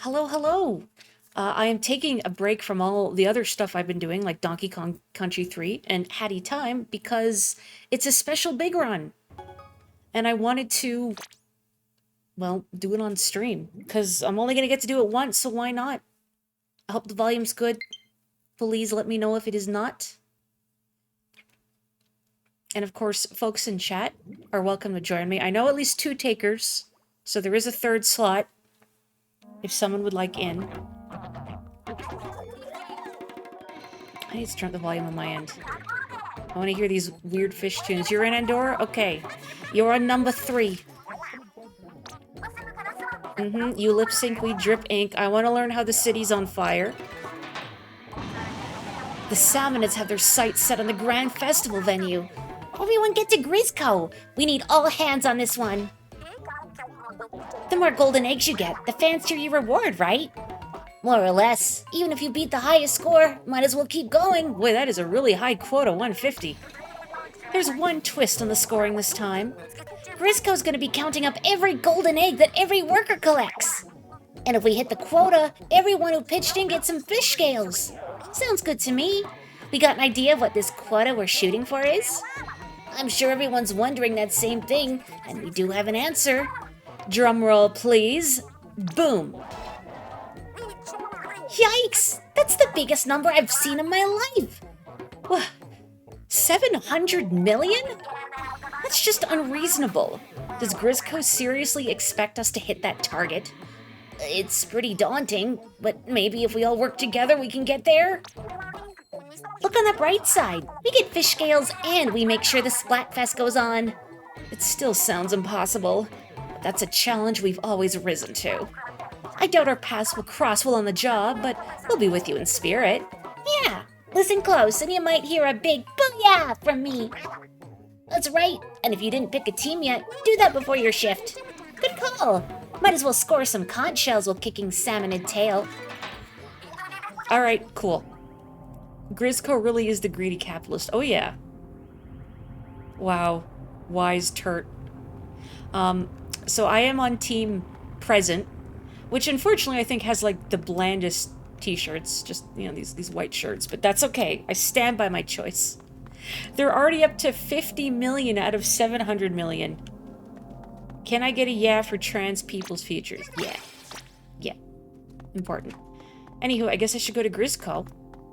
Hello, hello. I am taking a break from all the other stuff I've been doing, like Donkey Kong Country 3 and Hattie Time, because it's a special big run. And I wanted to, well, do it on stream, because I'm only going to get to do it once, so why not? I hope the volume's good. Please let me know if it is not. And of course, folks in chat are welcome to join me. I know at least 2 takers, so there is a 3rd slot if someone would like in. I need to turn up the volume on my end. I want to hear these weird fish tunes. You're in Andorra? Okay. You're on number 3. You lip sync, we drip ink. I want to learn how the city's on fire. The Salmonids have their sights set on the grand festival venue. Everyone get to Grisco. We need all hands on this one. The more golden eggs you get, the fancier your reward, right? More or less. Even if you beat the highest score, might as well keep going. Boy, that is a really high quota, 150. There's one twist on the scoring this time. Grisco's gonna be counting up every golden egg that every worker collects. And if we hit the quota, everyone who pitched in gets some fish scales. Sounds good to me. We got an idea of what this quota we're shooting for is? I'm sure everyone's wondering that same thing, and we do have an answer. Drum roll, please. Boom. Yikes! That's the biggest number I've seen in my life! 700 million? That's just unreasonable. Does Grisco seriously expect us to hit that target? It's pretty daunting, but maybe if we all work together we can get there? Look on the bright side. We get fish scales and we make sure the Splatfest goes on. It still sounds impossible, but that's a challenge we've always risen to. I doubt our paths will cross while on the job, but we'll be with you in spirit. Yeah, listen close and you might hear a big booyah from me. That's right, and if you didn't pick a team yet, do that before your shift. Good call. Might as well score some conch shells while kicking salmonid tail. Alright, cool. Grisco really is the greedy capitalist. Oh yeah. Wow. Wise turt. So I am on team present, which unfortunately I think has like the blandest t-shirts, just, you know, these white shirts, but that's okay. I stand by my choice. They're already up to 50 million out of 700 million. Can I get a yeah for trans people's futures? Yeah. Yeah. Important. Anywho, I guess I should go to Grisco,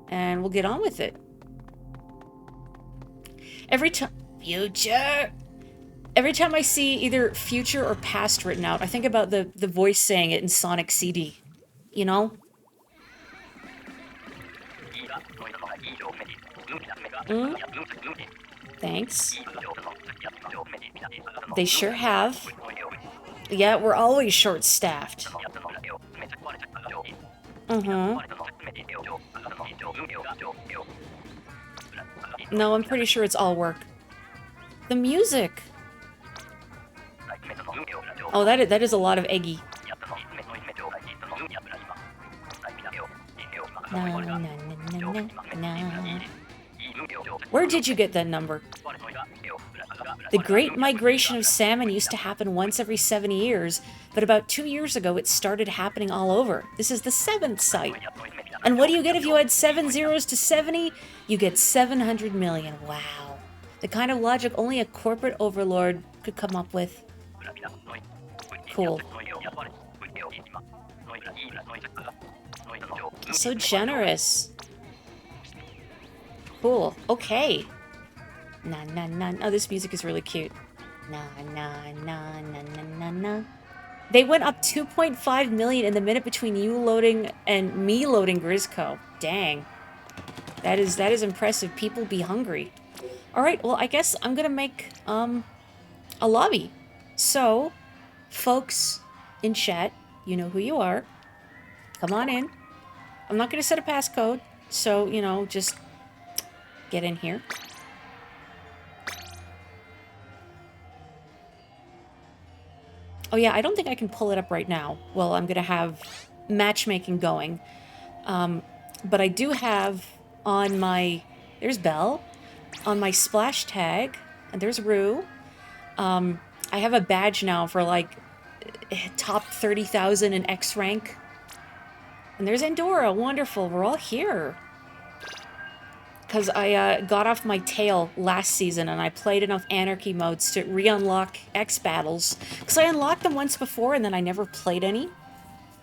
and we'll get on with it. Every time... Future! Every time I see either future or past written out, I think about the voice saying it in Sonic CD. You know? Thanks. They sure have. Yeah, we're always short-staffed. No, I'm pretty sure it's all work. The music! Oh, that is a lot of eggy. No. Where did you get that number? The Great Migration of Salmon used to happen once every 7 years, but about 2 years ago it started happening all over. This is the 7th site. And what do you get if you add 7 zeros to 70? You get 700 million. Wow. The kind of logic only a corporate overlord could come up with. Cool. So generous. Cool. Okay. Oh, this music is really cute. They went up 2.5 million in the minute between you loading and me loading Grisco. Dang. That is impressive. People be hungry. Alright, well, I guess I'm gonna make, a lobby. So, folks in chat, you know who you are. Come on in. I'm not gonna set a passcode, so, you know, just get in here. Oh yeah, I don't think I can pull it up right now. Well, I'm gonna have matchmaking going. But I do have on my... There's Belle. On my splash tag, and there's Rue. I have a badge now for, like, top 30,000 in X rank. And there's Andorra. Wonderful. We're all here. Because I got off my tail last season and I played enough Anarchy modes to re-unlock X Battles. Because I unlocked them once before and then I never played any.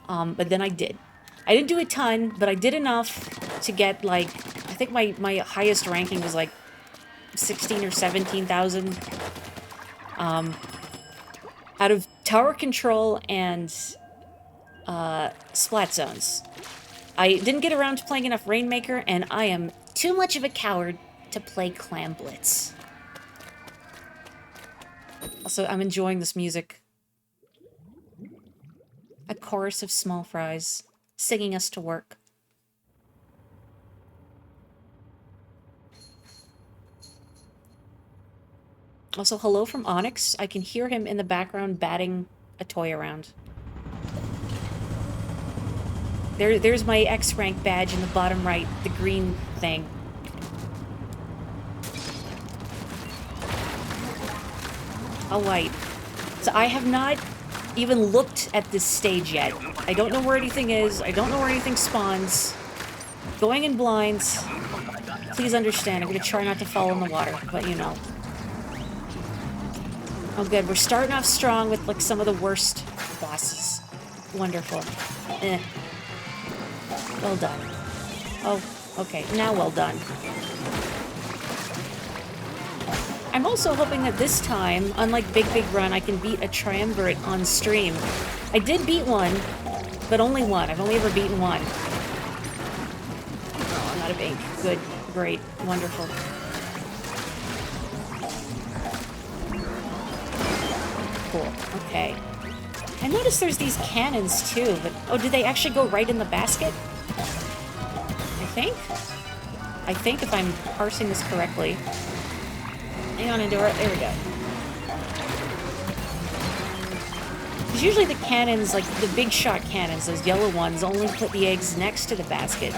But then I did. I didn't do a ton, but I did enough to get, like... I think my highest ranking was, like, 16 or 17,000. Out of Tower Control and Splat Zones. I didn't get around to playing enough Rainmaker, and I am too much of a coward to play Clam Blitz. Also, I'm enjoying this music. A chorus of small fries, singing us to work. Also, hello from Onyx. I can hear him in the background batting a toy around. There's my X-Rank badge in the bottom right, the green thing. All white. So I have not even looked at this stage yet. I don't know where anything is. I don't know where anything spawns. Going in blind. Please understand, I'm going to try not to fall in the water, but you know. Oh good, we're starting off strong with like some of the worst bosses. Wonderful. Eh. Well done. Oh, okay, now well done. I'm also hoping that this time, unlike Big Run, I can beat a triumvirate on stream. I did beat one, but only one. I've only ever beaten one. Oh, not a big. Good, great, wonderful. Cool, okay. I noticed there's these cannons too, but... Oh, do they actually go right in the basket? I think if I'm parsing this correctly. Hang on, Andorra. There we go. Because usually the cannons, like the big shot cannons, those yellow ones, only put the eggs next to the basket.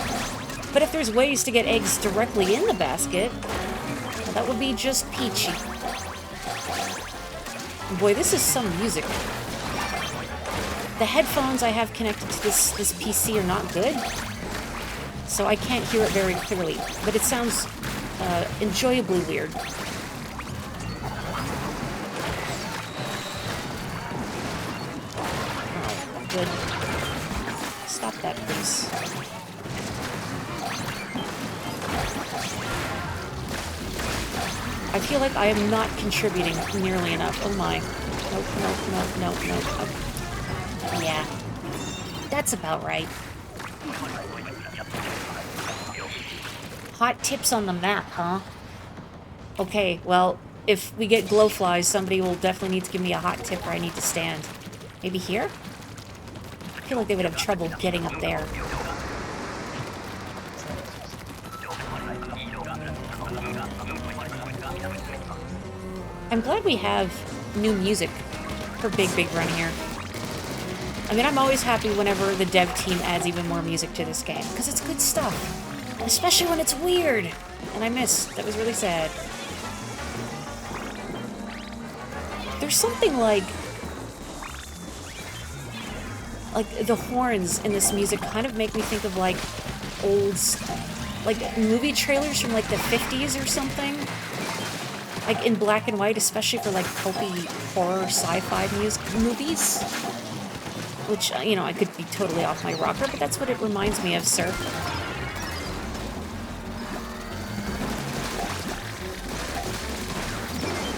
But if there's ways to get eggs directly in the basket, well, that would be just peachy. Boy, this is some music. The headphones I have connected to this PC are not good, so I can't hear it very clearly, but it sounds enjoyably weird. Oh, good. Stop that, please. I feel like I am not contributing nearly enough. Oh my. Nope. Okay. Yeah. That's about right. Hot tips on the map, huh? Okay, well, if we get glowflies, somebody will definitely need to give me a hot tip where I need to stand. Maybe here? I feel like they would have trouble getting up there. I'm glad we have new music for Big Run here. I mean, I'm always happy whenever the dev team adds even more music to this game, because it's good stuff. Especially when it's weird. And I missed. That was really sad. There's something like the horns in this music kind of make me think of like old, like movie trailers from like the 50s or something. Like in black and white, especially for like pulpy horror sci-fi movies. Which, you know, I could be totally off my rocker, but that's what it reminds me of, sir.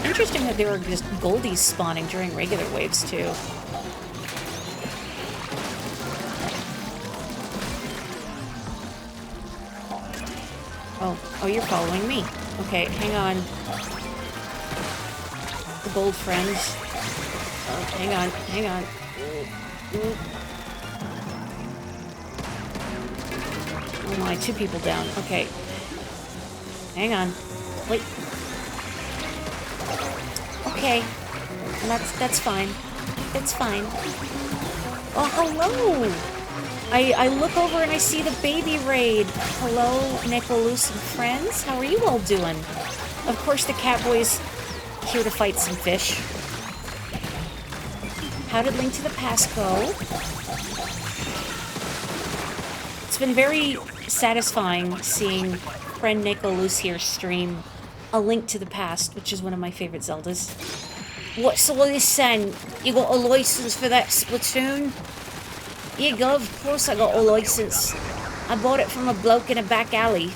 Interesting that there were just goldies spawning during regular waves, too. Oh, you're following me. Okay, hang on. The gold friends. Oh, hang on. Oh my, 2 people down. Okay. Hang on. Wait. Okay. That's fine. It's fine. Oh, hello! I look over and I see the baby raid. Hello, Nicholas and friends. How are you all doing? Of course, the Catboy's here to fight some fish. How did Link to the Past go? it's been very satisfying seeing friend Nico Loose here stream A Link to the Past, which is one of my favorite Zeldas. What's all this saying? You got a license for that Splatoon? Yeah, go, of course I got a license. I bought it from a bloke in a back alley.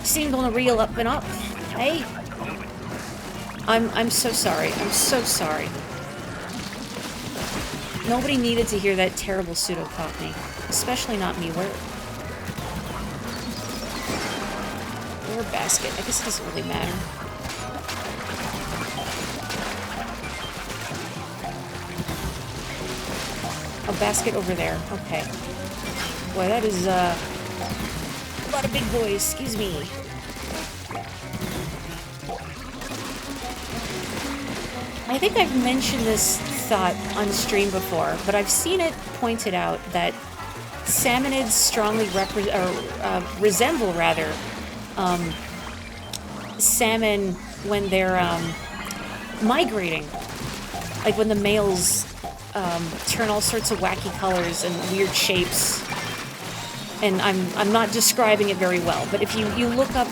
Seemed on a real up and up. Hey? I'm so sorry. I'm so sorry. Nobody needed to hear that terrible pseudo-cockney. Especially not me. Where basket? I guess it doesn't really matter. A basket over there. Okay. Boy, that is, a lot of big boys. Excuse me. I think I've mentioned this thought on stream before, but I've seen it pointed out that salmonids strongly resemble, rather, salmon when they're migrating. Like when the males turn all sorts of wacky colors and weird shapes. And I'm not describing it very well, but if you look up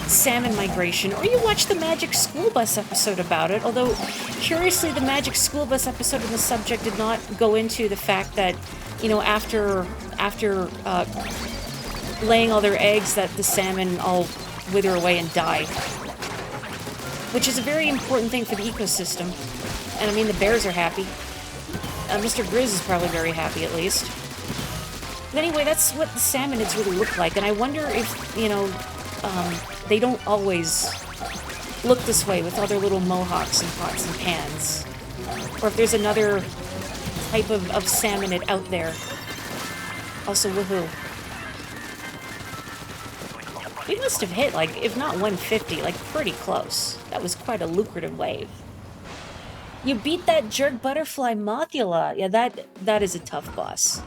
salmon migration, or you watch the Magic School Bus episode about it, although curiously the Magic School Bus episode on the subject did not go into the fact that, you know, after laying all their eggs, that the salmon all wither away and die. Which is a very important thing for the ecosystem. And I mean, the bears are happy. Mr. Grizz is probably very happy, at least. But anyway, that's what the salmonids really look like, and I wonder if, you know, they don't always look this way with all their little mohawks and pots and pans. Or if there's another type of salmonid out there. Also, woohoo. We must have hit, like, if not 150, like, pretty close. That was quite a lucrative wave. You beat that jerk butterfly Mothula. Yeah, that is a tough boss.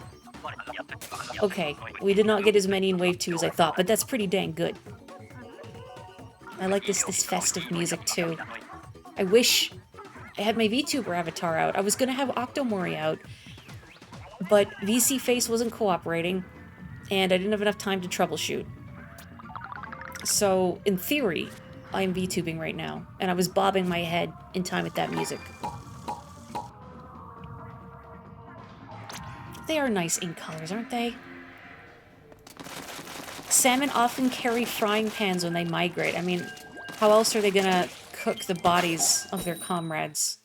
Okay, we did not get as many in Wave 2 as I thought, but that's pretty dang good. I like this festive music, too. I wish I had my VTuber avatar out. I was gonna have Morri out, but VC Face wasn't cooperating, and I didn't have enough time to troubleshoot. So, in theory, I'm VTubing right now, and I was bobbing my head in time with that music. They are nice ink colors, aren't they? Salmon often carry frying pans when they migrate. I mean, how else are they gonna cook the bodies of their comrades?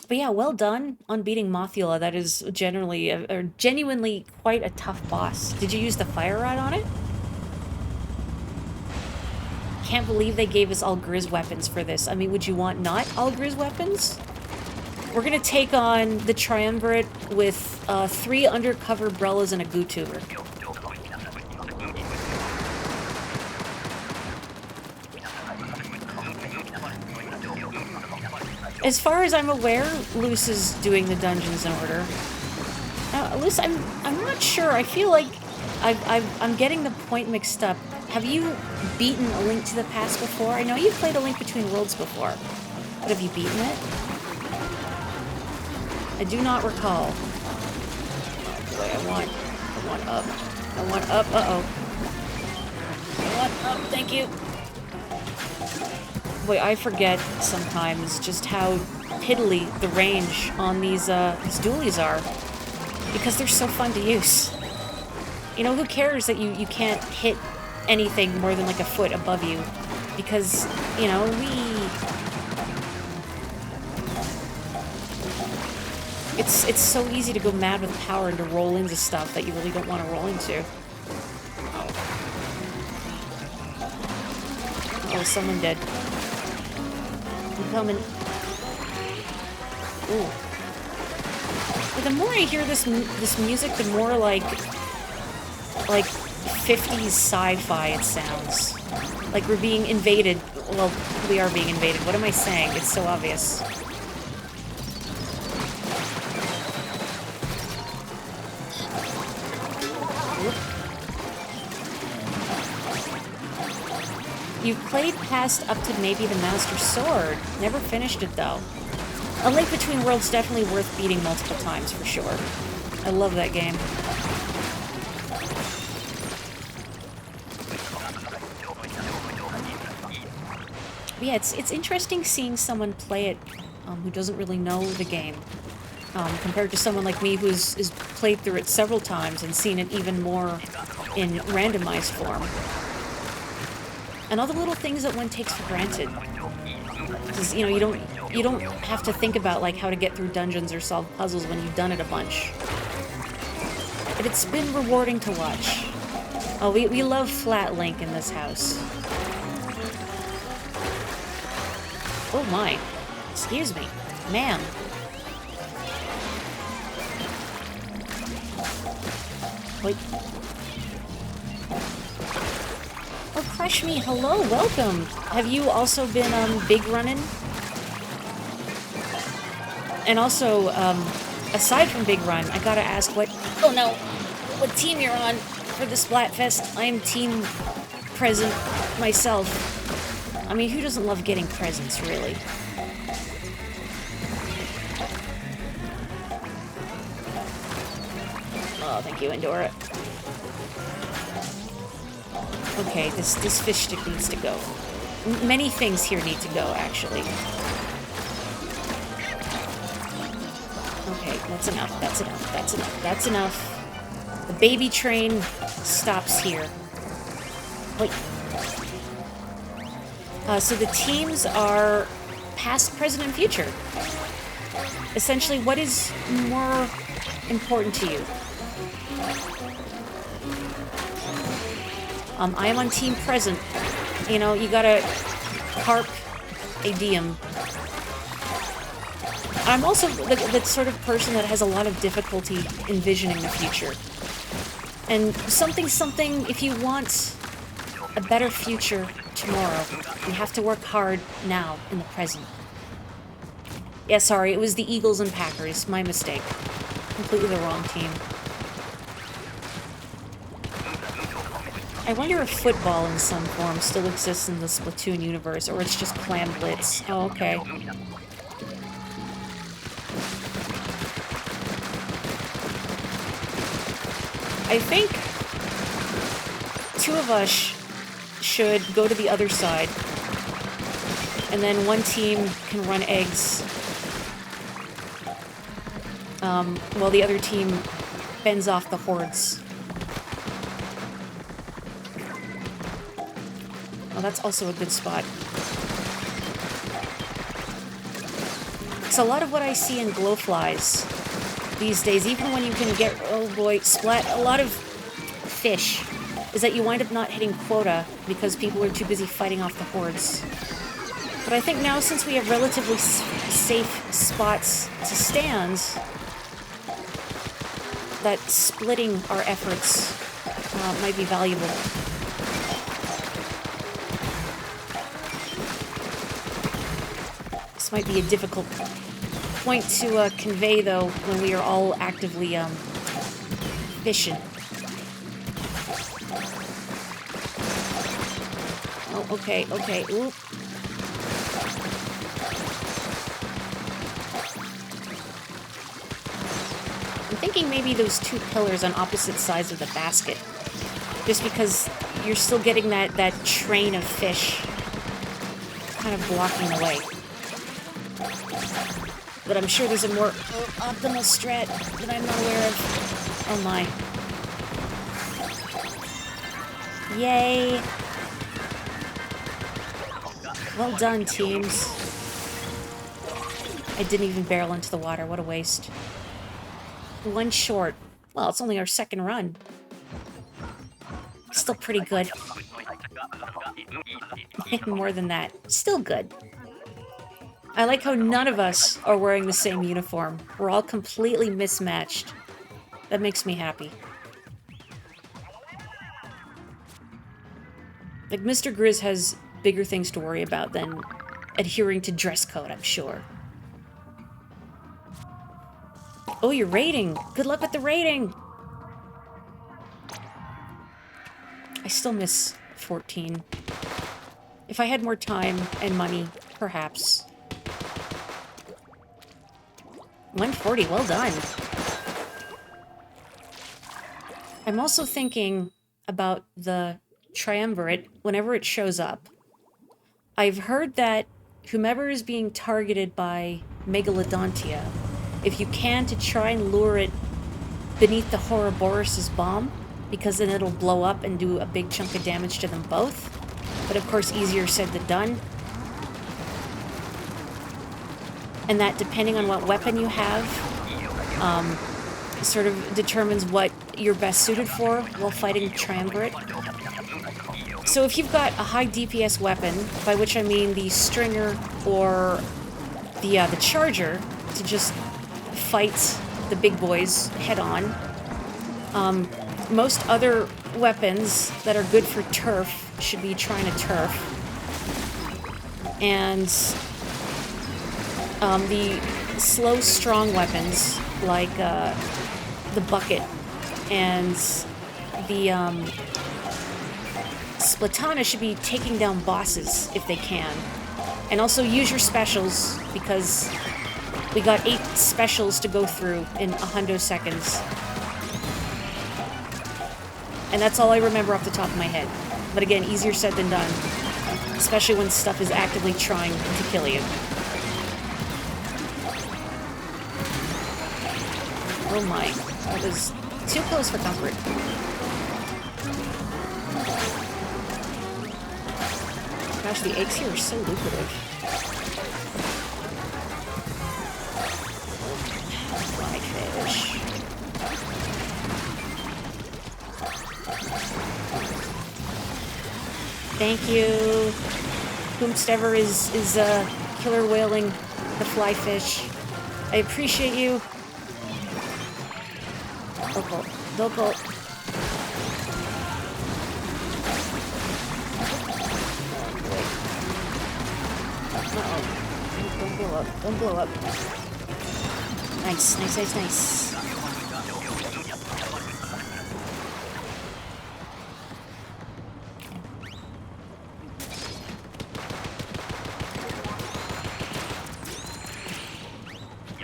But yeah, well done on beating Mothula. That is genuinely quite a tough boss. Did you use the fire rod on it? Can't believe they gave us all Grizz weapons for this. I mean, would you want not all Grizz weapons? We're gonna take on the Triumvirate with 3 undercover Brellas and a Gootuber. As far as I'm aware, Luce is doing the dungeons in order. Luce, I'm not sure. I feel like I'm getting the point mixed up. Have you beaten A Link to the Past before? I know you've played A Link Between Worlds before, but have you beaten it? I do not recall. Oh boy, I want up. I want up. Uh-oh. I want up, thank you. Boy, I forget sometimes just how piddly the range on these dualies are, because they're so fun to use. You know, who cares that you can't hit anything more than like a foot above you, because, you know, It's so easy to go mad with power and to roll into stuff that you really don't want to roll into. Oh, someone dead. I'm coming. Ooh. But the more I hear this music, the more like 50s sci-fi it sounds. Like we're being invaded. Well, we are being invaded. What am I saying? It's so obvious. You've played past up to maybe the Master Sword. Never finished it, though. A Link Between Worlds definitely worth beating multiple times, for sure. I love that game. But yeah, it's interesting seeing someone play it who doesn't really know the game, compared to someone like me who's played through it several times and seen it even more in randomized form. And all the little things that one takes for granted. Because, you know, you don't have to think about, like, how to get through dungeons or solve puzzles when you've done it a bunch. But it's been rewarding to watch. Oh, we love Flat Link in this house. Oh my. Excuse me. Ma'am. Wait. Oh, Crush Me, hello, welcome. Have you also been, big running? And also, aside from Big Run, I gotta ask what team you're on for the Splatfest. I am Team Present myself. I mean, who doesn't love getting presents, really? Oh, thank you, Endora. Okay, this fish stick needs to go. Many things here need to go, actually. Okay, that's enough, that's enough, that's enough, that's enough. The baby train stops here. Wait. So the teams are past, present, and future. Essentially, what is more important to you? I am on team present. You know, you gotta carp a diem. I'm also the sort of person that has a lot of difficulty envisioning the future. And something, if you want a better future tomorrow, you have to work hard now in the present. Yeah, sorry, it was the Eagles and Packers. My mistake. Completely the wrong team. I wonder if football in some form still exists in the Splatoon universe, or it's just Clan Blitz. Oh, okay. I think two of us should go to the other side, and then one team can run eggs, while the other team fends off the hordes. Oh, that's also a good spot. So a lot of what I see in glowflies these days, even when you can get, oh boy, splat, a lot of fish, is that you wind up not hitting quota because people are too busy fighting off the hordes. But I think now, since we have relatively safe spots to stand, that splitting our efforts might be valuable. This might be a difficult point to convey, though, when we are all actively fishing. Oh, okay, okay. Oop. I'm thinking maybe those two pillars on opposite sides of the basket. Just because you're still getting that train of fish kind of blocking the way. But I'm sure there's a more optimal strat that I'm not aware of. Oh my. Yay. Well done, teams. I didn't even barrel into the water. What a waste. One short. Well, it's only our second run. Still pretty good. More than that. Still good. I like how none of us are wearing the same uniform. We're all completely mismatched. That makes me happy. Like, Mr. Grizz has bigger things to worry about than adhering to dress code, I'm sure. Oh, you're raiding! Good luck with the raiding! I still miss 14. If I had more time and money, perhaps. 140, well done. I'm also thinking about the triumvirate whenever it shows up. I've heard that whomever is being targeted by Megalodontia, if you can, to try and lure it beneath the Ouroboros' bomb, because then it'll blow up and do a big chunk of damage to them both. But of course, easier said than done. And that, depending on what weapon you have, sort of determines what you're best suited for while fighting Triumvirate. So if you've got a high DPS weapon, by which I mean the Stringer or the Charger, to just fight the big boys head-on, most other weapons that are good for turf should be trying to turf. And the slow, strong weapons, like the bucket and the Splatana, should be taking down bosses if they can. And also use your specials, because we got 8 specials to go through in 100 seconds. And that's all I remember off the top of my head. But again, easier said than done. Especially when stuff is actively trying to kill you. Oh my, that was too close for comfort. Gosh, the eggs here are so lucrative. Fly fish. Thank you. Whomstever is killer whaling the fly fish. I appreciate you. Local. Local. Uh-oh. Don't blow up. Don't blow up. Nice, nice, nice, nice.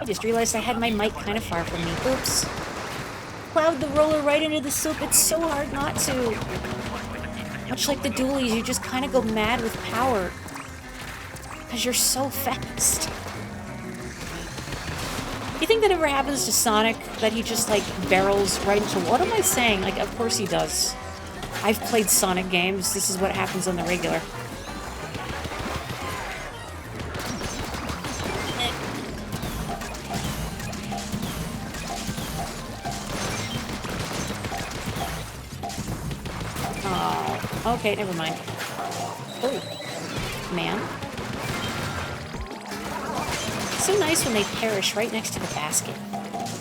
I just realized I had my mic kind of far from me. Oops. Plowed the roller right into the soup. It's so hard not to. Much like the dualies, you just kind of go mad with power. Because you're so fast. You think that ever happens to Sonic? That he just, like, barrels right into... What am I saying? Like, of course he does. I've played Sonic games. This is what happens on the regular. Okay, never mind. Oh, man. So nice when they perish right next to the basket.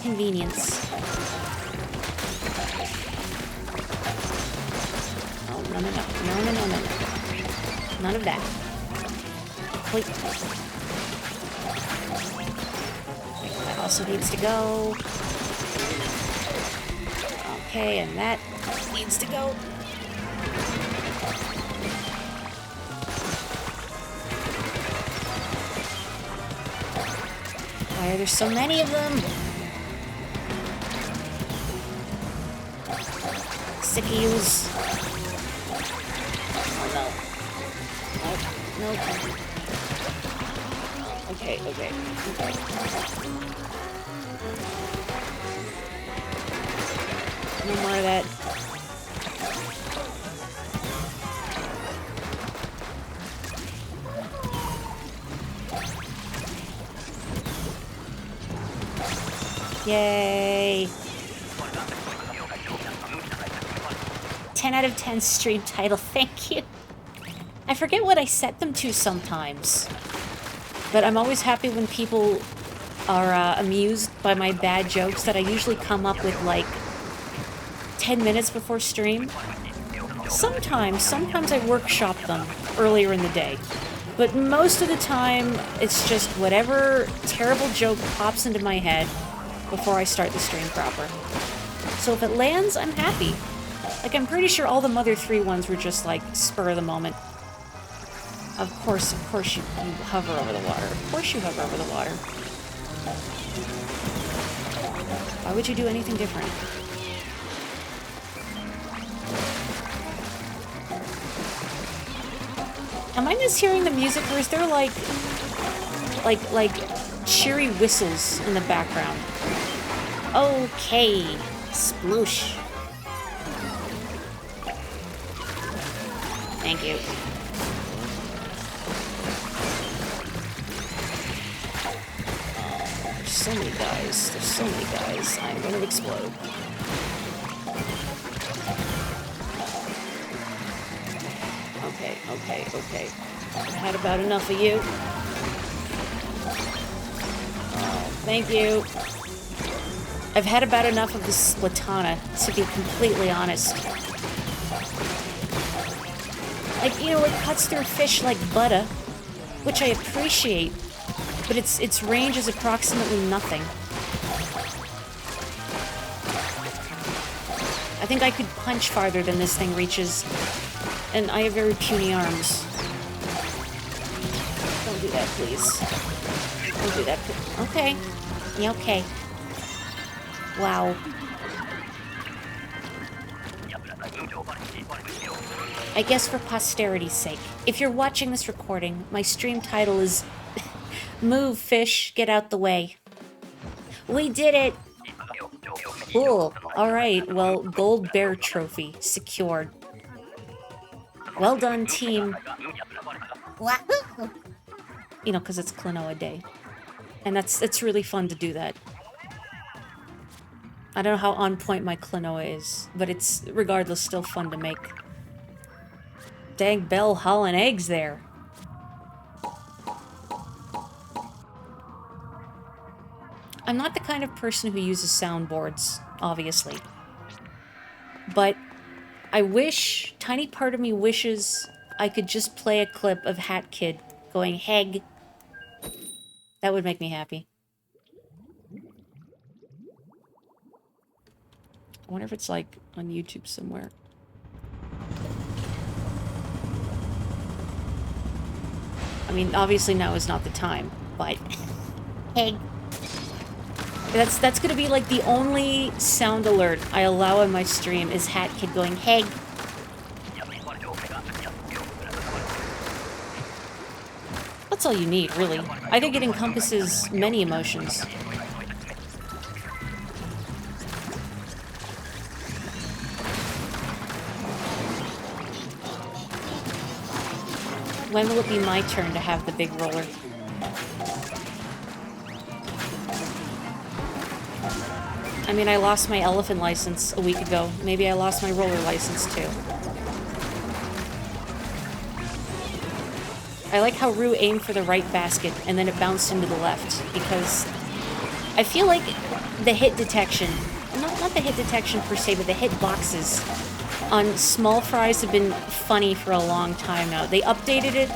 Convenience. Oh, no, no, no. No, no, no, no, no. None of that. Wait. That also needs to go. Okay, and that needs to go. Why are there so many of them? Sick of yous. Oh no. Nope. Nope. Okay, okay, okay. No more of that. Yay! 10 out of 10 stream title, thank you. I forget what I set them to sometimes. But I'm always happy when people are amused by my bad jokes that I usually come up with like 10 minutes before stream. Sometimes I workshop them earlier in the day. But most of the time, it's just whatever terrible joke pops into my head before I start the stream proper. So if it lands, I'm happy. Like, I'm pretty sure all the Mother 3 ones were just, like, spur of the moment. Of course you hover over the water. Of course you hover over the water. Why would you do anything different? guys hearing the music, or is there like cheery whistles in the background? Okay, sploosh. Thank you. There's so many guys. There's so many guys. I'm gonna explode. Okay. I've had about enough of you. Oh, thank you. I've had about enough of this Splatana, to be completely honest. Like, you know, it cuts through fish like butter, which I appreciate, but its range is approximately nothing. I think I could punch farther than this thing reaches, and I have very puny arms. Don't do that, please. Don't do that, please. Okay. Yeah, okay. Wow. I guess for posterity's sake, if you're watching this recording, my stream title is Move, Fish, Get Out the Way. We did it! Cool. Alright, well, Gold Bear Trophy secured. Well done, team. You know, because it's Klonoa Day. And it's really fun to do that. I don't know how on point my Klonoa is, but it's, regardless, still fun to make. Dang Bell hauling eggs there. I'm not the kind of person who uses soundboards, obviously. But I wish, tiny part of me wishes I could just play a clip of Hat Kid going, Heg. That would make me happy. I wonder if it's, like, on YouTube somewhere. I mean, obviously now is not the time, but... Heg. That's gonna be, like, the only sound alert I allow in my stream is Hat Kid going, Heg. That's all you need, really. I think it encompasses many emotions. When will it be my turn to have the big roller? I mean, I lost my elephant license a week ago. Maybe I lost my roller license, too. I like how Rue aimed for the right basket, and then it bounced into the left, because I feel like the hit detection, not the hit detection per se, but the hit boxes on small fries have been funny for a long time now. They updated it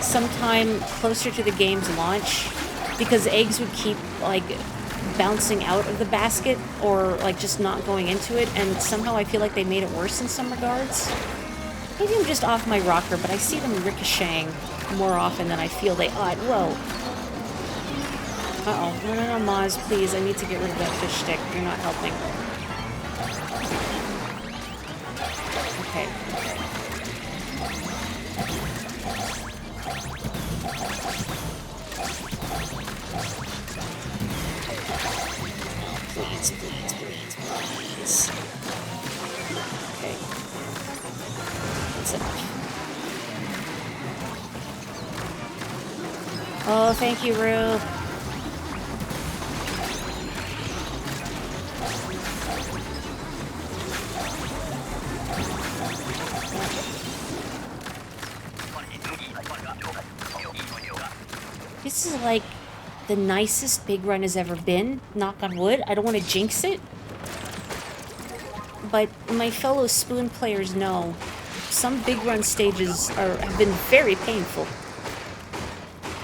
sometime closer to the game's launch, because eggs would keep, like, bouncing out of the basket, or, like, just not going into it, and somehow I feel like they made it worse in some regards. Maybe I'm just off my rocker, but I see them ricocheting more often than I feel they ought. Whoa. Uh-oh. No, Maz, please. I need to get rid of that fish stick. You're not helping. Okay. Please. Okay. That's enough. Oh, thank you, Rue. This is like the nicest big run has ever been, knock on wood. I don't want to jinx it, but my fellow Spoon players know some big run stages have been very painful.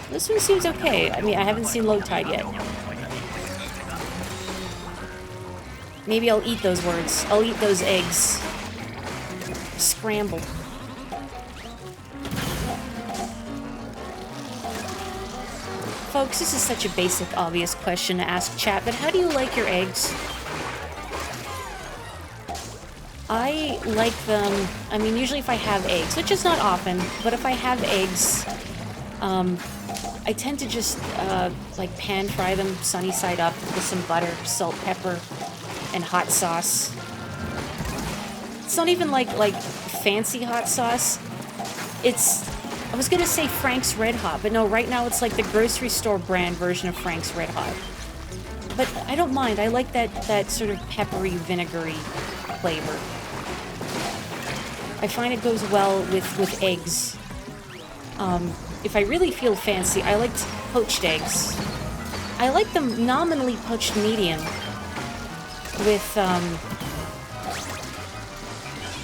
This one seems okay. I mean, I haven't seen Low Tide yet. Maybe I'll eat those words. I'll eat those eggs. Scramble. Folks, this is such a basic, obvious question to ask chat, but how do you like your eggs? I like them, I mean, usually if I have eggs, which is not often, but if I have eggs, I tend to just, like, pan fry them sunny side up with some butter, salt, pepper, and hot sauce. It's not even like fancy hot sauce. It's, I was gonna say Frank's Red Hot, but no, right now it's like the grocery store brand version of Frank's Red Hot. But I don't mind. I like that sort of peppery, vinegary flavor. I find it goes well with eggs. If I really feel fancy, I like poached eggs. I like them nominally poached medium with,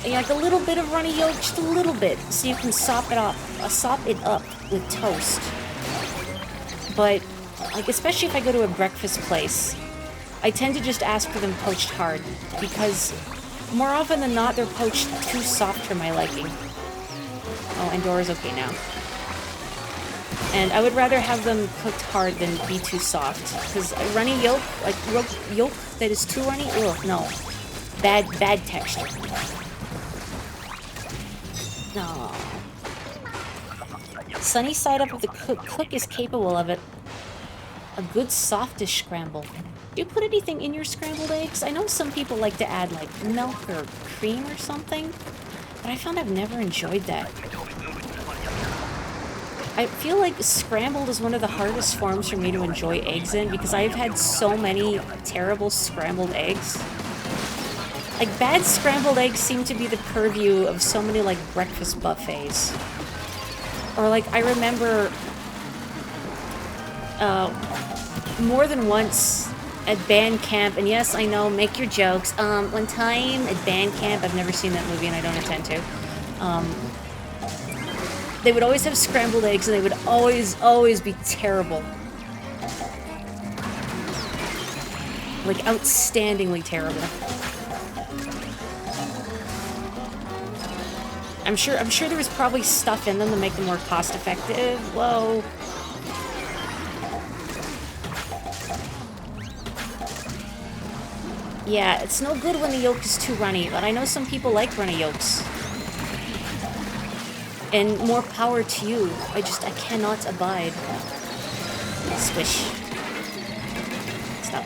like a little bit of runny yolk, just a little bit, so you can sop it up with toast. But, like, especially if I go to a breakfast place, I tend to just ask for them poached hard, because more often than not, they're poached too soft for my liking. Oh, and Dora's okay now. And I would rather have them cooked hard than be too soft, because runny yolk, like yolk that is too runny, ugh, no. Bad texture. No. Sunny side up if the cook is capable of it. A good softish scramble. Do you put anything in your scrambled eggs? I know some people like to add like milk or cream or something, but I found I've never enjoyed that. I feel like scrambled is one of the hardest forms for me to enjoy eggs in because I've had so many terrible scrambled eggs. Like, bad scrambled eggs seem to be the purview of so many, like, breakfast buffets. Or, like, I remember more than once at band camp, and yes, I know, make your jokes. One time at band camp, I've never seen that movie and I don't intend to, they would always have scrambled eggs and they would always be terrible. Like, outstandingly terrible. I'm sure there was probably stuff in them to make them more cost-effective. Whoa. Yeah, it's no good when the yolk is too runny, but I know some people like runny yolks. And more power to you. I cannot abide. Swish. Stop.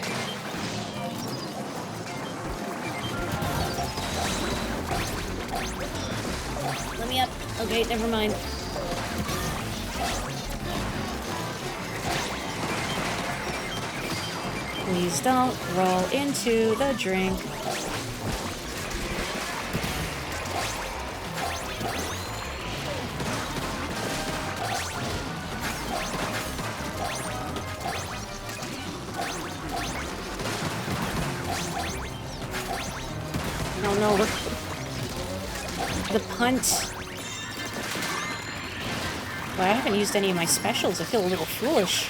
Let me up. Okay, never mind. Please don't roll into the drink. Oh no, look. The punt. Well, I haven't used any of my specials. I feel a little foolish.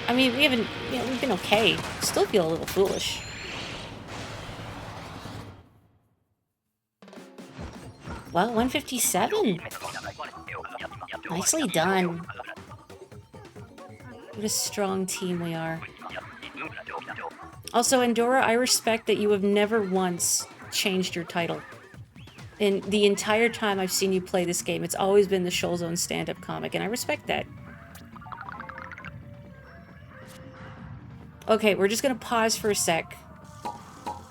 I mean, we haven't, you know, we've been okay. Still feel a little foolish. Well, 157. Nicely done. What a strong team we are. Also, Andorra, I respect that you have never once changed your title. In the entire time I've seen you play this game, it's always been the Shoal Zone stand-up comic, and I respect that. Okay, we're just gonna pause for a sec.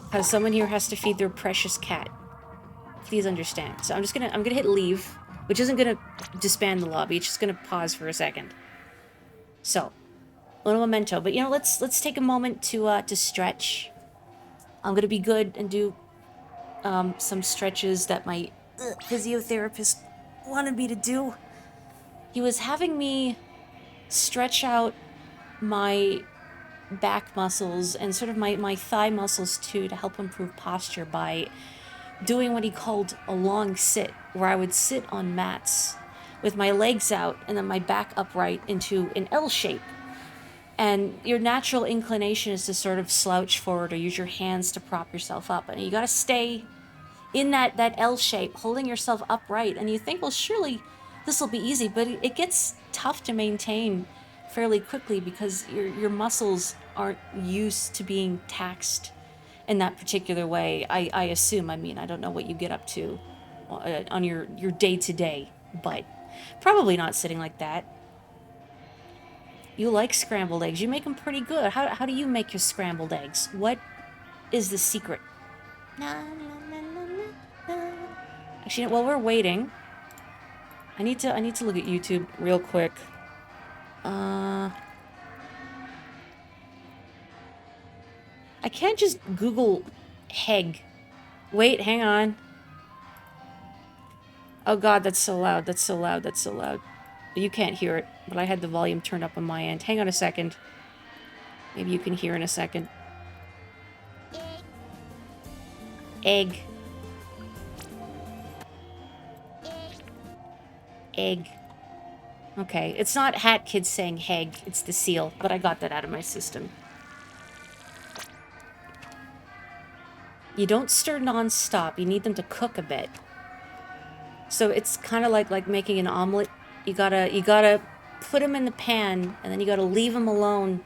Because someone here has to feed their precious cat. Please understand. So I'm gonna hit leave, which isn't gonna disband the lobby, it's just gonna pause for a second. So, a little memento, but you know, let's take a moment to stretch. I'm gonna be good and do some stretches that my physiotherapist wanted me to do. He was having me stretch out my back muscles and sort of my thigh muscles too to help improve posture by doing what he called a long sit, where I would sit on mats with my legs out and then my back upright into an L shape. And your natural inclination is to sort of slouch forward or use your hands to prop yourself up. And you gotta stay in that L shape, holding yourself upright. And you think, well, surely this will be easy, but it gets tough to maintain fairly quickly because your muscles aren't used to being taxed in that particular way. I assume. I mean, I don't know what you get up to on your day-to-day, but probably not sitting like that. You like scrambled eggs. You make them pretty good. How do you make your scrambled eggs? What is the secret? Actually, while we're waiting, I need to look at YouTube real quick. I can't just Google Heg. Wait, hang on. Oh god, that's so loud. That's so loud. That's so loud. You can't hear it, but I had the volume turned up on my end. Hang on a second. Maybe you can hear in a second. Egg. Egg. Okay, it's not Hat Kid saying Heg, it's the seal, but I got that out of my system. You don't stir non-stop, you need them to cook a bit. So it's kind of like making an omelet. You gotta put them in the pan, and then you gotta leave them alone.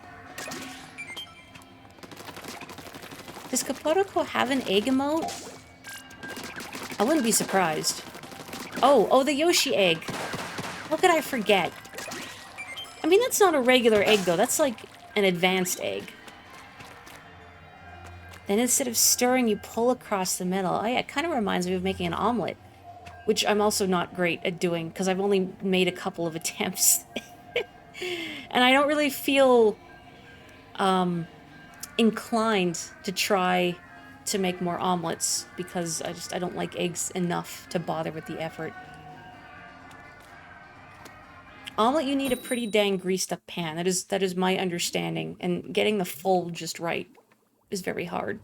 Does Kaporoko have an egg emote? I wouldn't be surprised. Oh, the Yoshi egg. How could I forget? I mean, that's not a regular egg, though. That's like an advanced egg. Then instead of stirring, you pull across the middle. Oh yeah, it kind of reminds me of making an omelet. Which I'm also not great at doing, because I've only made a couple of attempts. And I don't really feel inclined to try to make more omelets, because I don't like eggs enough to bother with the effort. Omelet, you need a pretty dang greased up pan. That is my understanding, and getting the fold just right is very hard.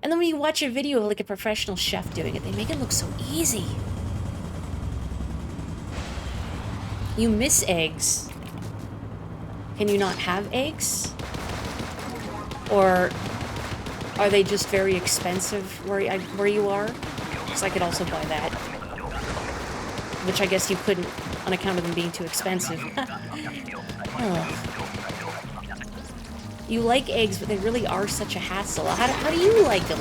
And then when you watch a video of like a professional chef doing it, they make it look so easy. You miss eggs. Can you not have eggs? Or are they just very expensive where you are? Because I could also buy that. Which I guess you couldn't on account of them being too expensive. Oh. You like eggs, but they really are such a hassle. How do you like them?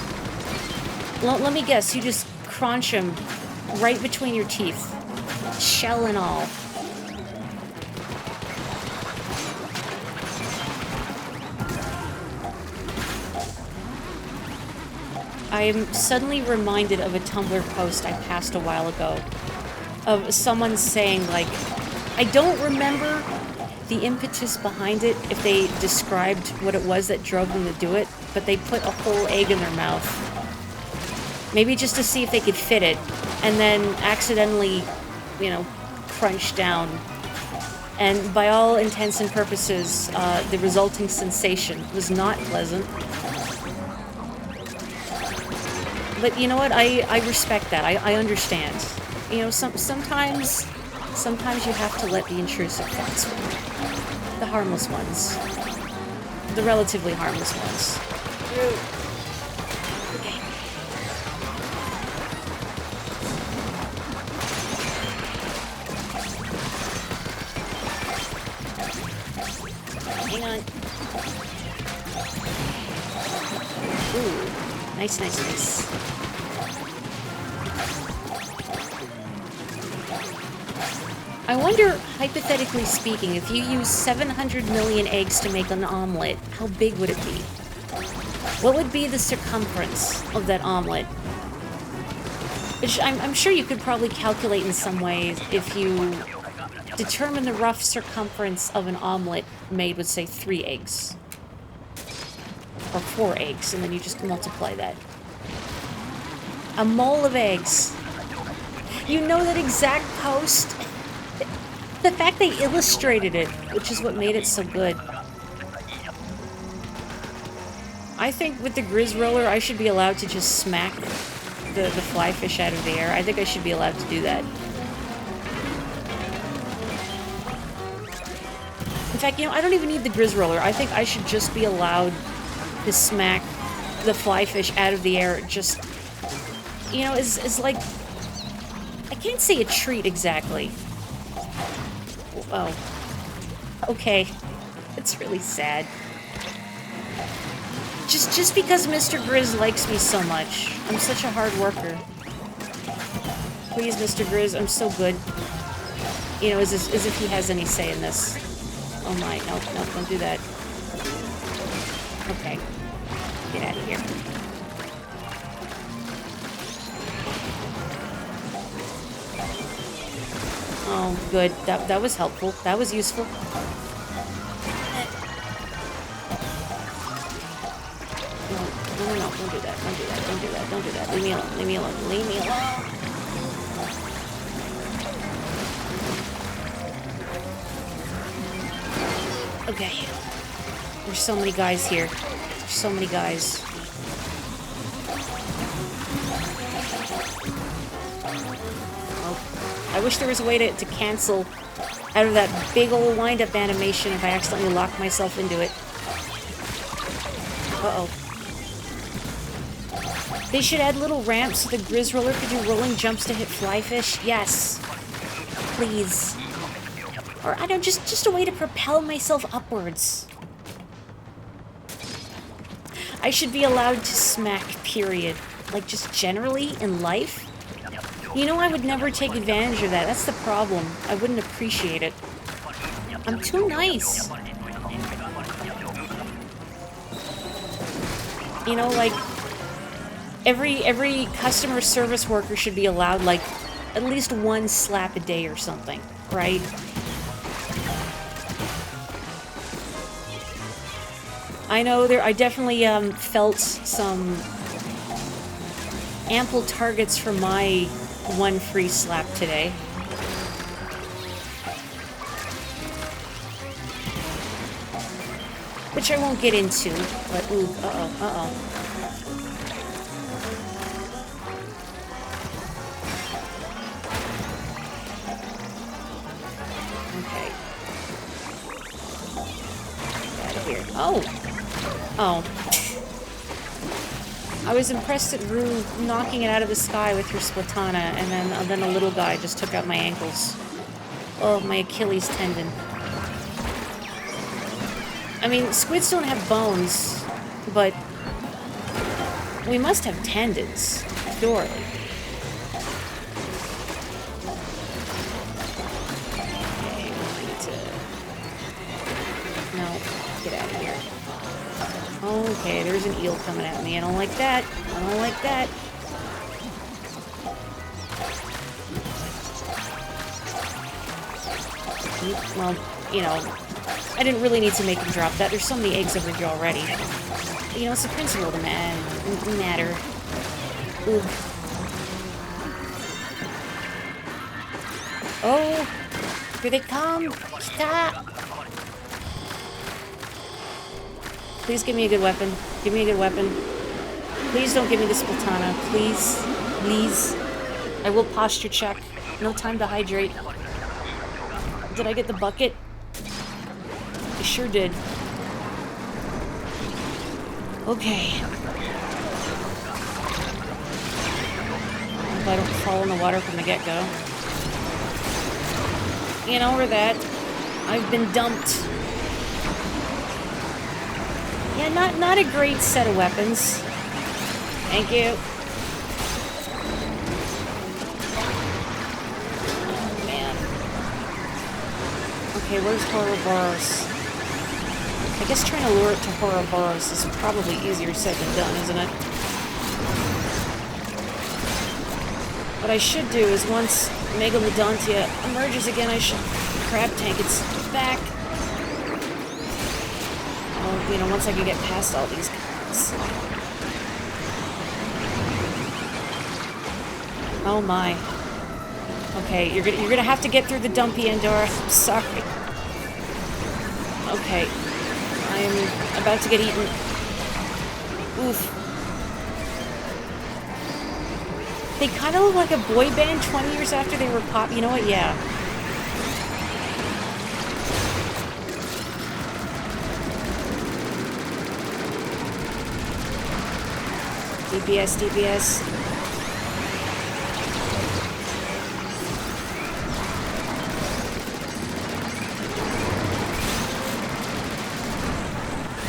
Let me guess, you just crunch them right between your teeth. Shell and all. I am suddenly reminded of a Tumblr post I passed a while ago. Of someone saying, like, I don't remember the impetus behind it, if they described what it was that drove them to do it, but they put a whole egg in their mouth. Maybe just to see if they could fit it, and then accidentally, you know, crunch down. And by all intents and purposes, the resulting sensation was not pleasant. But you know what? I respect that. I understand. You know, sometimes you have to let the intrusive thoughts win. The harmless ones. The relatively harmless ones. Okay. Hang on. Ooh. Nice. I wonder, hypothetically speaking, if you use 700 million eggs to make an omelet, how big would it be? What would be the circumference of that omelet? Which I'm sure you could probably calculate in some ways if you determine the rough circumference of an omelet made with, say, 3 eggs. Or 4 eggs, and then you just multiply that. A mole of eggs. You know that exact post? The fact they illustrated it, which is what made it so good. I think with the Grizz Roller, I should be allowed to just smack the fly fish out of the air. I think I should be allowed to do that. In fact, you know, I don't even need the Grizz Roller. I think I should just be allowed to smack the fly fish out of the air. Just, you know, is like... I can't say a treat exactly. Oh. Okay. It's really sad. Just because Mr. Grizz likes me so much. I'm such a hard worker. Please, Mr. Grizz, I'm so good. You know, as if he has any say in this. Oh my, no, don't do that. Okay. Get out of here. Oh, good. That was helpful. That was useful. No, don't do that. Don't do that. Don't do that. Don't do that. Leave me alone. Leave me alone. Leave me alone. Okay. There's so many guys here. There's so many guys. Oh, I wish there was a way to cancel out of that big old wind-up animation if I accidentally locked myself into it. Uh-oh. They should add little ramps so the Grizz Roller could do rolling jumps to hit flyfish. Yes. Please. Or, I don't know, just a way to propel myself upwards. I should be allowed to smack, period. Like, just generally in life. You know, I would never take advantage of that. That's the problem. I wouldn't appreciate it. I'm too nice. You know, like, every customer service worker should be allowed, like, at least one slap a day or something, right? I know I definitely felt some ample targets for my one free slap today. Which I won't get into, but ooh, uh-oh. Okay. Get out of here. Oh. I was impressed at Rue knocking it out of the sky with her Splatana, and then a little guy just took out my ankles. Oh, my Achilles tendon. I mean, squids don't have bones, but we must have tendons, surely. Okay, I need to... No, get out of here. Okay, there's an eel coming at me. I don't like that. I don't like that. Well, you know, I didn't really need to make him drop that. There's so many eggs over here already. You know, it's the principle of the matter. Ooh. Oh! Here they come! Stop! Please give me a good weapon. Give me a good weapon. Please don't give me the Splatana. Please. Please. I will posture check. No time to hydrate. Did I get the bucket? I sure did. Okay. Hope I don't fall in the water from the get-go. And over that, I've been dumped. Yeah, not a great set of weapons. Thank you. Oh, man. Okay, where's Ouroboros? I guess trying to lure it to Ouroboros is probably easier said than done, isn't it? What I should do is once Megalodontia emerges again, I should crab tank its back. You know, once I can get past all these guys. Oh my. Okay, you're gonna have to get through the dumpy Endora. I'm sorry. Okay. I'm about to get eaten. Oof. They kind of look like a boy band 20 years after they were pop. You know what? Yeah. DPS, DPS.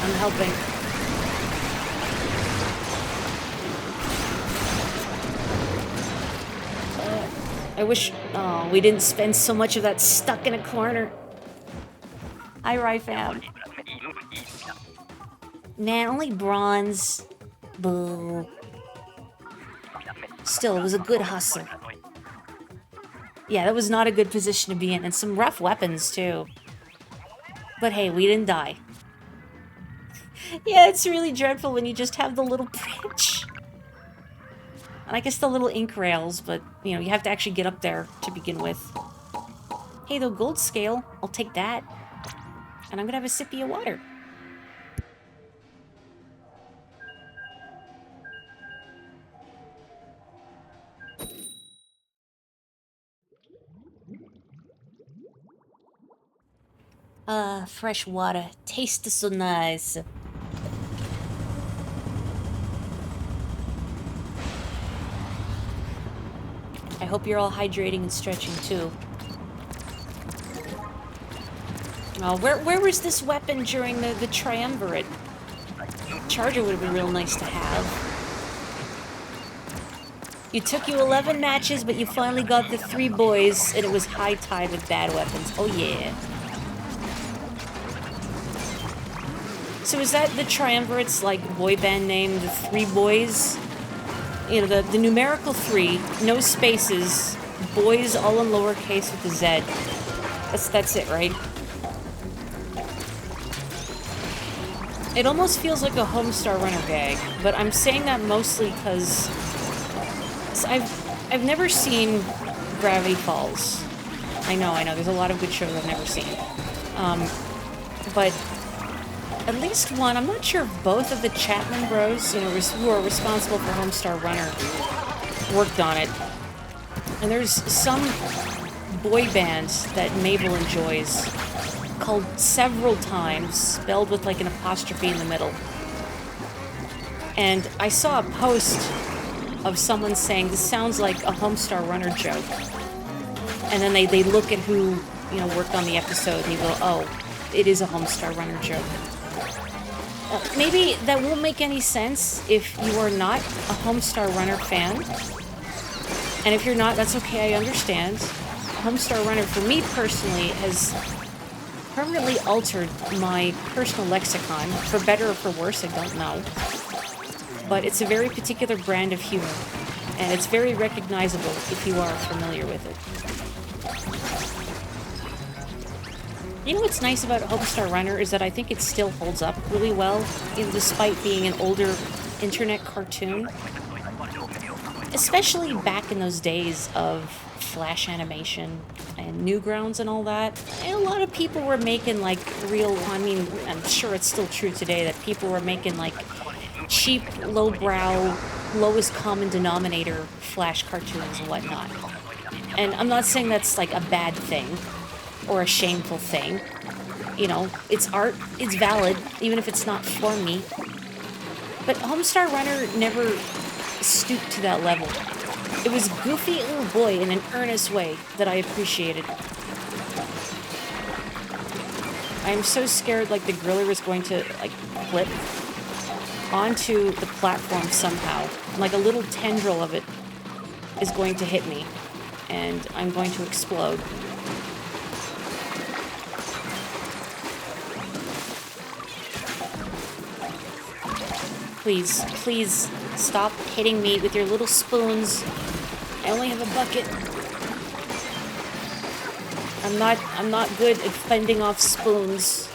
I'm helping. I wish... Oh, we didn't spend so much of that stuck in a corner. Hi, Ryfam. Man, only bronze. Boo. Still, it was a good hustle. Yeah, that was not a good position to be in, and some rough weapons, too. But hey, we didn't die. Yeah, it's really dreadful when you just have the little bridge. And I guess the little ink rails, but, you know, you have to actually get up there to begin with. Hey, though, gold scale. I'll take that. And I'm gonna have a sippy of water. Fresh water. Tastes so nice. I hope you're all hydrating and stretching, too. Oh, where was this weapon during the triumvirate? Charger would have been real nice to have. It took you 11 matches, but you finally got the 3 boys, and it was high tide with bad weapons. Oh, yeah. So is that the triumvirate's, like, boy band name, the 3 boys? You know, the numerical 3, no spaces, boys all in lowercase with a Z. That's it, right? It almost feels like a Homestar Runner gag, but I'm saying that mostly because I've never seen Gravity Falls. I know, there's a lot of good shows I've never seen. But at least one, I'm not sure if both of the Chapman bros, you know, who are responsible for Homestar Runner, worked on it. And there's some boy band that Mabel enjoys, called Several Times, spelled with like an apostrophe in the middle. And I saw a post of someone saying, this sounds like a Homestar Runner joke. And then they look at who, you know, worked on the episode and you go, oh, it is a Homestar Runner joke. Maybe that won't make any sense if you are not a Homestar Runner fan. And if you're not, that's okay, I understand. Homestar Runner, for me personally, has permanently altered my personal lexicon. For better or for worse, I don't know. But it's a very particular brand of humor. And it's very recognizable if you are familiar with it. You know what's nice about Homestar Runner is that I think it still holds up really well, even despite being an older internet cartoon. Especially back in those days of Flash animation and Newgrounds and all that. And a lot of people were making like real, I mean, I'm sure it's still true today that people were making like cheap, lowbrow, lowest common denominator Flash cartoons and whatnot. And I'm not saying that's like a bad thing or a shameful thing. You know, it's art, it's valid, even if it's not for me. But Homestar Runner never stooped to that level. It was goofy, oh boy, in an earnest way that I appreciated. I'm so scared like the griller is going to like flip onto the platform somehow. Like a little tendril of it is going to hit me and I'm going to explode. Please, please stop hitting me with your little spoons. I only have a bucket. I'm not good at fending off spoons.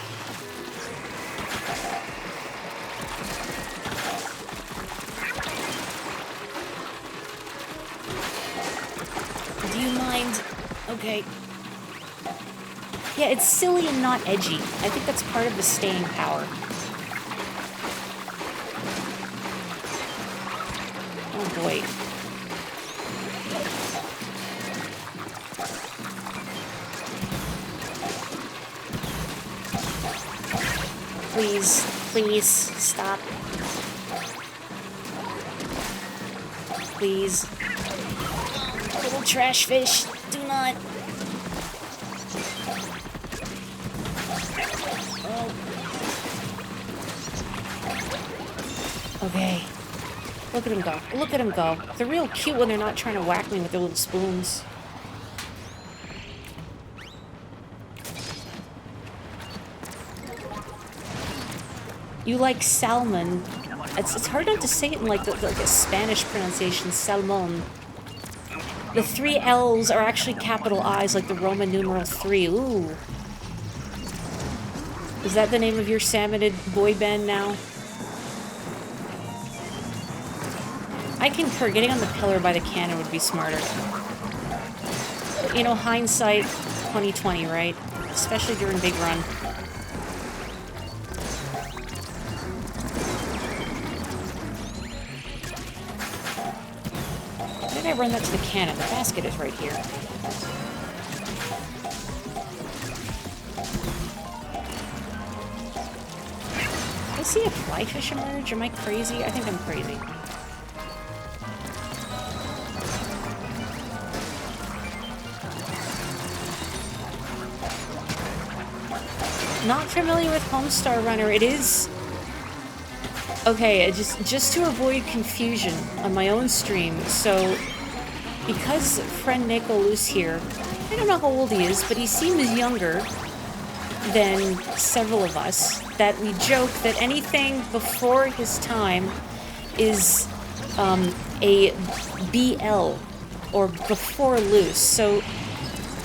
Do you mind? Okay. Yeah, it's silly and not edgy. I think that's part of the staying power. Oh boy. Please, please, stop. Please. Little trash fish, do not. Oh. Okay. Look at him go. Look at him go. They're real cute when they're not trying to whack me with their little spoons. You like salmon. It's hard not to say it in like a Spanish pronunciation, salmon. The 3 L's are actually capital I's, like the Roman numeral 3. Ooh. Is that the name of your salmonid boy band now? I concur. Getting on the pillar by the cannon would be smarter. You know, hindsight 2020, right? Especially during Big Run. Why did I run that to the cannon? The basket is right here. I see a flyfish emerge. Am I crazy? I think I'm crazy. Not familiar with Homestar Runner. It is... Okay, just to avoid confusion on my own stream, so... Because friend Nicholas here, I don't know how old he is, but he seems younger than several of us, that we joke that anything before his time is a BL, or before loose. So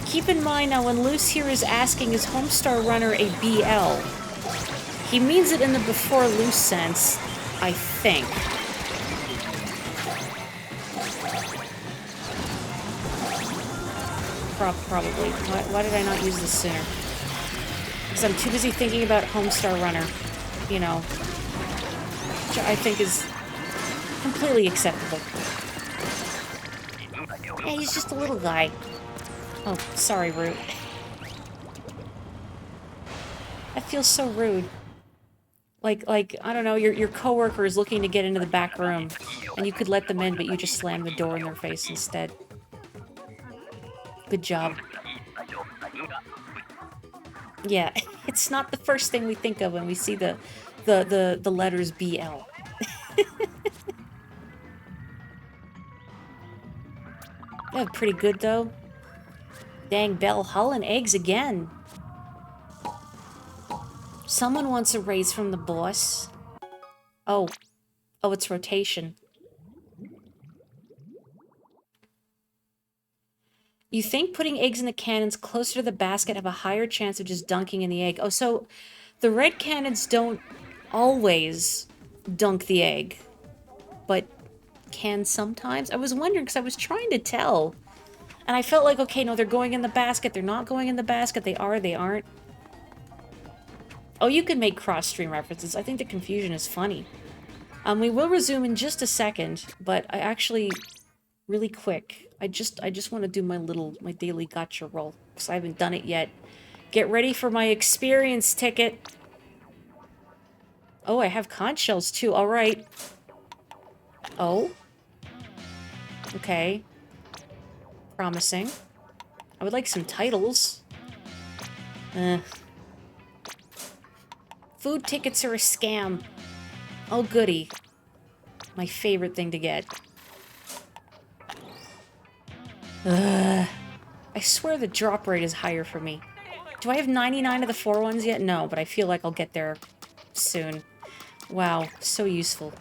keep in mind now, when Luce here is asking, is Homestar Runner a BL? He means it in the before loose sense, I think. Probably. Why did I not use this sooner? Because I'm too busy thinking about Homestar Runner, you know, which I think is completely acceptable. Hey, he's just a little guy. Oh, sorry, Root. That feels so rude. Like, I don't know, your coworker is looking to get into the back room, and you could let them in, but you just slam the door in their face instead. Good job. Yeah, it's not the first thing we think of when we see the letters BL. Yeah, pretty good though. Dang, Bell, hauling eggs again. Someone wants a raise from the boss. Oh, it's rotation. You think putting eggs in the cannons closer to the basket have a higher chance of just dunking in the egg. Oh, so the red cannons don't always dunk the egg, but can sometimes? I was wondering because I was trying to tell. And I felt like, okay, no, they're going in the basket. They're not going in the basket. They are, they aren't. Oh, you can make cross-stream references. I think the confusion is funny. We will resume in just a second, but I actually... Really quick. I just want to do my daily gotcha roll, because I haven't done it yet. Get ready for my experience ticket. Oh, I have conch shells too. All right. Oh. Okay. Promising. I would like some titles. Food tickets are a scam. Oh, goody. My favorite thing to get. I swear the drop rate is higher for me. Do I have 99 of the 4 ones yet? No, but I feel like I'll get there soon. Wow, so useful.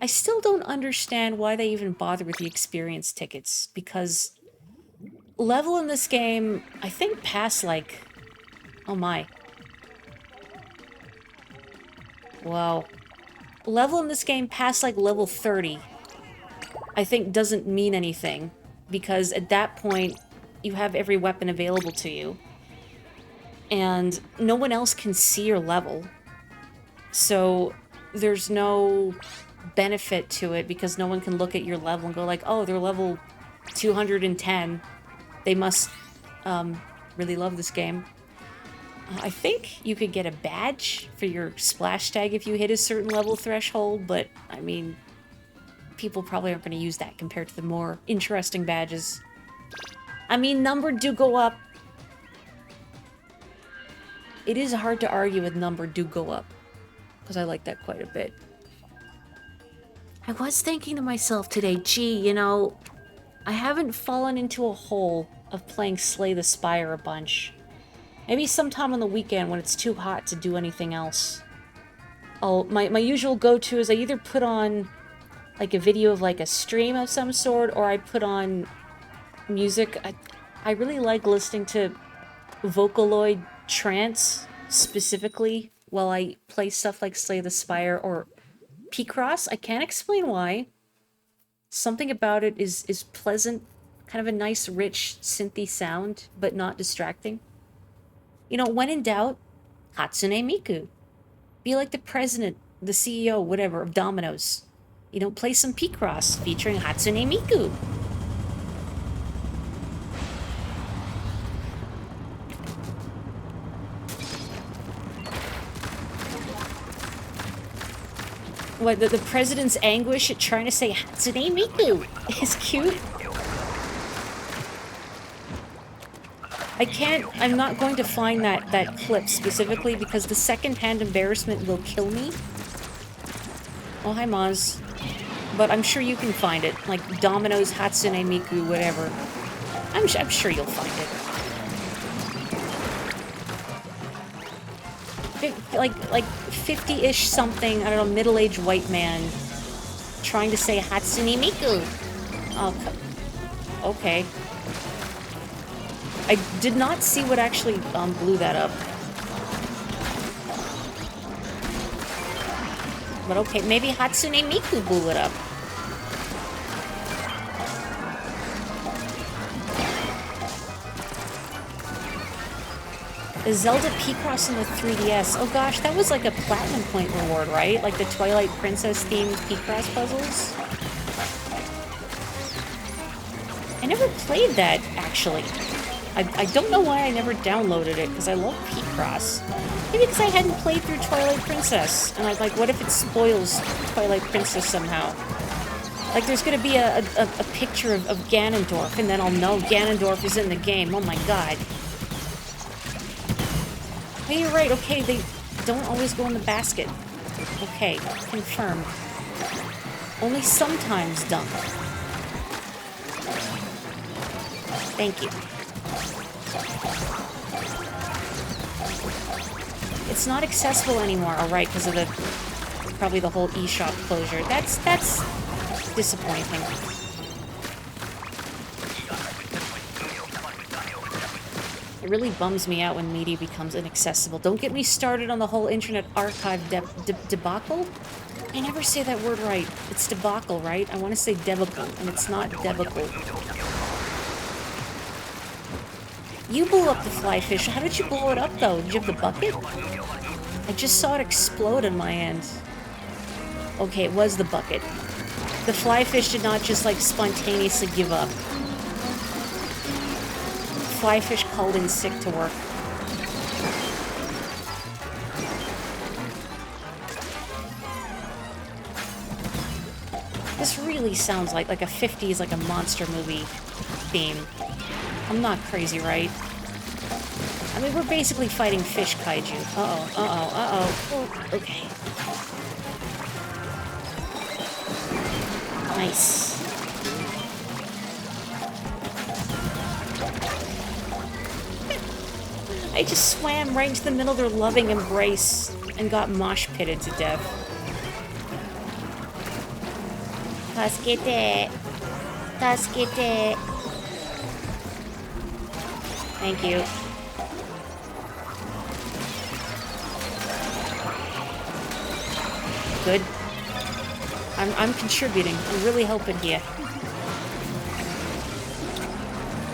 I still don't understand why they even bother with the experience tickets, because level in this game, I think past like... Oh my. Wow. Level in this game past like level 30, I think doesn't mean anything. Because at that point, you have every weapon available to you. And no one else can see your level. So there's no benefit to it because no one can look at your level and go like, oh, they're level 210. They must really love this game. I think you could get a badge for your splash tag if you hit a certain level threshold, but I mean... People probably aren't going to use that compared to the more interesting badges. I mean, numbered do go up. It is hard to argue with numbered do go up. Because I like that quite a bit. I was thinking to myself today, gee, you know, I haven't fallen into a hole of playing Slay the Spire a bunch. Maybe sometime on the weekend when it's too hot to do anything else. my usual go-to is I either put on like a video of like a stream of some sort, or I put on music. I really like listening to Vocaloid trance specifically while I play stuff like Slay the Spire or P-Cross. I can't explain why. Something about it is pleasant, kind of a nice, rich, synthy sound, but not distracting. You know, when in doubt, Hatsune Miku. Be like the president, the CEO, whatever, of Domino's. You know, play some P-Cross featuring Hatsune Miku. What, the president's anguish at trying to say Hatsune Miku is cute. I'm not going to find that clip specifically because the second-hand embarrassment will kill me. Oh, hi, Maz. But I'm sure you can find it. Like, Domino's, Hatsune Miku, whatever. I'm sure you'll find it. Like 50-ish something, I don't know, middle-aged white man trying to say Hatsune Miku. Oh, okay. I did not see what actually blew that up. But okay, maybe Hatsune Miku blew it up. The Zelda P-Cross in the 3DS. Oh gosh, that was like a platinum point reward, right? Like the Twilight Princess themed P-Cross puzzles. I never played that, actually. I don't know why I never downloaded it, because I love P-Cross. Maybe because I hadn't played through Twilight Princess, and I was like, what if it spoils Twilight Princess somehow? Like, there's gonna be a picture of Ganondorf, and then I'll know Ganondorf is in the game. Oh my god. Oh, you're right, okay, they don't always go in the basket. Okay, confirmed. Only sometimes dunk. Thank you. It's not accessible anymore, alright, because of probably the whole eShop closure. That's disappointing. It really bums me out when media becomes inaccessible. Don't get me started on the whole Internet Archive debacle. I never say that word right. It's debacle, right? I want to say debacle, and it's not debacle. You blew up the fly fish. How did you blow it up, though? Did you have the bucket? I just saw it explode on my end. Okay, it was the bucket. The fly fish did not just, like, spontaneously give up. Fly fish called in sick to work. This really sounds like a 50s, like a monster movie theme. I'm not crazy, right? I mean, we're basically fighting fish kaiju. Uh-oh, uh-oh, uh-oh. Oh, okay. Nice. I just swam right into the middle of their loving embrace and got mosh pitted to death. Tasukete. Tasukete. Thank you. Good. I'm contributing. I'm really helping here.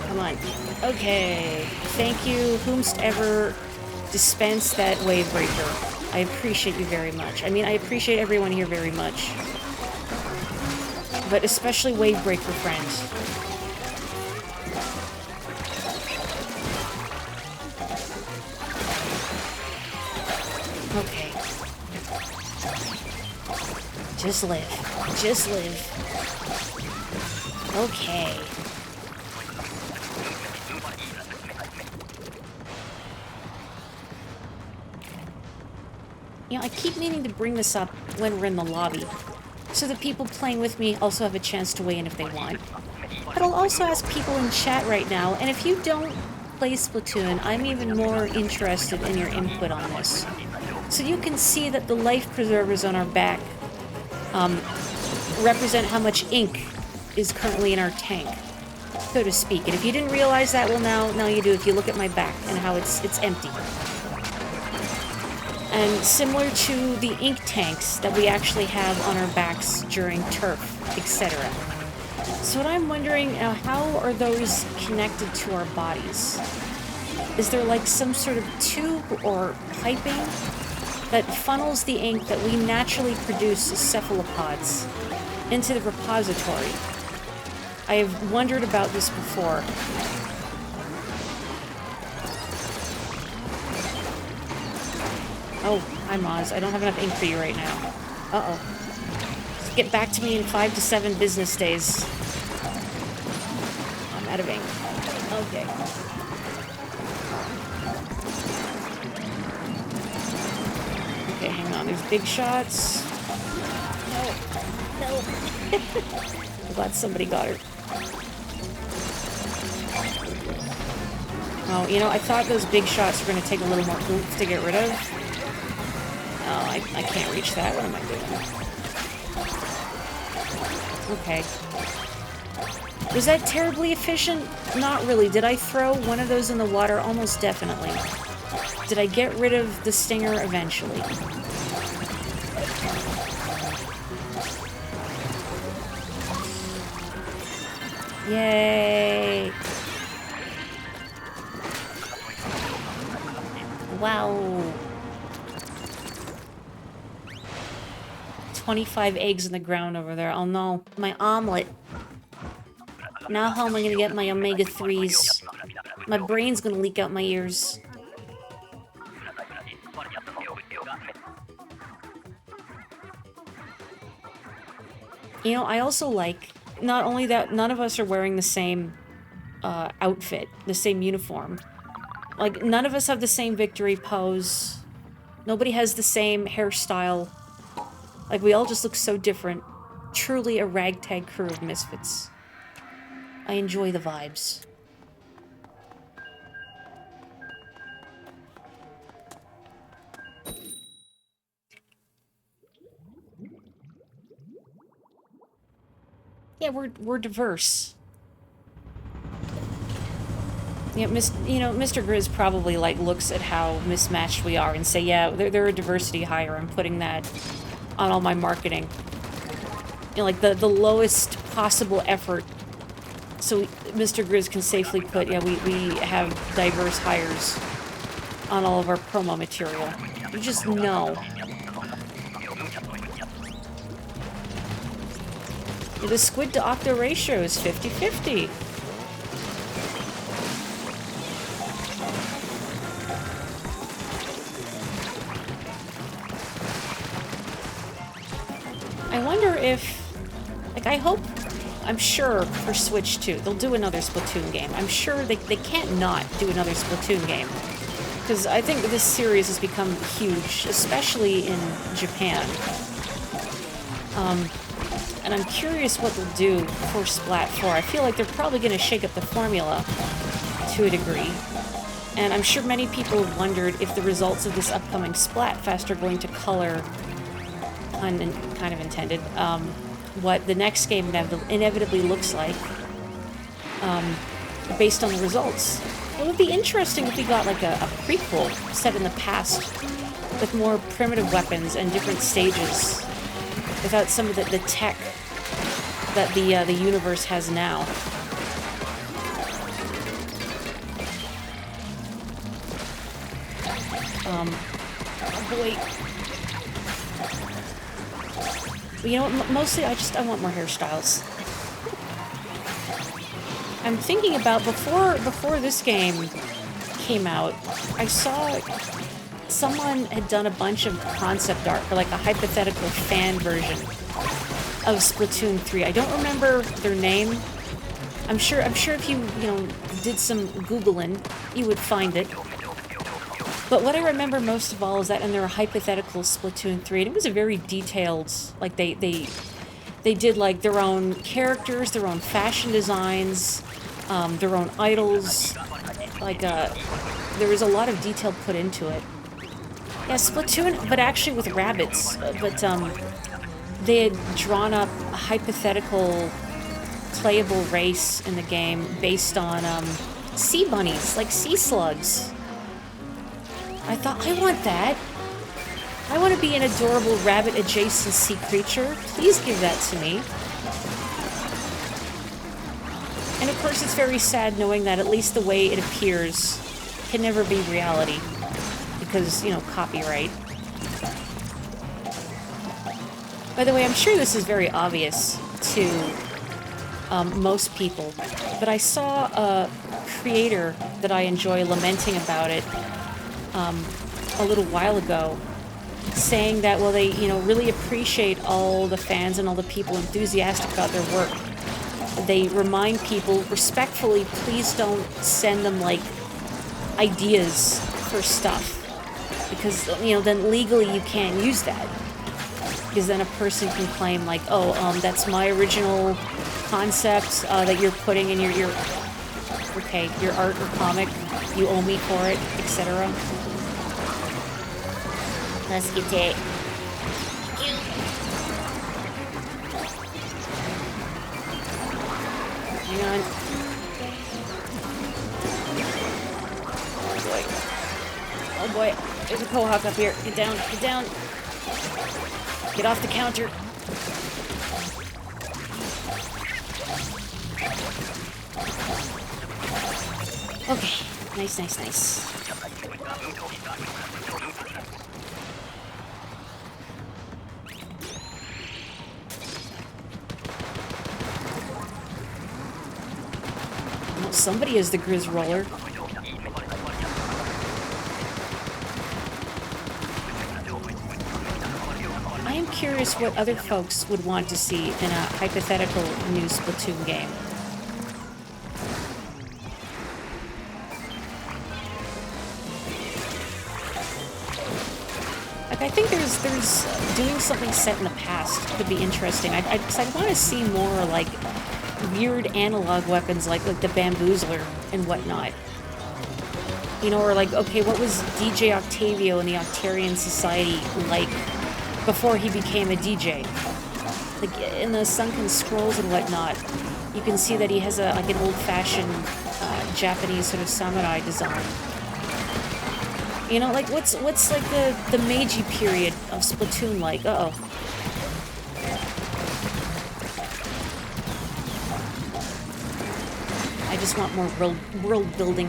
Come on. Okay. Thank you, whomst ever dispensed that wave breaker. I appreciate you very much. I mean, I appreciate everyone here very much. But especially wave breaker friends. Okay. Just live. Just live. Okay. You know, I keep meaning to bring this up when we're in the lobby, so the people playing with me also have a chance to weigh in if they want. But I'll also ask people in chat right now, and if you don't play Splatoon, I'm even more interested in your input on this. So you can see that the life preservers on our back represent how much ink is currently in our tank, so to speak. And if you didn't realize that, well, now you do if you look at my back and how it's empty. And similar to the ink tanks that we actually have on our backs during turf, etc. So what I'm wondering, how are those connected to our bodies? Is there like some sort of tube or piping that funnels the ink that we naturally produce as cephalopods into the repository? I have wondered about this before. Oh, hi Moz. I don't have enough ink for you right now. Uh-oh. Get back to me in 5 to 7 business days. I'm out of ink. Okay. Okay, hang on. There's big shots. No. I'm glad somebody got her. Oh, you know, I thought those big shots were going to take a little more oomph to get rid of. Oh, I can't reach that. What am I doing? Okay. Was that terribly efficient? Not really. Did I throw one of those in the water? Almost definitely. Did I get rid of the stinger eventually? Yay! Wow. 25 eggs in the ground over there. Oh no, my omelet. Now how am I gonna get my omega-3s? My brain's gonna leak out my ears. You know, I also like, not only that, none of us are wearing the same outfit, the same uniform. Like, none of us have the same victory pose. Nobody has the same hairstyle. Like, we all just look so different. Truly a ragtag crew of misfits. I enjoy the vibes. Yeah, we're diverse. Yeah, Mr. Grizz probably, like, looks at how mismatched we are and say, yeah, they're a diversity hire. I'm putting that on all my marketing. You know, like, the lowest possible effort, so Mr. Grizz can safely put, yeah, we have diverse hires on all of our promo material. You just know. The squid to octo ratio is 50-50. I wonder if, like, I'm sure for Switch 2, they'll do another Splatoon game. I'm sure they can't not do another Splatoon game. Because I think this series has become huge, especially in Japan. And I'm curious what they'll do for Splat 4. I feel like they're probably going to shake up the formula to a degree. And I'm sure many people have wondered if the results of this upcoming Splatfest are going to color, kind of intended, what the next game inevitably looks like, based on the results. It would be interesting if we got like a prequel set in the past with more primitive weapons and different stages, without some of the tech that the universe has now. Oh boy. But you know what? Mostly I want more hairstyles. I'm thinking about before this game came out, I saw someone had done a bunch of concept art for like a hypothetical fan version of Splatoon 3. I don't remember their name. I'm sure if you did some Googling, you would find it. But what I remember most of all is that in their hypothetical Splatoon 3, and it was a very detailed, like they did like their own characters, their own fashion designs, their own idols. Like there was a lot of detail put into it. Yeah, Splatoon, but actually with rabbits. They had drawn up a hypothetical playable race in the game based on, sea bunnies, like sea slugs. I thought, I want that. I want to be an adorable rabbit-adjacent sea creature. Please give that to me. And of course, it's very sad knowing that at least the way it appears can never be reality. Because, you know, copyright. By the way, I'm sure this is very obvious to most people, but I saw a creator that I enjoy lamenting about it a little while ago, saying that, well, they, you know, really appreciate all the fans and all the people enthusiastic about their work. They remind people respectfully, please don't send them, like, ideas for stuff. Because, you know, then legally you can't use that. Because then a person can claim, like, oh, that's my original concept that you're putting in your art or comic. You owe me for it, etc. Let's get it. Hang on. Oh boy. Oh boy. There's a Quahog up here. Get down. Get down. Get off the counter. Okay. Nice, nice, nice. Well, somebody is the Grizz Roller. I am curious what other folks would want to see in a hypothetical new Splatoon game. Like, I think there's doing something set in the past could be interesting. I want to see more, like, weird analog weapons like the Bamboozler and whatnot. You know, or like, okay, what was DJ Octavio in the Octarian Society like before he became a DJ? Like, in the Sunken Scrolls and whatnot, you can see that he has like an old-fashioned Japanese sort of samurai design. You know, like, what's like the Meiji period of Splatoon like? Uh-oh. I just want more world building.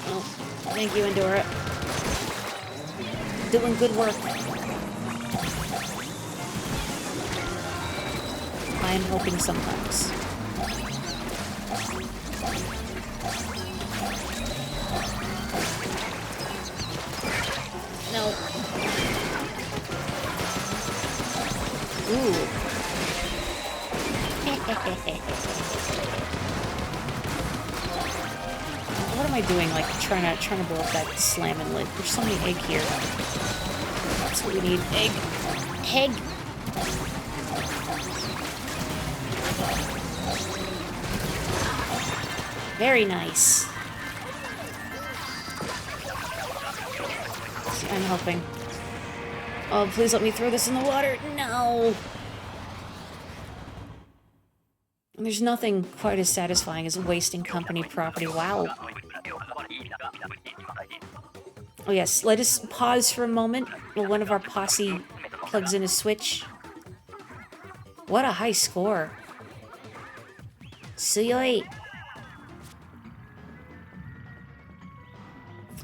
Oh, thank you, Endora. Doing good work. I am hoping sometimes. No. Ooh. What am I doing? Like trying to blow up that slamming lid. There's so many egg here. That's what we need. Egg. Egg. Very nice. I'm helping. Oh, please let me throw this in the water. No. There's nothing quite as satisfying as wasting company property. Wow. Oh yes, let us pause for a moment while one of our posse plugs in a switch. What a high score. Suyoi.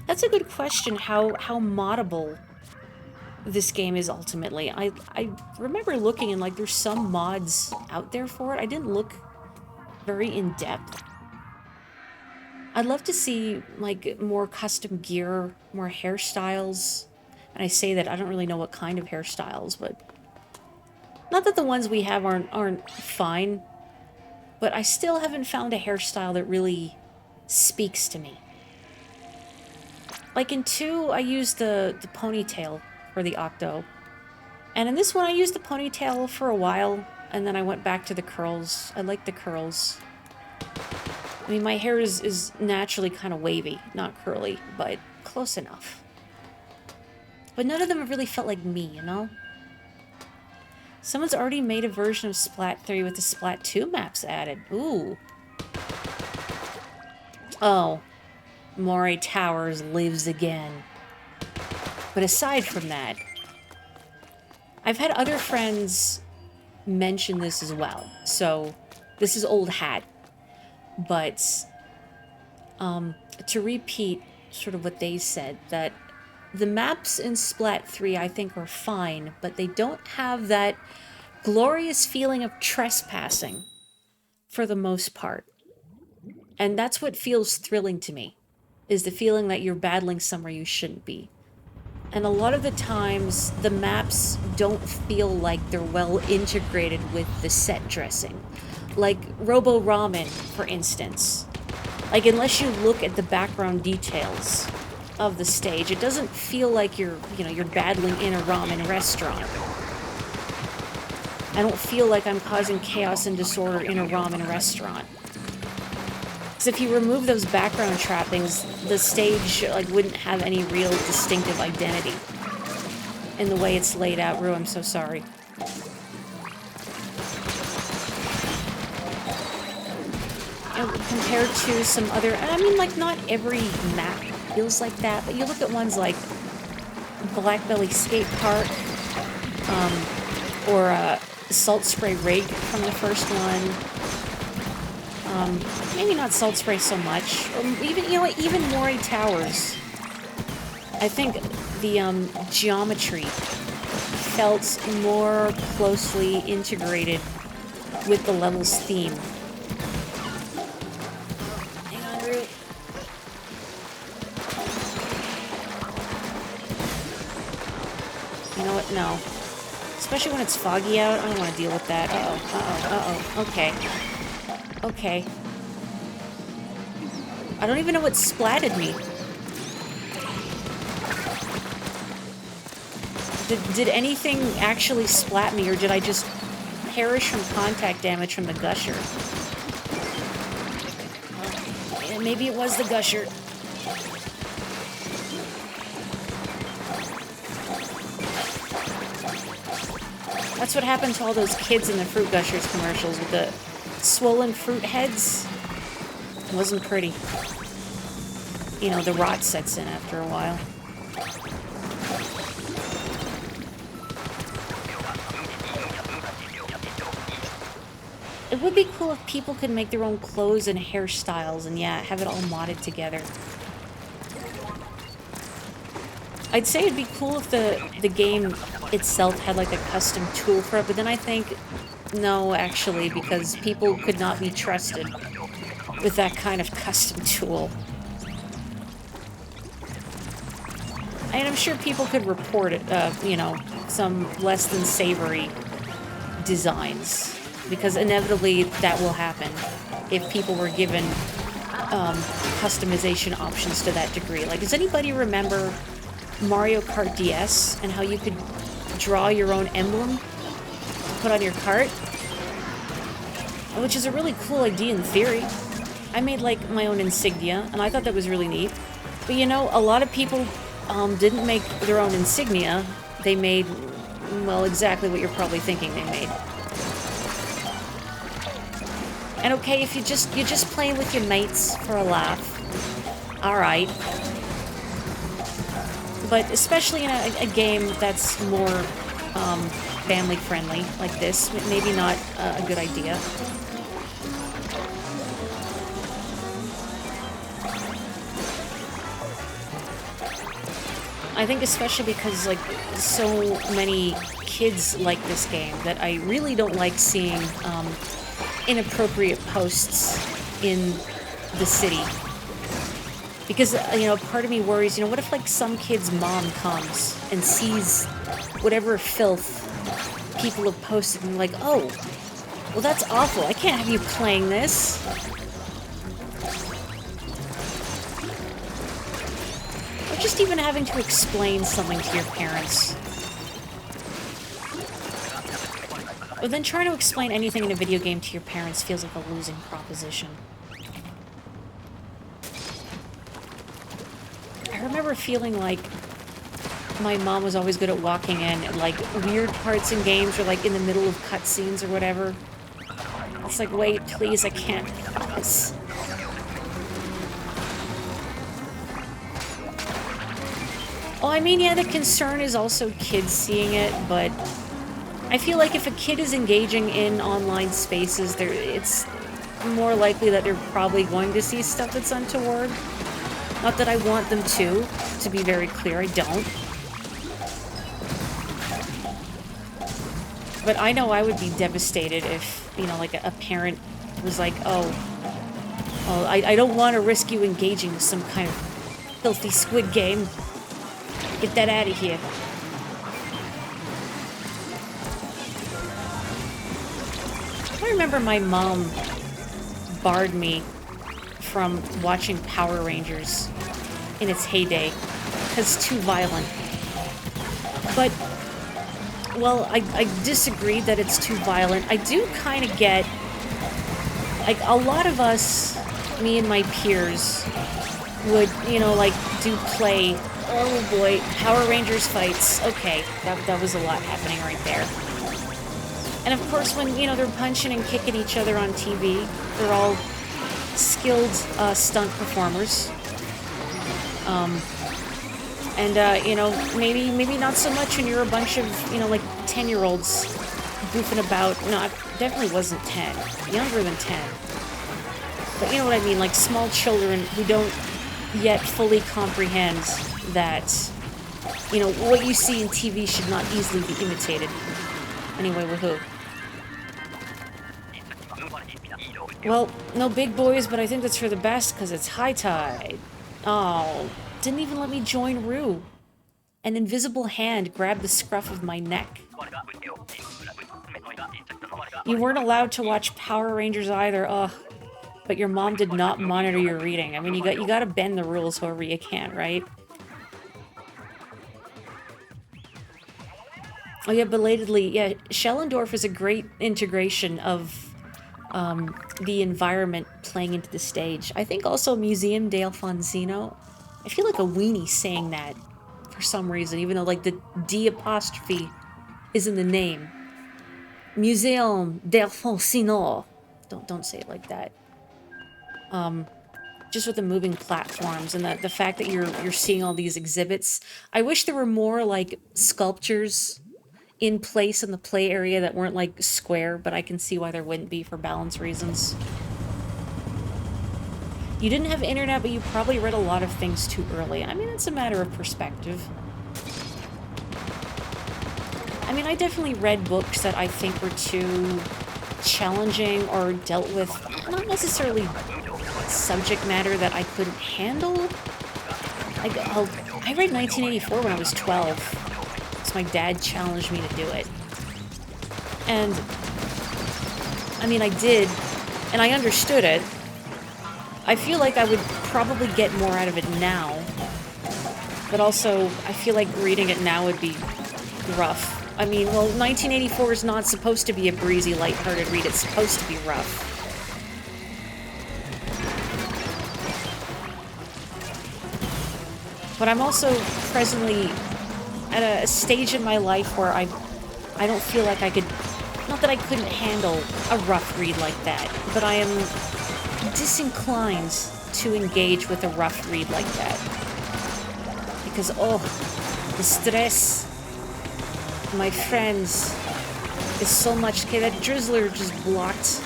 That's a good question, how moddable this game is ultimately. I remember looking and, like, there's some mods out there for it. I didn't look very in-depth. I'd love to see, like, more custom gear, more hairstyles. And I say that, I don't really know what kind of hairstyles, but... Not that the ones we have aren't fine, but I still haven't found a hairstyle that really speaks to me. Like in 2, I used the ponytail for the Octo. And in this one, I used the ponytail for a while, and then I went back to the curls. I like the curls. I mean, my hair is naturally kind of wavy, not curly, but close enough. But none of them have really felt like me, you know? Someone's already made a version of Splat 3 with the Splat 2 maps added. Ooh. Oh. Morri Towers lives again. But aside from that, I've had other friends mention this as well. So, this is old hat. But, to repeat sort of what they said, that the maps in Splat 3 I think are fine, but they don't have that glorious feeling of trespassing for the most part. And that's what feels thrilling to me, is the feeling that you're battling somewhere you shouldn't be. And a lot of the times, the maps don't feel like they're well integrated with the set dressing. Like Robo Ramen, for instance. Like, unless you look at the background details of the stage, it doesn't feel like you're battling in a ramen restaurant. I don't feel like I'm causing chaos and disorder in a ramen restaurant. Because if you remove those background trappings, the stage wouldn't have any real distinctive identity in the way it's laid out. Rue, I'm so sorry. And compared to some other, I mean, not every map feels like that, but you look at ones like Black Belly Skate Park, or Salt Spray Rig from the first one. Maybe not Salt Spray so much. Or even, even Morri Towers. I think the geometry felt more closely integrated with the level's theme. Hang on, Root. You know what? No. Especially when it's foggy out, I don't want to deal with that. Uh-oh. Okay. Okay. I don't even know what splatted me. Did anything actually splat me, or did I just perish from contact damage from the gusher? Maybe it was the gusher. That's what happened to all those kids in the Fruit Gushers commercials with the swollen fruit heads. It wasn't pretty. You know, the rot sets in after a while. It would be cool if people could make their own clothes and hairstyles and, yeah, have it all modded together. I'd say it'd be cool if the game itself had, a custom tool for it, but then I think, no, actually, because people could not be trusted with that kind of custom tool. And I'm sure people could report it, some less than savory designs. Because inevitably that will happen if people were given customization options to that degree. Does anybody remember Mario Kart DS and how you could draw your own emblem to put on your cart? Which is a really cool idea in theory. I made my own insignia, and I thought that was really neat. But a lot of people didn't make their own insignia. They made, well, exactly what you're probably thinking they made. And okay, if you're just playing with your mates for a laugh, alright. But especially in a game that's more family friendly like this, maybe not a good idea. I think especially because so many kids like this game that I really don't like seeing inappropriate posts in the city. Because, part of me worries, what if, some kid's mom comes and sees whatever filth people have posted and oh, well, that's awful. I can't have you playing this. Or just even having to explain something to your parents. But then trying to explain anything in a video game to your parents feels like a losing proposition. I remember feeling like my mom was always good at walking in at, like, weird parts in games or, like, in the middle of cutscenes or whatever. It's like, wait, please, I can't pause. Well, I mean, yeah, the concern is also kids seeing it, but I feel like if a kid is engaging in online spaces, it's more likely that they're probably going to see stuff that's untoward. Not that I want them to be very clear, I don't. But I know I would be devastated if, you know, like a parent was like, oh, I don't want to risk you engaging with some kind of filthy squid game. Get that out of here. I remember my mom barred me from watching Power Rangers in its heyday because it's too violent. But, well, I disagreed that it's too violent. I do kind of get, like, a lot of us, me and my peers, would, you know, like, play, oh boy, Power Rangers fights. Okay, that was a lot happening right there. And of course, when, you know, they're punching and kicking each other on TV, they're all skilled stunt performers. You know, maybe not so much when you're a bunch of, you know, like, 10-year-olds goofing about. No, I definitely wasn't 10. Younger than 10. But you know what I mean? Like, small children who don't yet fully comprehend that, you know, what you see in TV should not easily be imitated. Anyway, woohoo. Well, no big boys, but I think that's for the best, because it's high tide. Oh, didn't even let me join Rue. An invisible hand grabbed the scruff of my neck. You weren't allowed to watch Power Rangers either, ugh. But your mom did not monitor your reading. I mean, you gotta bend the rules however you can, right? Oh yeah, belatedly, yeah, Schellendorf is a great integration of the environment playing into the stage. I think also Museum d'Alfonsino. I feel like a weenie saying that for some reason, even though, like, the D apostrophe is in the name. Museum d'Alfonsino. Don't say it like that. Just with the moving platforms and the fact that you're seeing all these exhibits. I wish there were more, like, sculptures in place in the play area that weren't, like, square, but I can see why there wouldn't be for balance reasons. You didn't have internet, but you probably read a lot of things too early. I mean, it's a matter of perspective. I mean, I definitely read books that I think were too challenging or dealt with not necessarily subject matter that I couldn't handle. Like, I read 1984 when I was 12. My dad challenged me to do it. And, I mean, I did, and I understood it. I feel like I would probably get more out of it now. But also, I feel like reading it now would be rough. I mean, well, 1984 is not supposed to be a breezy, lighthearted read. It's supposed to be rough. But I'm also presently at a stage in my life where I don't feel like I could, not that I couldn't handle a rough read like that, but I am disinclined to engage with a rough read like that. Because, oh, the stress, my friends, is so much. Okay, that drizzler just blocked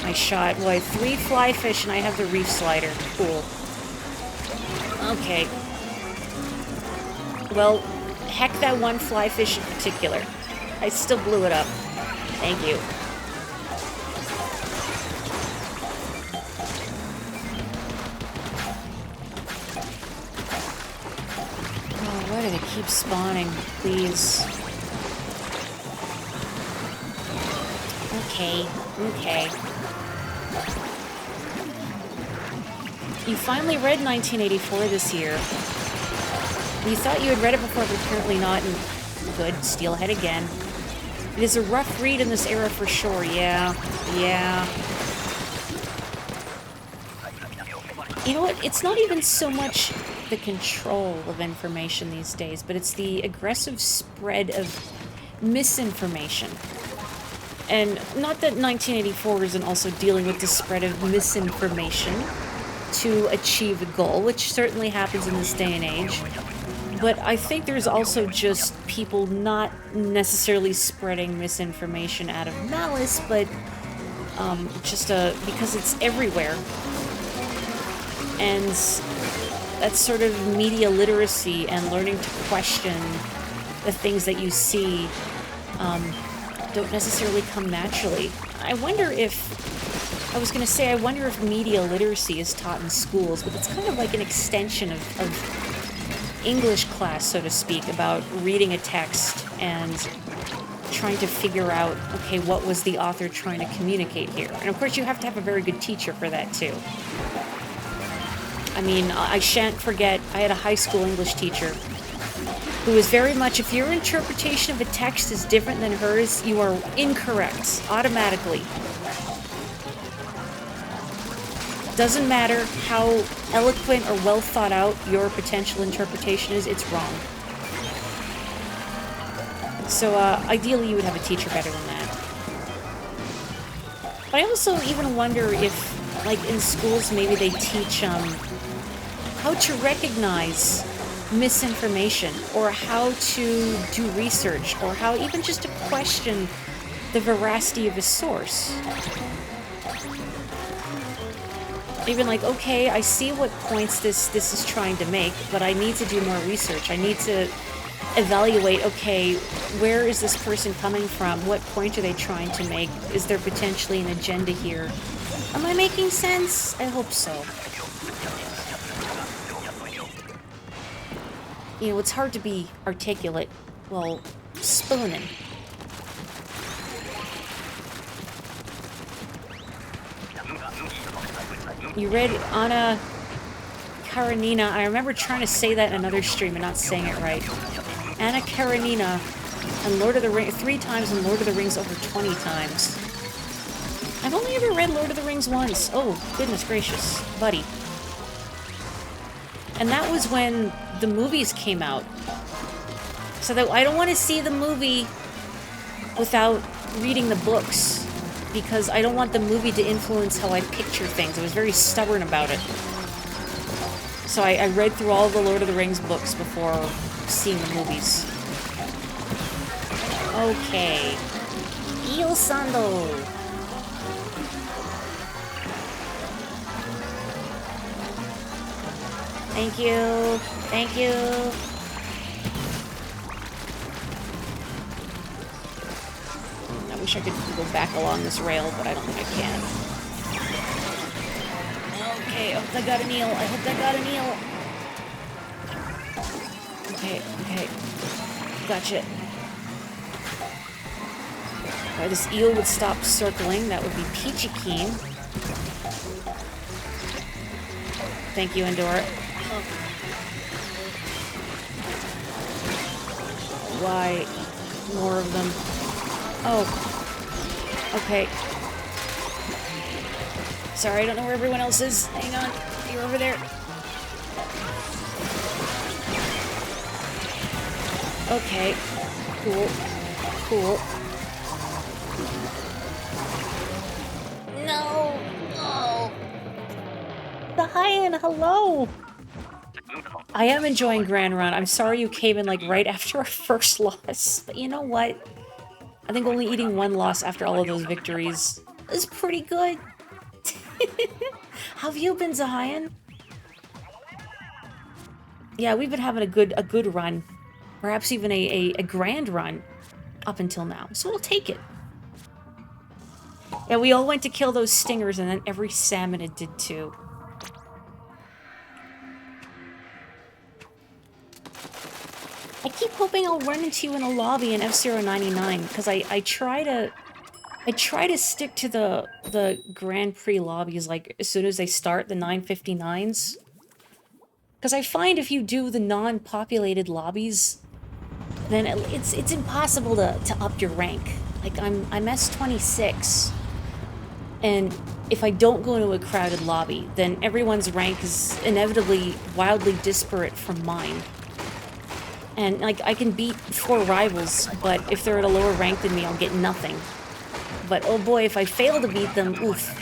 my shot. Boy, 3 fly fish and I have the reef slider. Cool. Okay. Well, heck that one fly fish in particular. I still blew it up. Thank you. Oh, why do they keep spawning? Please. Okay, okay. You finally read 1984 this year. You thought you had read it before, but apparently not, and good, steelhead again. It is a rough read in this era for sure, yeah. You know what, it's not even so much the control of information these days, but it's the aggressive spread of misinformation. And not that 1984 isn't also dealing with the spread of misinformation to achieve a goal, which certainly happens in this day and age. But I think there's also just people not necessarily spreading misinformation out of malice, but just because it's everywhere. And that sort of media literacy and learning to question the things that you see don't necessarily come naturally. I wonder if media literacy is taught in schools, but it's kind of like an extension of English class, so to speak, about reading a text and trying to figure out, okay, what was the author trying to communicate here? And of course you have to have a very good teacher for that too. I mean, I shan't forget, I had a high school English teacher who was very much, if your interpretation of a text is different than hers, you are incorrect, automatically. Doesn't matter how eloquent or well thought out your potential interpretation is, it's wrong. So, ideally you would have a teacher better than that. But I also even wonder if, like, in schools maybe they teach, how to recognize misinformation, or how to do research, or how even just to question the veracity of a source. Even like, okay, I see what points this is trying to make, but I need to do more research. I need to evaluate, okay, where is this person coming from? What point are they trying to make? Is there potentially an agenda here? Am I making sense? I hope so. You know, it's hard to be articulate while spooning. You read Anna Karenina. I remember trying to say that in another stream and not saying it right. Anna Karenina and Lord of the Rings 3 times and Lord of the Rings over 20 times. I've only ever read Lord of the Rings once. Oh, goodness gracious, buddy. And that was when the movies came out. So that I don't want to see the movie without reading the books, because I don't want the movie to influence how I picture things. I was very stubborn about it. So I read through all the Lord of the Rings books before seeing the movies. Okay. Il Sando. Thank you. Thank you. I wish I could go back along this rail, but I don't think I can. Okay, I hope I got an eel. I hope I got an eel. Okay, okay. Gotcha. If this eel would stop circling, that would be peachy keen. Thank you, Endor. Why? More of them. Oh. Okay. Sorry, I don't know where everyone else is. Hang on. You're over there. Okay. Cool. Cool. No! Oh! The Hyan, hello! I am enjoying Grand Run. I'm sorry you came in, like, right after our first loss. But you know what? I think only eating 1 loss after all of those victories is pretty good. How have you been, Zahayan? Yeah, we've been having a good run. Perhaps even a grand run up until now. So we'll take it. Yeah, we all went to kill those stingers, and then every salmonid did too. I keep hoping I'll run into you in a lobby in F-099, because I try to stick to the Grand Prix lobbies, like, as soon as they start, the 959s. Because I find if you do the non-populated lobbies, then it's impossible to up your rank. Like, I'm S26. And if I don't go into a crowded lobby, then everyone's rank is inevitably wildly disparate from mine. And, like, I can beat 4 rivals, but if they're at a lower rank than me, I'll get nothing. But, oh boy, if I fail to beat them, oof.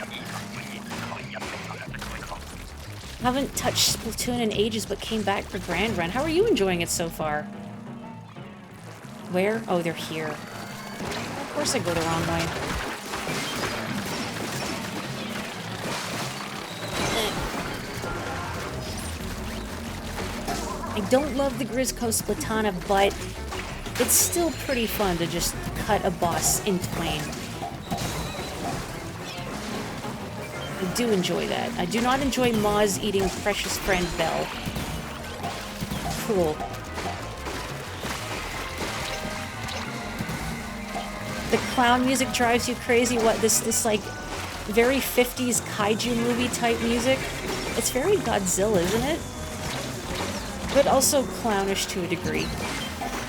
Haven't touched Splatoon in ages, but came back for Grand Run. How are you enjoying it so far? Where? Oh, they're here. Of course I go the wrong way. I don't love the Grisco Splatana, but it's still pretty fun to just cut a boss in twain. I do enjoy that. I do not enjoy Moz eating precious friend Belle. Cool. The clown music drives you crazy. What, this like, very 50s kaiju movie type music? It's very Godzilla, isn't it? But also clownish to a degree.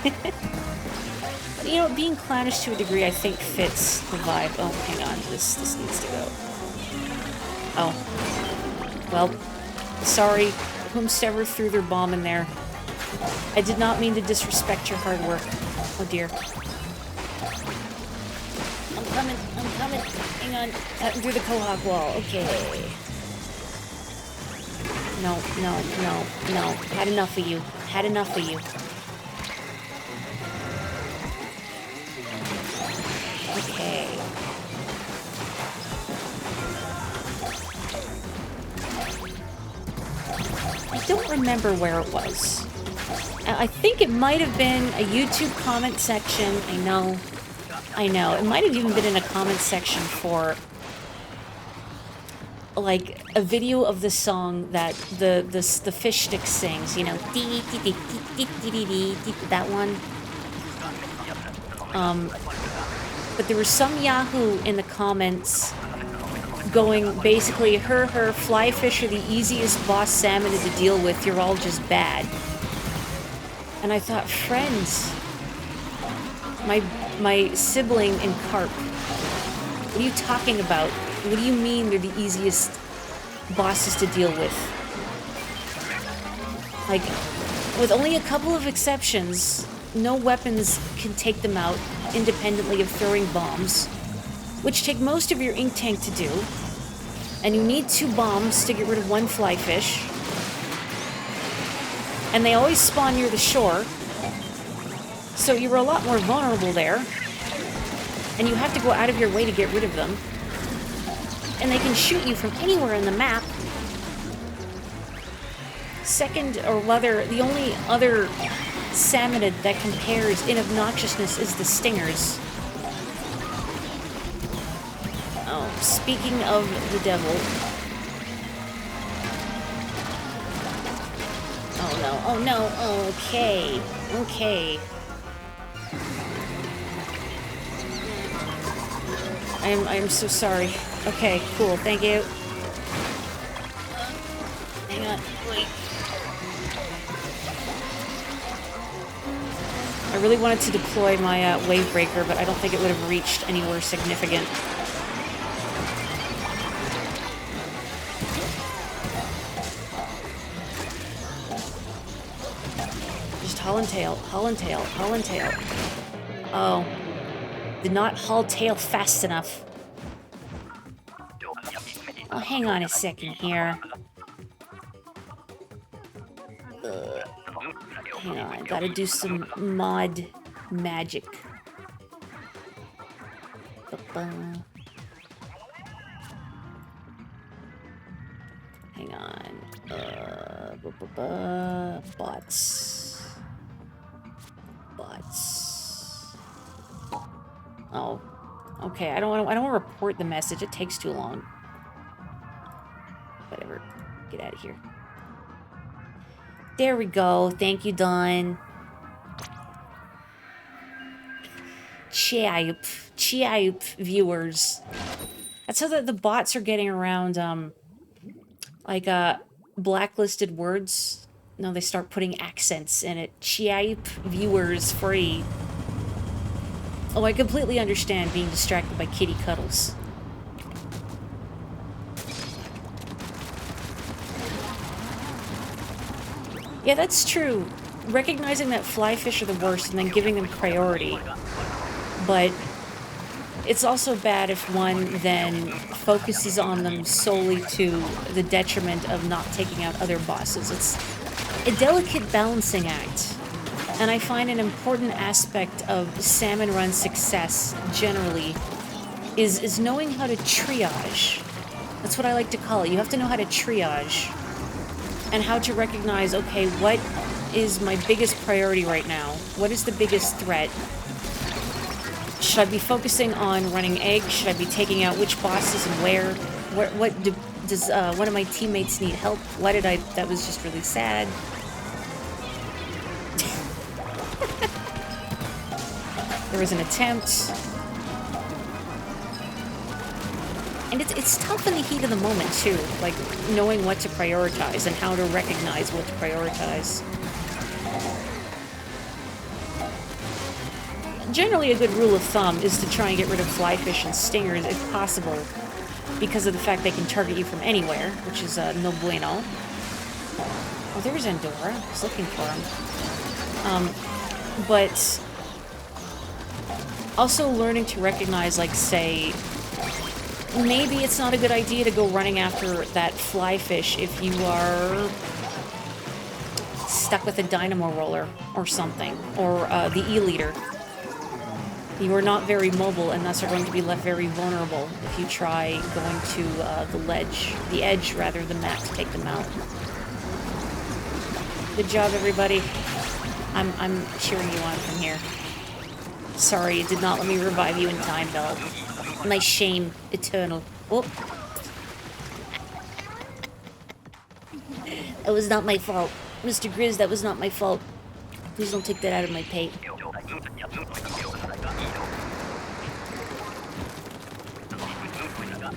But, you know, being clownish to a degree, I think, fits the vibe. Oh, hang on. This needs to go. Oh. Well, sorry, whomsoever threw their bomb in there. I did not mean to disrespect your hard work. Oh, dear. I'm coming. Hang on. Cutting through the Quahog wall. Okay. No. Had enough of you. Okay. I don't remember where it was. I think it might have been a YouTube comment section. I know. It might have even been in a comment section for, like, a video of the song that the fish stick sings, you know, that one. But there was some Yahoo in the comments going basically, her, fly fish are the easiest boss salmon to deal with, you're all just bad. And I thought, friends, my sibling in carp, what are you talking about? What do you mean they're the easiest bosses to deal with? Like, with only a couple of exceptions, no weapons can take them out independently of throwing bombs, which take most of your ink tank to do, and you need 2 bombs to get rid of 1 fly fish, and they always spawn near the shore, so you're a lot more vulnerable there, and you have to go out of your way to get rid of them, and they can shoot you from anywhere in the map. Second, or rather, the only other salmonid that compares in obnoxiousness is the stingers. Oh, speaking of the devil. Oh no, okay. I am so sorry. Okay, cool, thank you. Hang on, wait. I really wanted to deploy my wave breaker, but I don't think it would have reached anywhere significant. Just haul and tail. Oh. Did not haul tail fast enough. Oh, hang on a second here. Hang on, gotta do some mod magic. Hang on. Bots. Oh, okay. I don't want to report the message. It takes too long. Whatever. Get out of here. There we go. Thank you, Don. Chipe, viewers. That's how the bots are getting around, blacklisted words. No, they start putting accents in it. Chipe, viewers, free. Oh, I completely understand being distracted by kitty cuddles. Yeah, that's true. Recognizing that fly fish are the worst and then giving them priority. But it's also bad if one then focuses on them solely to the detriment of not taking out other bosses. It's a delicate balancing act. And I find an important aspect of Salmon Run success, generally, is knowing how to triage. That's what I like to call it. You have to know how to triage. And how to recognize, okay, what is my biggest priority right now? What is the biggest threat? Should I be focusing on running eggs? Should I be taking out which bosses and where? Does one of my teammates need help? Why did I... That was just really sad. There was an attempt. And it's tough in the heat of the moment, too. Like, knowing what to prioritize and how to recognize what to prioritize. Generally, a good rule of thumb is to try and get rid of flyfish and stingers if possible, because of the fact they can target you from anywhere, which is no bueno. Oh, there's Endora. I was looking for him. But also learning to recognize, like, say, maybe it's not a good idea to go running after that flyfish if you are stuck with a dynamo roller or something, or the E-liter. You are not very mobile and thus are going to be left very vulnerable if you try going to the edge rather, the map to take them out. Good job, everybody. I'm cheering you on from here. Sorry, it did not let me revive you in time, though. My shame, eternal. Oh. That was not my fault. Mr. Grizz, that was not my fault. Please don't take that out of my pay.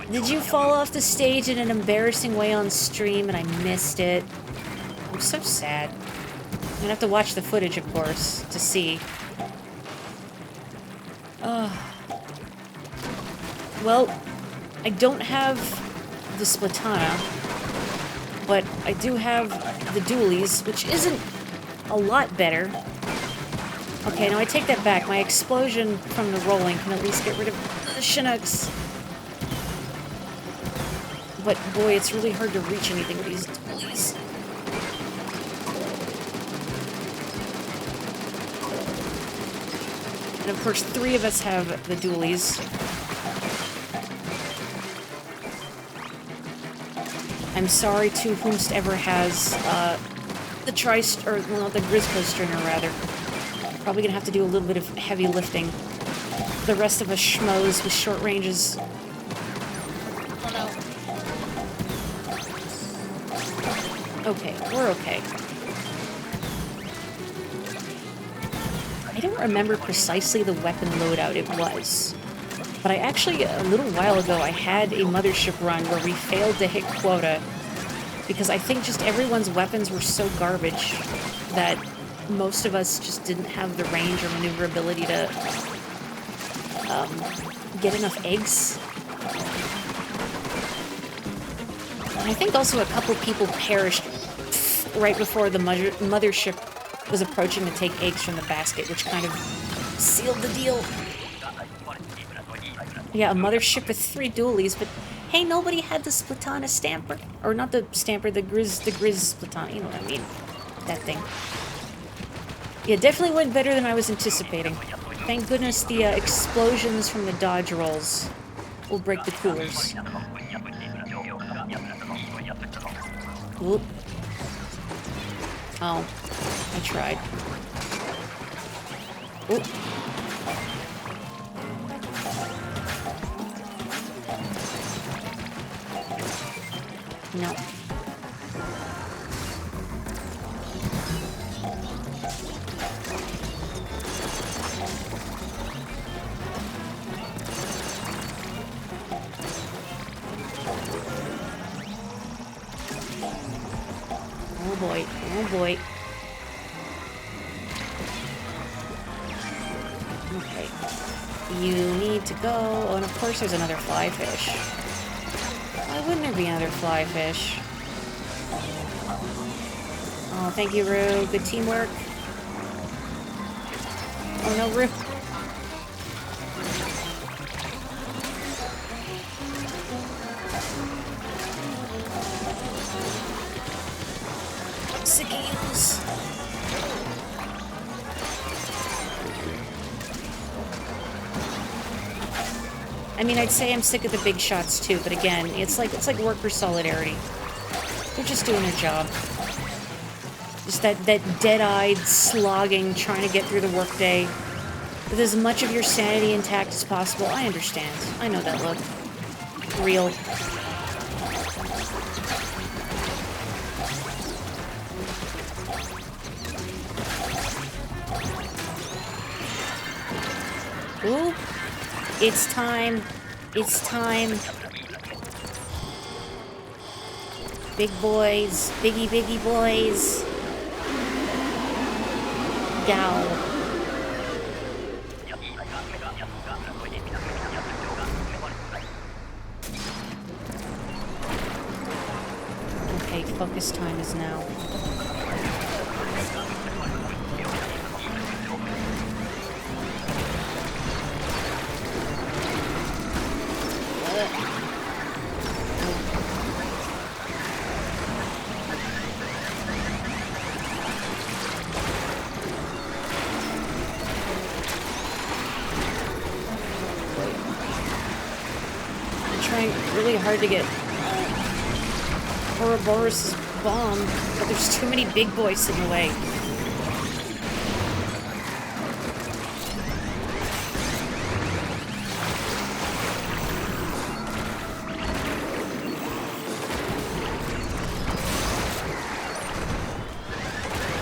Did you fall off the stage in an embarrassing way on stream and I missed it? I'm so sad. I'm gonna have to watch the footage, of course, to see. Well, I don't have the Splatoon, but I do have the dualies, which isn't a lot better. Okay, now I take that back. My explosion from the rolling can at least get rid of the Chinooks. But boy, it's really hard to reach anything with these dualies. And of course, 3 of us have the dualies. I'm sorry to whomsoever has the Grizzco stringer, rather. Probably gonna have to do a little bit of heavy lifting. The rest of us schmoes with short ranges. Okay, we're okay. I don't remember precisely the weapon loadout it was. But I actually, a little while ago, I had a mothership run where we failed to hit quota because I think just everyone's weapons were so garbage that most of us just didn't have the range or maneuverability to get enough eggs. And I think also a couple people perished right before the mothership was approaching to take eggs from the basket, which kind of sealed the deal. Yeah, a mothership with 3 dualies, but hey, nobody had the Splatoon stamper. Or not the stamper, the Grizz Splatoon, you know what I mean. That thing. Yeah, definitely went better than I was anticipating. Thank goodness the explosions from the dodge rolls will break the coolers. Oop. Oh, I tried. Oop. No. Oh boy, oh boy. Okay. You need to go. Oh, and of course there's another flyfish. Why wouldn't there be another flyfish? Oh, thank you, Rue. Good teamwork. Oh no, Rue. Sick of yous. I mean, I'd say I'm sick of the big shots too, but again, it's like worker solidarity. They're just doing their job. Just that dead-eyed slogging, trying to get through the workday with as much of your sanity intact as possible. I understand. I know that look. Real. Ooh. It's time. It's time. Big boys. Biggie boys. Gal. Okay, focus time is now. Really hard to get Ouroboros' bomb, but there's too many big boys in the way.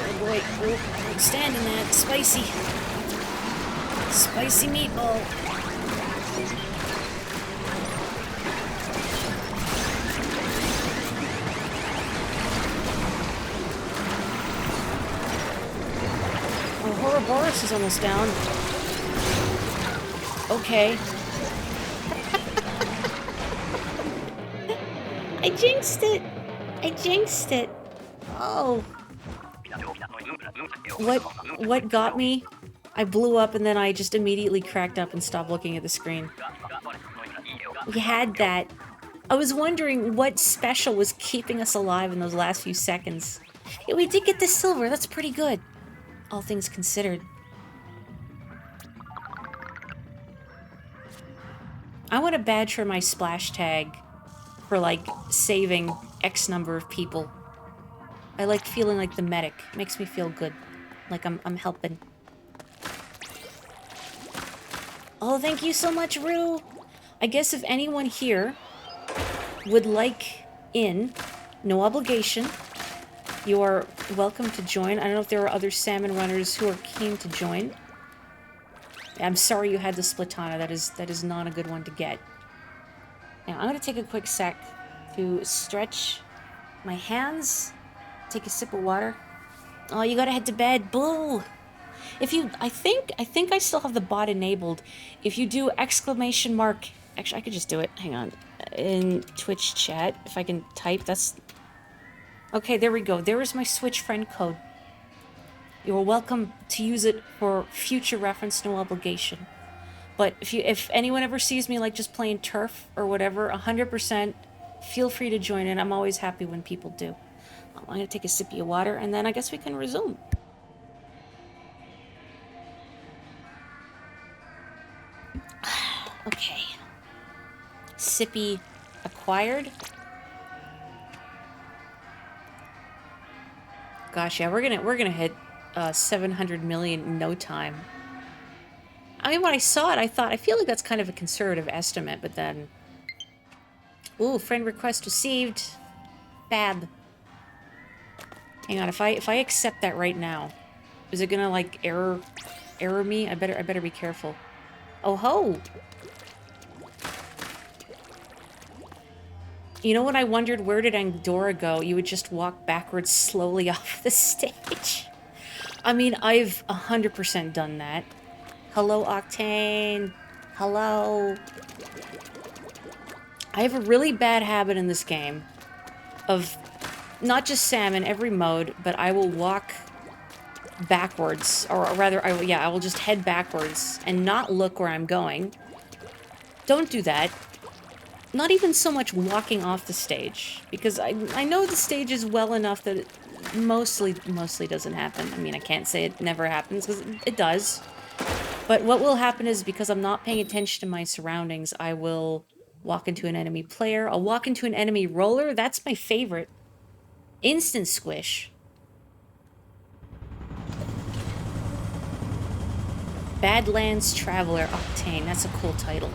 Oh boy, oh, I'm standing that. Spicy. Spicy meatball. Ouroboros is almost down. Okay. I jinxed it. I jinxed it. Oh. What got me? I blew up and then I just immediately cracked up and stopped looking at the screen. We had that. I was wondering what special was keeping us alive in those last few seconds. Yeah, we did get the silver. That's pretty good. All things considered. I want to badge for my splash tag for, like, saving X number of people. I like feeling like the medic. It makes me feel good. Like I'm helping. Oh, thank you so much, Rue! I guess if anyone here would like in, no obligation, you are welcome to join. I don't know if there are other salmon runners who are keen to join. I'm sorry you had the Splatana. That is not a good one to get. Now, I'm going to take a quick sec to stretch my hands, take a sip of water. Oh, you gotta head to bed. Boo! If you... I think I still have the bot enabled. If you do exclamation mark... Actually, I could just do it. Hang on. In Twitch chat, if I can type, that's... Okay, there we go. There is my Switch friend code. You are welcome to use it for future reference, no obligation. But if anyone ever sees me like just playing turf or whatever, 100% feel free to join in. I'm always happy when people do. I'm gonna take a sip of water and then I guess we can resume. Okay. Sippy acquired. Gosh, yeah, we're gonna hit 700 million in no time. I mean, when I saw it, I feel like that's kind of a conservative estimate, but then... Ooh, friend request received. Fab. Hang on, if I accept that right now, is it gonna, like, error me? I better be careful. Oh ho! You know what I wondered? Where did Angdora go? You would just walk backwards slowly off the stage. I mean, I've 100% done that. Hello, Octane. Hello. I have a really bad habit in this game of not just salmon, every mode, but I will walk backwards, or rather, I will just head backwards and not look where I'm going. Don't do that. Not even so much walking off the stage, because I know the stage is well enough that it mostly doesn't happen. I mean, I can't say it never happens, because it does. But what will happen is, because I'm not paying attention to my surroundings, I will walk into an enemy player, I'll walk into an enemy roller, that's my favorite. Instant squish. Badlands Traveler Octane, that's a cool title.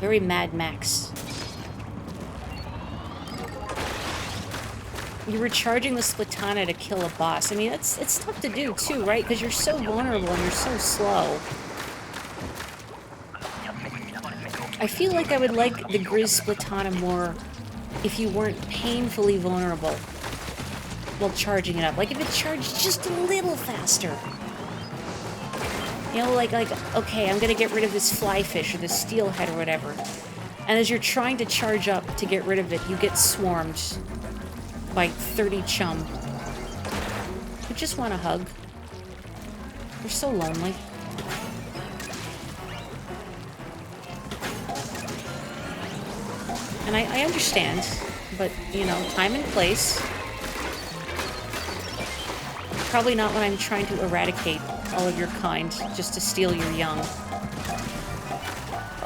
Very Mad Max. You're recharging the Splatana to kill a boss. I mean, it's tough to do too, right? Because you're so vulnerable and you're so slow. I feel like I would like the Grizz Splatana more if you weren't painfully vulnerable while charging it up. Like if it charged just a little faster. You know, like, okay, I'm gonna get rid of this fly fish or this steelhead or whatever. And as you're trying to charge up to get rid of it, you get swarmed by 30 chum who just want a hug. They're so lonely. And I understand, but, you know, time and place. Probably not when I'm trying to eradicate all of your kind just to steal your young.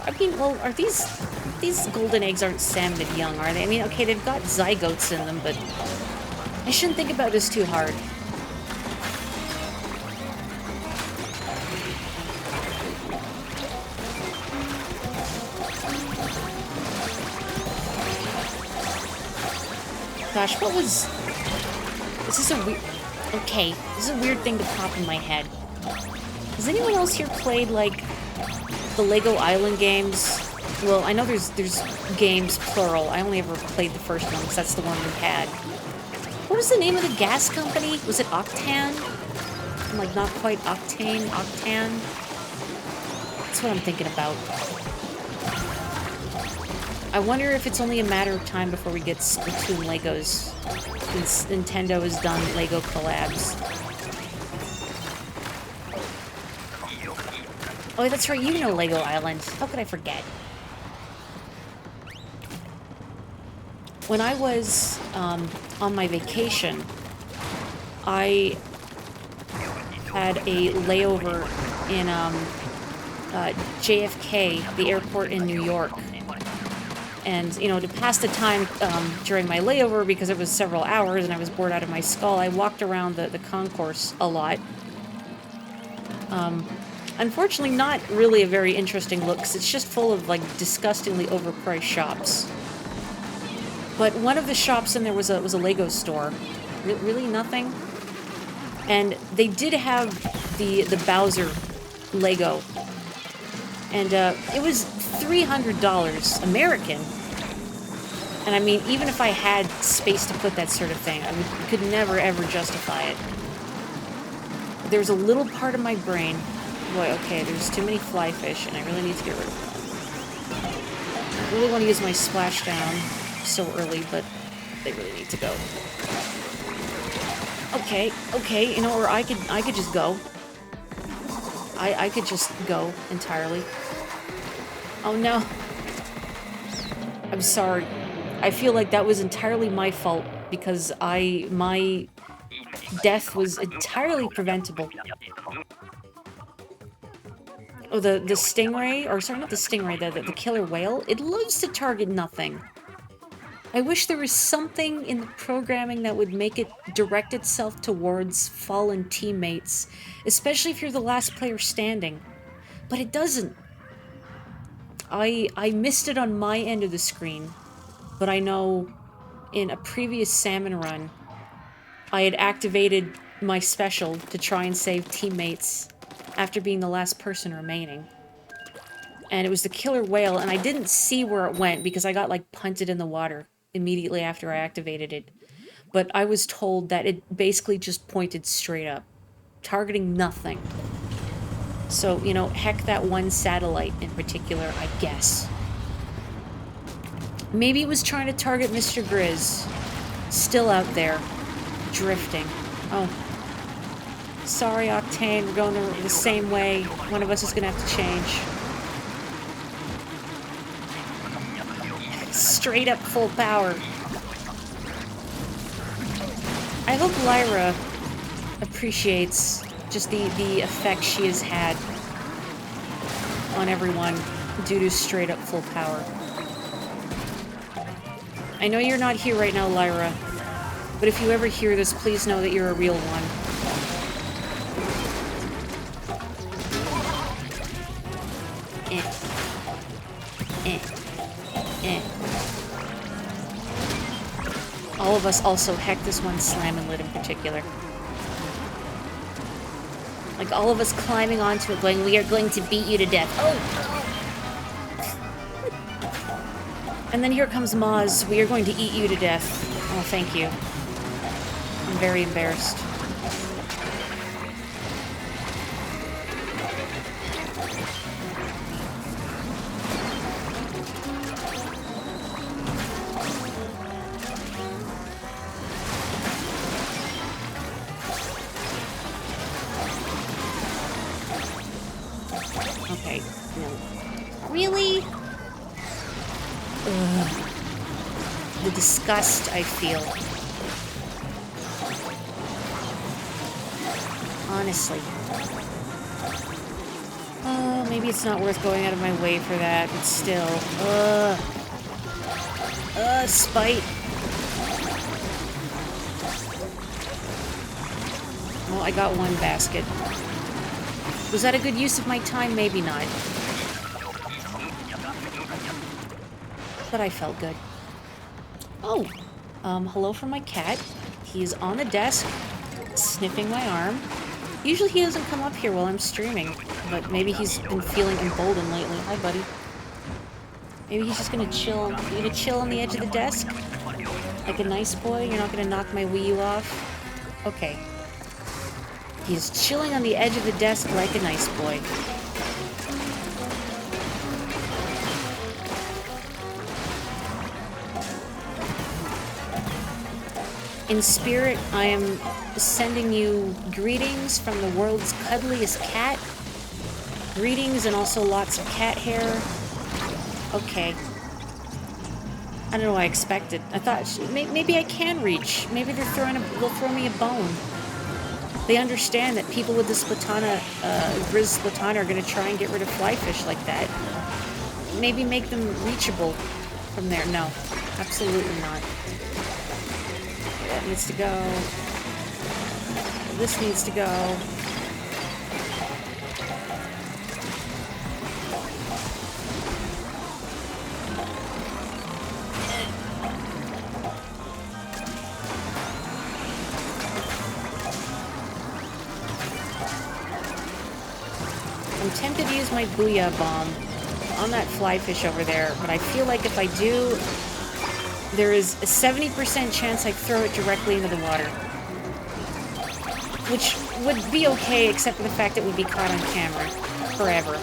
I mean, well, are these golden eggs aren't salmonid young, are they? I mean, okay, they've got zygotes in them, but I shouldn't think about this too hard. Gosh, what was... This is a weird... Okay, this is a weird thing to pop in my head. Has anyone else here played, like, the Lego Island games? Well, I know there's games, plural. I only ever played the first one, because that's the one we had. What was the name of the gas company? Was it Octan? I'm like, not quite Octane, Octan? That's what I'm thinking about. I wonder if it's only a matter of time before we get Splatoon Legos, since Nintendo has done Lego collabs. Oh, that's right, you know Lego Island. How could I forget? When I was on my vacation, I had a layover in JFK, the airport in New York. And, you know, to pass the time during my layover, because it was several hours and I was bored out of my skull, I walked around the concourse a lot. Unfortunately, not really a very interesting look, 'cause it's just full of, like, disgustingly overpriced shops. But one of the shops in there was a Lego store. Really nothing? And they did have the Bowser Lego. And it was $300 American. And I mean, even if I had space to put that sort of thing, I could never ever justify it. There was a little part of my brain, boy, okay, there's too many fly fish, and I really need to get rid of them. I really want to use my splashdown so early, but they really need to go. Okay, you know, or I could just go. I could just go entirely. Oh no. I'm sorry. I feel like that was entirely my fault, because my death was entirely preventable. Oh, the stingray, or sorry, not the stingray, the killer whale, it loves to target nothing. I wish there was something in the programming that would make it direct itself towards fallen teammates, especially if you're the last player standing. But it doesn't. I missed it on my end of the screen, but I know in a previous salmon run, I had activated my special to try and save teammates after being the last person remaining. And it was the killer whale, and I didn't see where it went because I got, like, punted in the water immediately after I activated it. But I was told that it basically just pointed straight up, targeting nothing. So, you know, heck that one satellite in particular, I guess. Maybe it was trying to target Mr. Grizz. Still out there, drifting. Oh. Sorry, Octane, we're going the same way. One of us is gonna have to change. Straight up full power. I hope Lyra appreciates just the effect she has had on everyone due to straight up full power. I know you're not here right now, Lyra, but if you ever hear this, please know that you're a real one. All of us also, heck, this one slamming lid in particular. Like, all of us climbing onto it going, we are going to beat you to death. Oh! And then here comes Maz, we are going to eat you to death. Oh, thank you. I'm very embarrassed. Okay, no. Really? Ugh. The disgust I feel. Honestly. Oh, maybe it's not worth going out of my way for that, but still. Spite. Well, I got one basket. Was that a good use of my time? Maybe not. But I felt good. Oh, hello from my cat. He's on the desk, sniffing my arm. Usually he doesn't come up here while I'm streaming, but maybe he's been feeling emboldened lately. Hi, buddy. Maybe he's just gonna chill. You gonna chill on the edge of the desk? Like a nice boy? You're not gonna knock my Wii U off? Okay. He's chilling on the edge of the desk like a nice boy. In spirit, I am sending you greetings from the world's cuddliest cat. Greetings and also lots of cat hair. Okay. I don't know what I expected. I thought maybe I can reach. Maybe they'll throw me a bone. They understand that people with the Splatana, Grizz Splatana are going to try and get rid of flyfish like that. Maybe make them reachable from there. No, absolutely not. That needs to go. This needs to go. I'm tempted to use my Booyah Bomb on that flyfish over there, but I feel like if I do, there is a 70% chance I throw it directly into the water. Which would be okay, except for the fact it would be caught on camera. Forever.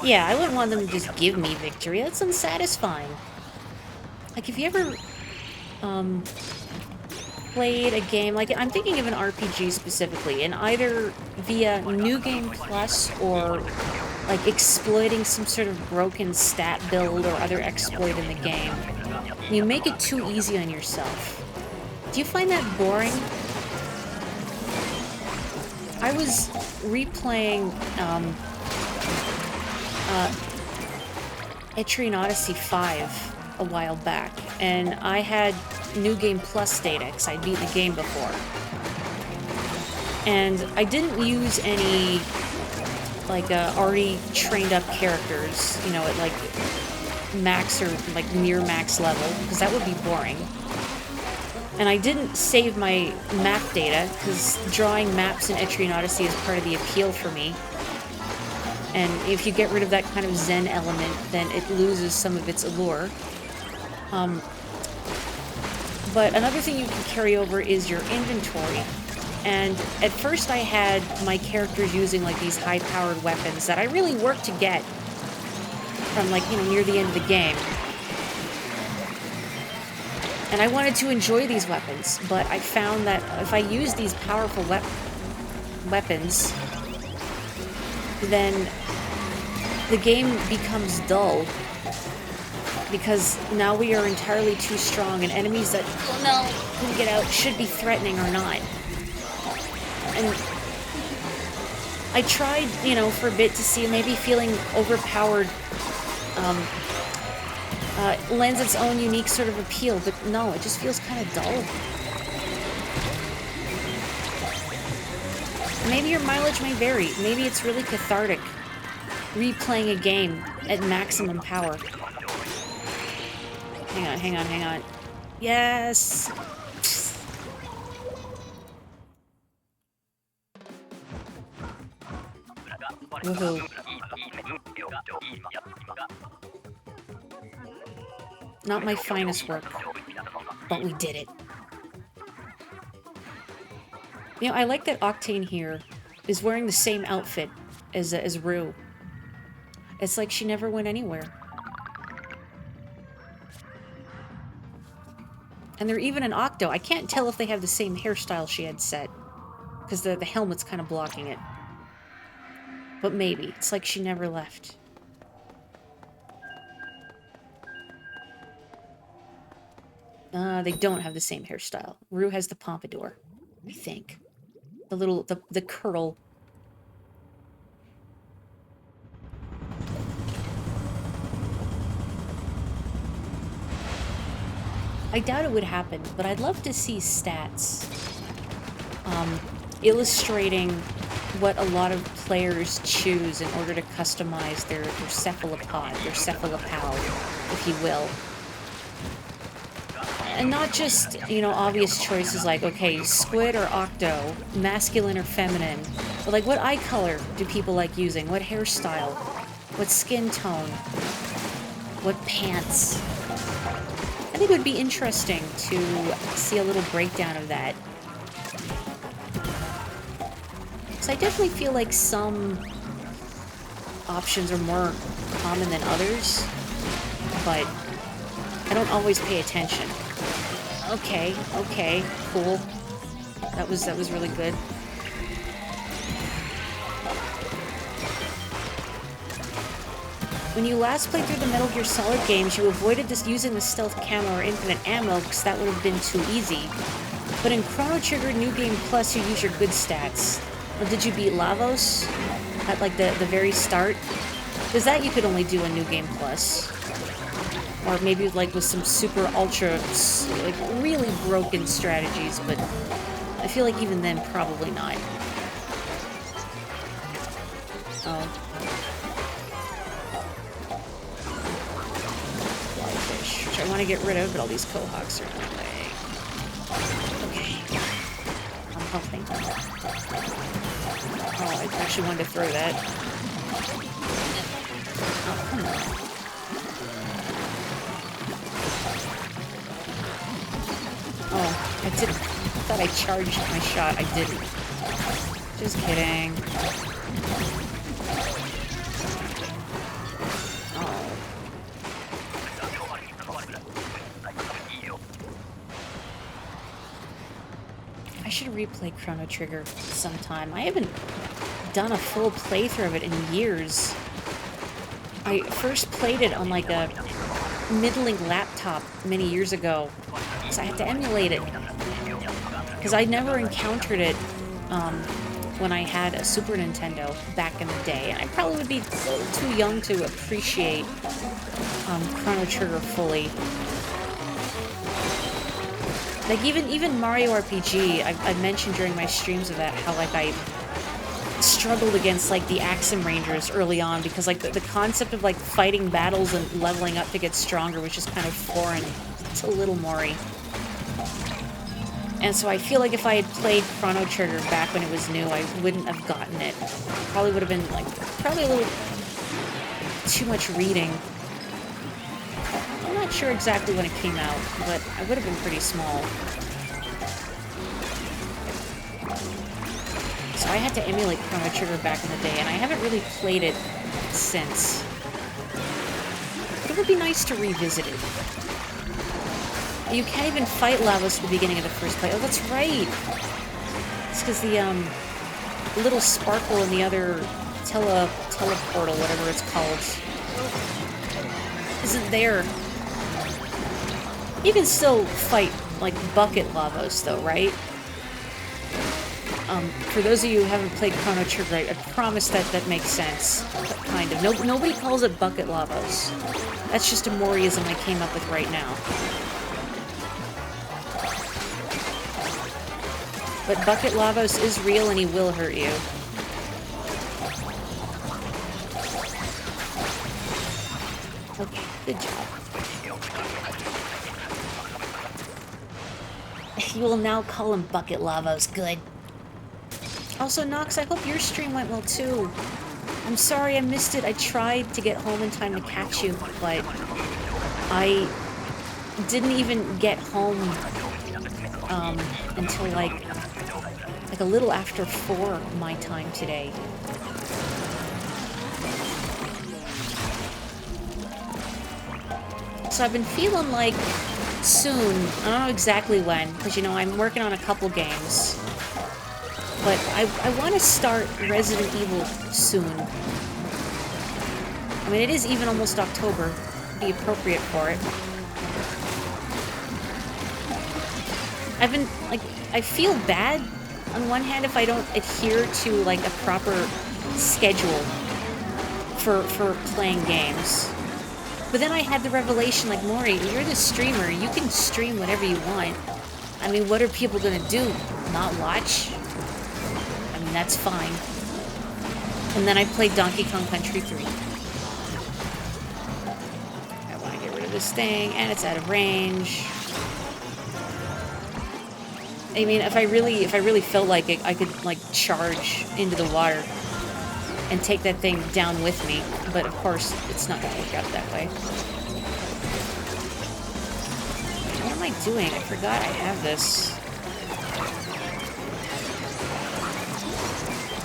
Yeah, I wouldn't want them to just give me victory. That's unsatisfying. Like, if you ever, played a game, like, I'm thinking of an RPG specifically, and either via New Game Plus or, like, exploiting some sort of broken stat build or other exploit in the game, you make it too easy on yourself. Do you find that boring? I was replaying, Etrian Odyssey 5 a while back, and I had New Game Plus data, because I'd beaten the game before. And I didn't use any, like, already trained up characters, you know, at, like, max or, like, near max level, because that would be boring. And I didn't save my map data, because drawing maps in Etrian Odyssey is part of the appeal for me. And if you get rid of that kind of zen element, then it loses some of its allure. But another thing you can carry over is your inventory. And at first I had my characters using like these high-powered weapons that I really worked to get from like, you know, near the end of the game. And I wanted to enjoy these weapons, but I found that if I use these powerful weapons, then the game becomes dull. Because now we are entirely too strong, and enemies that, oh no, couldn't get out, should be threatening or not. And I tried, you know, for a bit to see maybe feeling overpowered lends its own unique sort of appeal, but no, it just feels kind of dull. Maybe your mileage may vary. Maybe it's really cathartic replaying a game at maximum power. Hang on, hang on, hang on. Yes! Woohoo. Not my finest work, but we did it. You know, I like that Octane here is wearing the same outfit as Rue. It's like she never went anywhere. And they're even an Octo. I can't tell if they have the same hairstyle she had set, because the helmet's kind of blocking it. But maybe. It's like she never left. They don't have the same hairstyle. Rue has the pompadour, I think. The little, the curl. I doubt it would happen, but I'd love to see stats illustrating what a lot of players choose in order to customize their cephalopod, their cephalopal, if you will. And not just, you know, obvious choices like, okay, squid or octo, masculine or feminine, but like what eye color do people like using, what hairstyle, what skin tone, what pants. I think it would be interesting to see a little breakdown of that. So I definitely feel like some options are more common than others, but I don't always pay attention. Okay, okay, cool. That was really good. When you last played through the Metal Gear Solid games, you avoided just using the stealth camo or infinite ammo because that would have been too easy. But in Chrono Trigger New Game Plus, you use your good stats. Or did you beat Lavos at like the very start? Because that you could only do in New Game Plus. Or maybe like with some super ultra, like really broken strategies, but I feel like even then, probably not. Oh. Flyfish, which I want to get rid of, but all these Quahawks are in my way. Okay. I'm helping. Oh, I actually wanted to throw that. Oh, come on. Oh, I didn't. I thought I charged my shot. I didn't. Just kidding. Oh. I should replay Chrono Trigger sometime. I haven't done a full playthrough of it in years. I first played it on like a middling laptop many years ago. So I had to emulate it, because I never encountered it when I had a Super Nintendo back in the day, and I probably would be a little too young to appreciate Chrono Trigger fully. Like even Mario RPG, I mentioned during my streams of that how like I struggled against like the Axum Rangers early on, because like the concept of like fighting battles and leveling up to get stronger was just kind of foreign to little Morri. And so I feel like if I had played Chrono Trigger back when it was new, I wouldn't have gotten it. Probably would have been like, probably a little too much reading. I'm not sure exactly when it came out, but I would have been pretty small. So I had to emulate Chrono Trigger back in the day, and I haven't really played it since. But it would be nice to revisit it. You can't even fight Lavos at the beginning of the first play. Oh, that's right! It's because the, little sparkle in the other teleportal, whatever it's called, isn't there. You can still fight, like, bucket Lavos, though, right? For those of you who haven't played Chrono Trigger, I promise that makes sense. Kind of. Nobody calls it bucket Lavos. That's just a Morriism I came up with right now. But bucket Lavos is real and he will hurt you. Okay, good job. You will now call him bucket Lavos. Good. Also, Nox, I hope your stream went well too. I'm sorry I missed it. I tried to get home in time to catch you, but I didn't even get home until like a little after 4 my time today. So I've been feeling like soon, I don't know exactly when, because you know I'm working on a couple games, but I want to start Resident Evil soon. I mean, it is even almost October. It'd be appropriate for it. I've been, like, I feel bad on one hand if I don't adhere to, like, a proper schedule for playing games. But then I had the revelation, like, Morri, you're the streamer. You can stream whatever you want. I mean, what are people gonna do? Not watch? I mean, that's fine. And then I played Donkey Kong Country 3. I want to get rid of this thing, and it's out of range. I mean, if I really felt like it, I could, like, charge into the water and take that thing down with me, but of course, it's not gonna work out that way. What am I doing? I forgot I have this.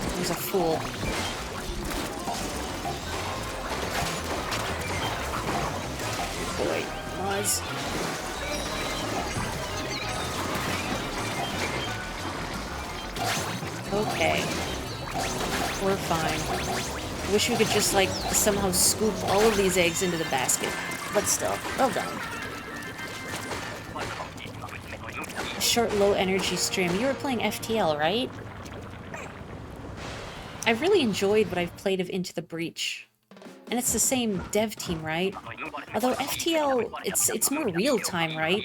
I was a fool. Boy, was. Okay. We're fine. Wish we could just, like, somehow scoop all of these eggs into the basket. But still, well done. Short, low-energy stream. You were playing FTL, right? I've really enjoyed what I've played of Into the Breach. And it's the same dev team, right? Although FTL, it's more real-time, right?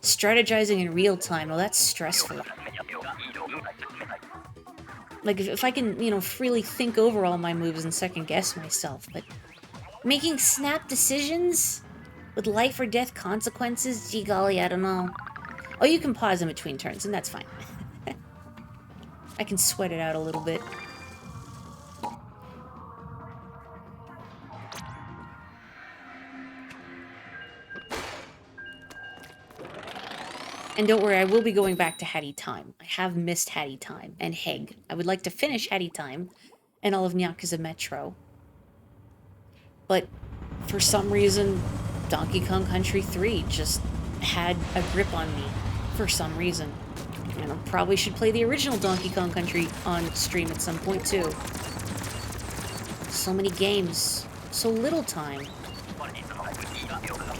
Strategizing in real-time, well, that's stressful. Like, if I can, you know, freely think over all my moves and second-guess myself, but making snap decisions with life or death consequences, gee golly, I don't know. Oh, you can pause in between turns, and that's fine. I can sweat it out a little bit. And don't worry, I will be going back to Hattie Time. I have missed Hattie Time and Heg. I would like to finish Hattie Time and all of Yakuza Metro. But for some reason, Donkey Kong Country 3 just had a grip on me. For some reason. And I probably should play the original Donkey Kong Country on stream at some point too. So many games. So little time.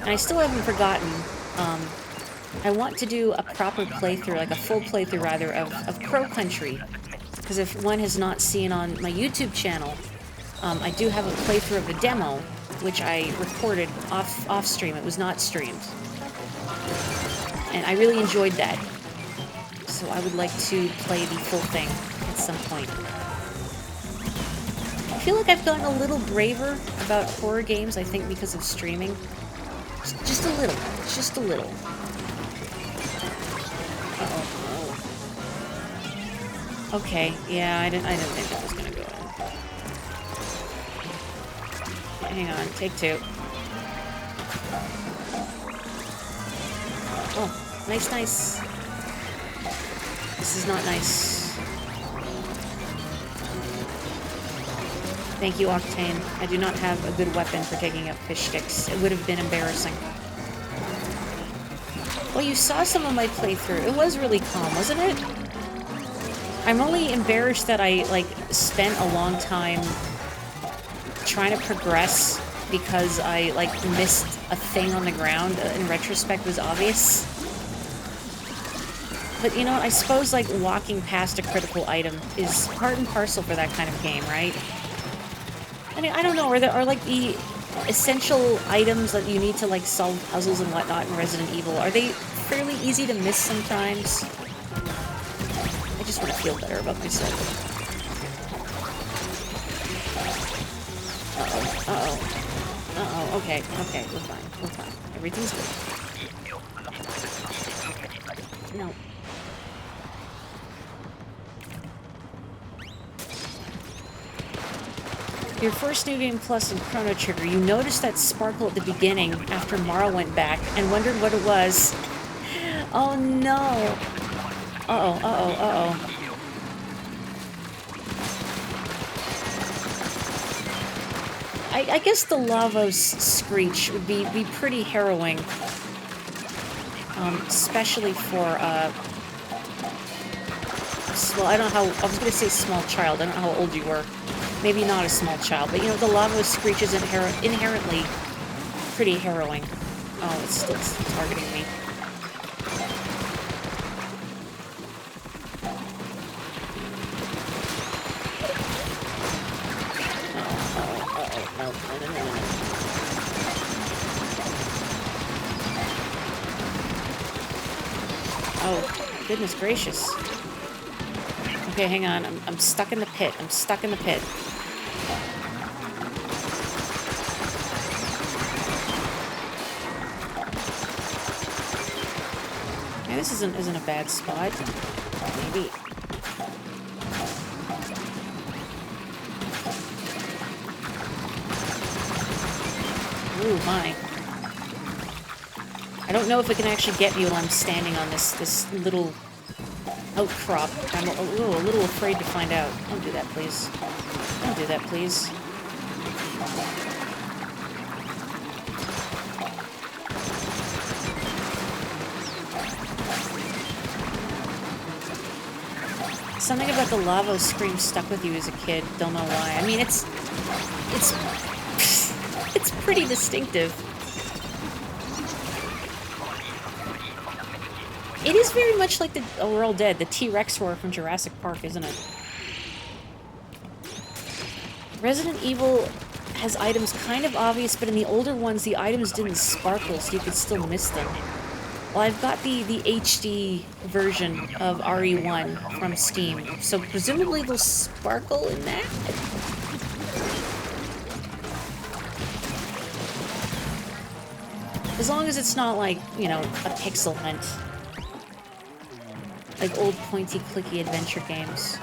And I still haven't forgotten, I want to do a proper playthrough, like a full playthrough rather, of Crow Country. Because if one has not seen on my YouTube channel, I do have a playthrough of the demo, which I recorded off stream. It was not streamed. And I really enjoyed that. So I would like to play the full thing at some point. I feel like I've gotten a little braver about horror games, I think because of streaming. Just a little. Just a little. Uh-oh. Okay, yeah, I didn't think that was gonna go in. Hang on, take two. Oh, nice, nice. This is not nice. Thank you, Octane. I do not have a good weapon for taking up fish sticks. It would have been embarrassing. Well, you saw some of my playthrough. It was really calm, wasn't it? I'm only embarrassed that I, like, spent a long time trying to progress because I, like, missed a thing on the ground. In retrospect, was obvious. But, you know, I suppose, like, walking past a critical item is part and parcel for that kind of game, right? I mean, I don't know, are like, the essential items that you need to, like, solve puzzles and whatnot in Resident Evil, are they fairly easy to miss sometimes? I just want to feel better about myself. Uh-oh, uh-oh. Uh-oh, okay, okay, we're fine, we're fine. Everything's good. No. Your first New Game Plus in Chrono Trigger, you noticed that sparkle at the beginning after Mara went back and wondered what it was. Oh no! Uh-oh, uh-oh, uh-oh. I guess the Lavos screech would be pretty harrowing. Especially for, well, I don't know how, I was gonna say small child, I don't know how old you were. Maybe not a small child, but you know, the Lavos screech is inherently pretty harrowing. Oh, it's still targeting me. Oh, goodness gracious. Okay, hang on. I'm stuck in the pit. I'm stuck in the pit. Okay, this isn't a bad spot. Maybe. Ooh, my. I don't know if it can actually get me while I'm standing on this little outcrop. I'm a little afraid to find out. Don't do that, please. Don't do that, please. Something about the Lavos scream stuck with you as a kid. Don't know why. I mean, it's pretty distinctive. It is very much like the... Oh, we're all dead. The T-Rex roar from Jurassic Park, isn't it? Resident Evil has items kind of obvious, but in the older ones, the items didn't sparkle, so you could still miss them. Well, I've got the HD version of RE1 from Steam, so presumably they'll sparkle in that? As long as it's not like, you know, a pixel hunt. Like old pointy-clicky adventure games.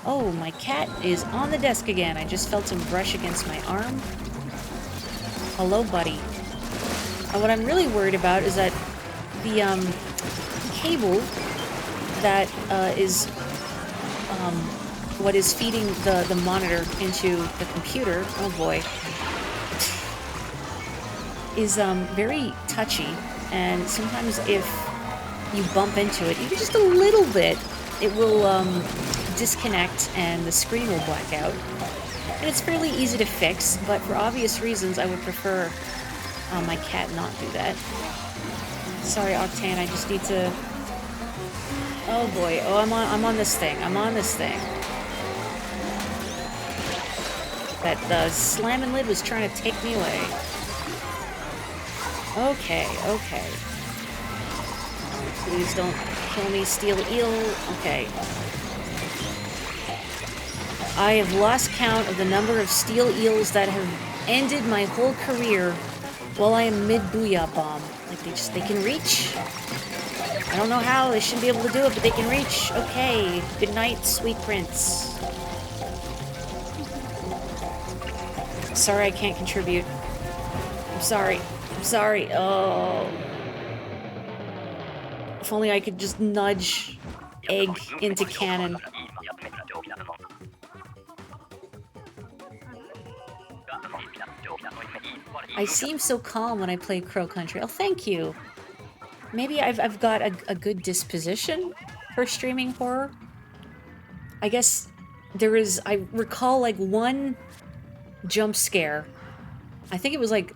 Oh, my cat is on the desk again. I just felt him brush against my arm. Hello, buddy. And what I'm really worried about is that the cable that is what is feeding the monitor into the computer, oh boy, is very touchy, and sometimes if you bump into it, even just a little bit, it will disconnect and the screen will black out. And it's fairly easy to fix, but for obvious reasons I would prefer my cat not do that. Sorry, Octane, I just need to... Oh boy, oh, I'm on this thing, I'm on this thing. That slamming lid was trying to take me away. Okay, okay. Please don't kill me, steel eel. Okay. I have lost count of the number of steel eels that have ended my whole career while I am mid-booyah bomb. Like, they can reach. I don't know how, they shouldn't be able to do it, but they can reach. Okay. Good night, sweet prince. Sorry I can't contribute. I'm sorry. I'm sorry. Oh. If only I could just nudge egg into cannon. I seem so calm when I play Crow Country. Oh, thank you. Maybe I've got a good disposition for streaming horror. I guess I recall like one jump scare. I think it was like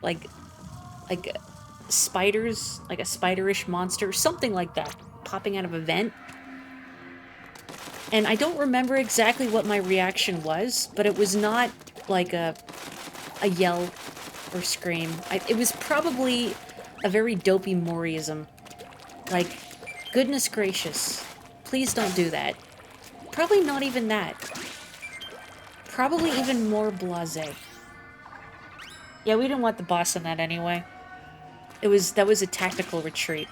spiders, like a spiderish monster, something like that, popping out of a vent. And I don't remember exactly what my reaction was, but it was not like a yell or scream. It was probably a very dopey Morriism. Like, goodness gracious, please don't do that. Probably not even that. Probably even more blasé. Yeah, we didn't want the boss in that anyway. That was a tactical retreat.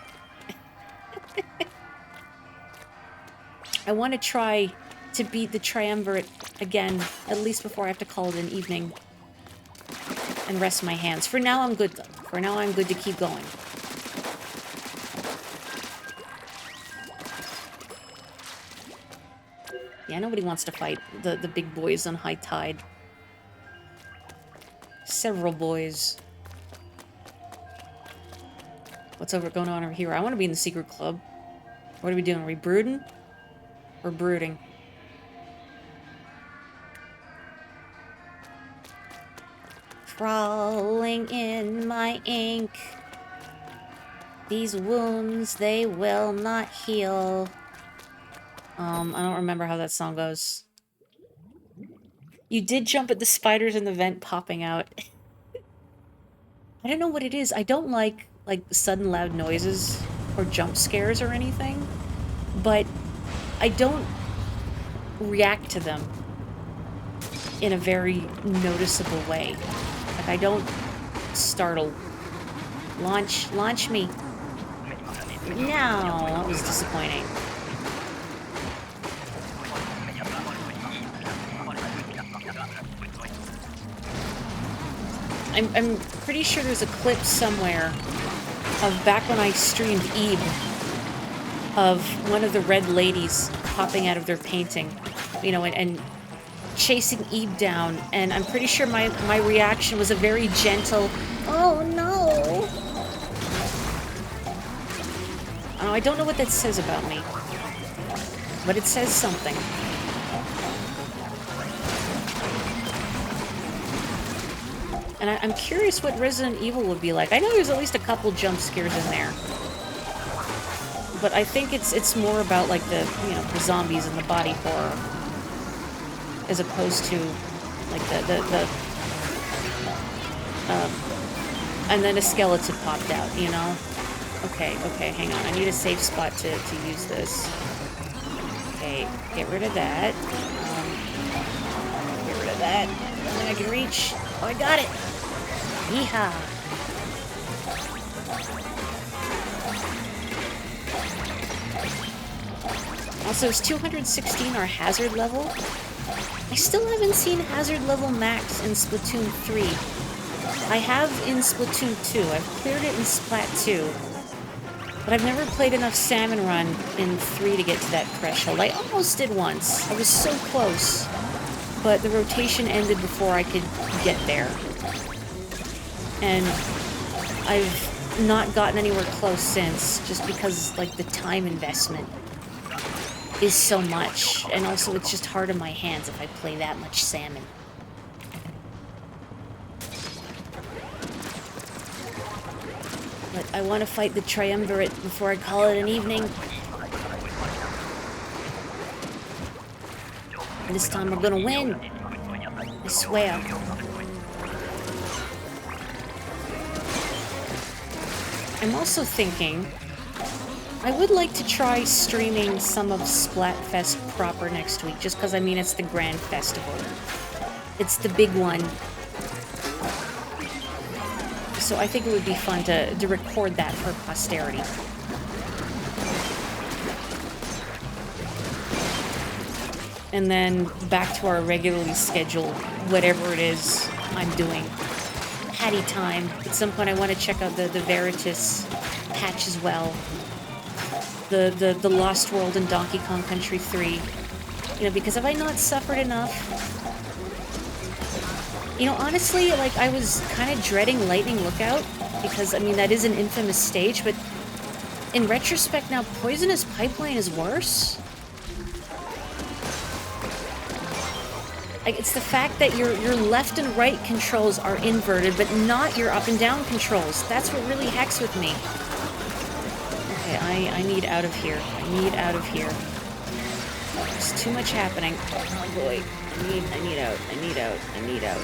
I want to try to beat the triumvirate again, at least before I have to call it an evening. And rest my hands. For now, I'm good, though. For now, I'm good to keep going. Yeah, nobody wants to fight the big boys on high tide. Several boys. What's going on over here? I want to be in the secret club. What are we doing? Are we brooding? Or brooding? Crawling in my ink. These wounds, they will not heal. I don't remember how that song goes. You did jump at the spiders in the vent popping out. I don't know what it is. I don't like sudden loud noises or jump scares or anything, but I don't react to them in a very noticeable way. Like, I don't startle. Launch me. No, that was disappointing. I'm pretty sure there's a clip somewhere of back when I streamed Ebe of one of the red ladies popping out of their painting, you know, and chasing Ebe down, and I'm pretty sure my reaction was a very gentle, oh no! Oh, I don't know what that says about me, but it says something. And I'm curious what Resident Evil would be like. I know there's at least a couple jump scares in there. But I think it's more about like the zombies and the body horror. As opposed to like and then a skeleton popped out, you know? Okay, hang on. I need a safe spot to use this. Okay, get rid of that. Get rid of that. Nothing I can reach. Oh, I got it! Yeehaw! Also, is 216 our hazard level? I still haven't seen hazard level max in Splatoon 3. I have in Splatoon 2. I've cleared it in Splat 2. But I've never played enough Salmon Run in 3 to get to that threshold. I almost did once. I was so close. But the rotation ended before I could get there. And I've not gotten anywhere close since, just because, like, the time investment is so much. And also, it's just hard on my hands if I play that much salmon. But I want to fight the triumvirate before I call it an evening. And this time we're gonna win. I swear. I'm also thinking I would like to try streaming some of Splatfest proper next week, just because, I mean, it's the grand festival. It's the big one. So I think it would be fun to record that for posterity. And then back to our regularly scheduled, whatever it is I'm doing. Patty time. At some point I want to check out the Veritas patch as well. the Lost World in Donkey Kong Country 3. You know, because have I not suffered enough? You know, honestly, like, I was kind of dreading Lightning Lookout, because, I mean, that is an infamous stage, but in retrospect now, Poisonous Pipeline is worse. Like, it's the fact that your left and right controls are inverted, but not your up and down controls. That's what really hacks with me. Okay, I need out of here. I need out of here. There's too much happening. Oh boy. I need out. I need out. I need out.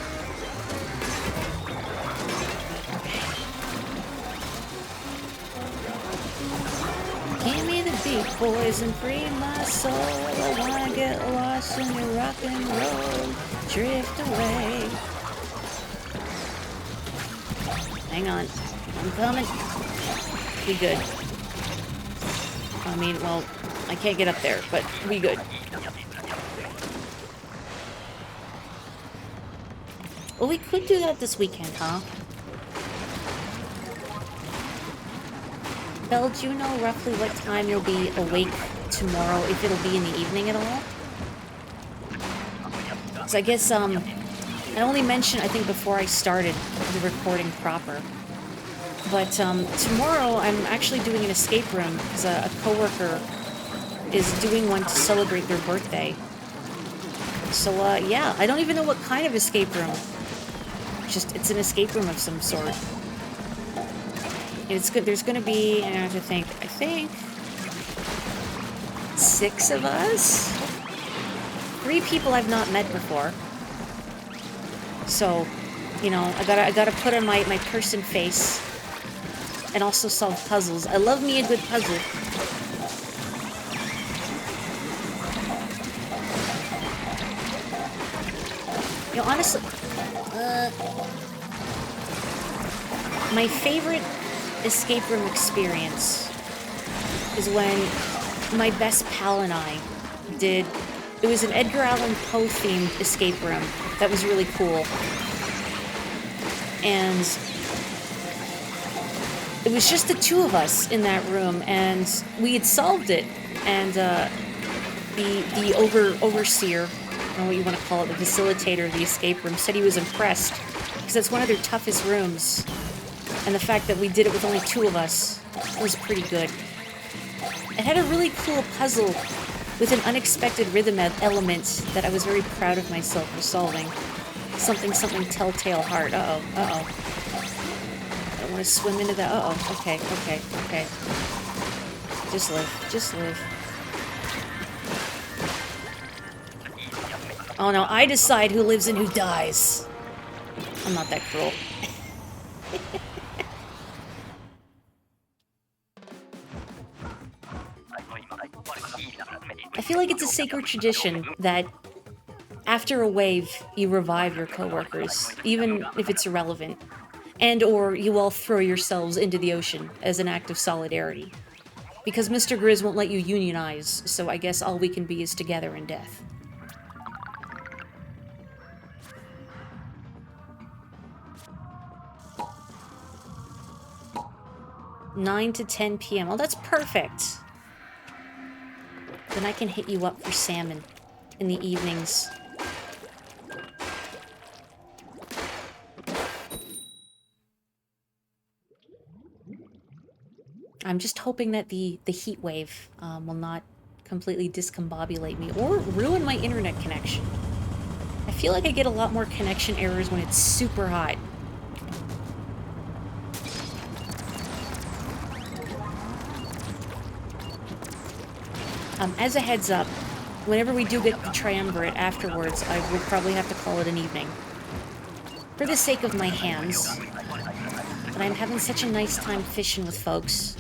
Give me the beat, boys, and free my soul. I wanna get lost in your rock and roll. Drift away. Hang on. I'm coming. Be good. I mean, well, I can't get up there, but we good. Well, we could do that this weekend, huh? Belle, do you know roughly what time you'll be awake tomorrow, if it'll be in the evening at all? So I guess, I only mentioned, I think, before I started the recording proper. But, tomorrow I'm actually doing an escape room, because a coworker is doing one to celebrate their birthday. So, yeah, I don't even know what kind of escape room. Just, it's an escape room of some sort. It's good. There's gonna be, I have to think, I think 6 of us? 3 people I've not met before. So, you know, I gotta put on my person face and also solve puzzles. I love me a good puzzle. You know, honestly, my favorite escape room experience is when my best pal and I did, it was an Edgar Allan Poe themed escape room that was really cool. And it was just the 2 of us in that room, and we had solved it. And the overseer, I don't know what you want to call it, the facilitator of the escape room, said he was impressed because it's one of their toughest rooms. And the fact that we did it with only 2 of us was pretty good. It had a really cool puzzle with an unexpected rhythm element that I was very proud of myself for solving. Something Telltale Heart. Uh-oh, uh-oh. I don't want to swim into that. Uh-oh, okay. Just live. Oh no, I decide who lives and who dies. I'm not that cruel. I feel like it's a sacred tradition that after a wave, you revive your coworkers, even if it's irrelevant, and or you all throw yourselves into the ocean as an act of solidarity. Because Mr. Grizz won't let you unionize, so I guess all we can be is together in death. (9 to 10 p.m.) Oh, that's perfect! Then I can hit you up for salmon in the evenings. I'm just hoping that the heat wave will not completely discombobulate me or ruin my internet connection. I feel like I get a lot more connection errors when it's super hot. As a heads up, whenever we do get the triumvirate afterwards, I will probably have to call it an evening. For the sake of my hands. But I'm having such a nice time fishing with folks.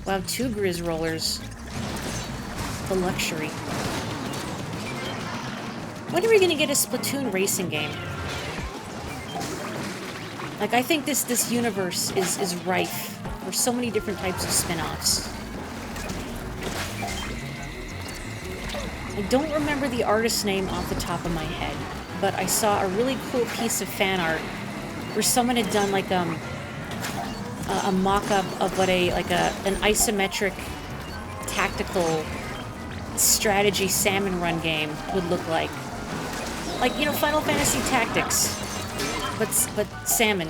Wow, 2 Grizz rollers. The luxury. When are we gonna get a Splatoon racing game? Like, I think this universe is rife for so many different types of spin-offs. I don't remember the artist's name off the top of my head, but I saw a really cool piece of fan art where someone had done like a mock-up of what an isometric tactical strategy salmon run game would look like. Like, you know, Final Fantasy Tactics, but salmon.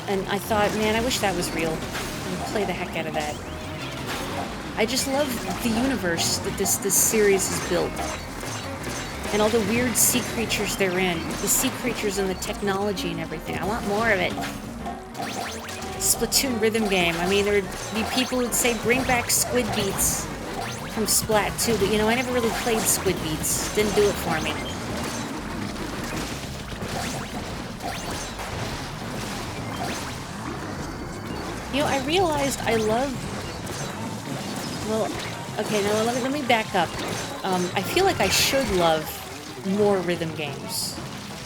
And I thought, man, I wish that was real. I'd play the heck out of that. I just love the universe that this series has built. And all the weird sea creatures they're in. The sea creatures and the technology and everything. I want more of it. Splatoon rhythm game. I mean, there'd be people who'd say, bring back Squid Beats from Splat 2, but you know, I never really played Squid Beats. Didn't do it for me. You know, I realized I love... Well, okay, now let me back up. I feel like I should love more rhythm games.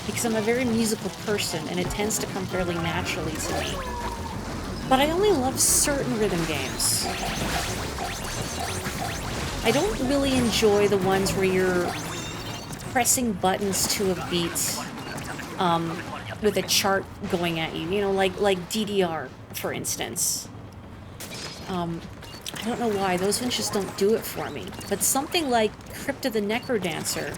Because I'm a very musical person, and it tends to come fairly naturally to me. But I only love certain rhythm games. I don't really enjoy the ones where you're pressing buttons to a beat with a chart going at you. You know, like DDR, for instance. I don't know why, those ones just don't do it for me. But something like Crypt of the Necrodancer,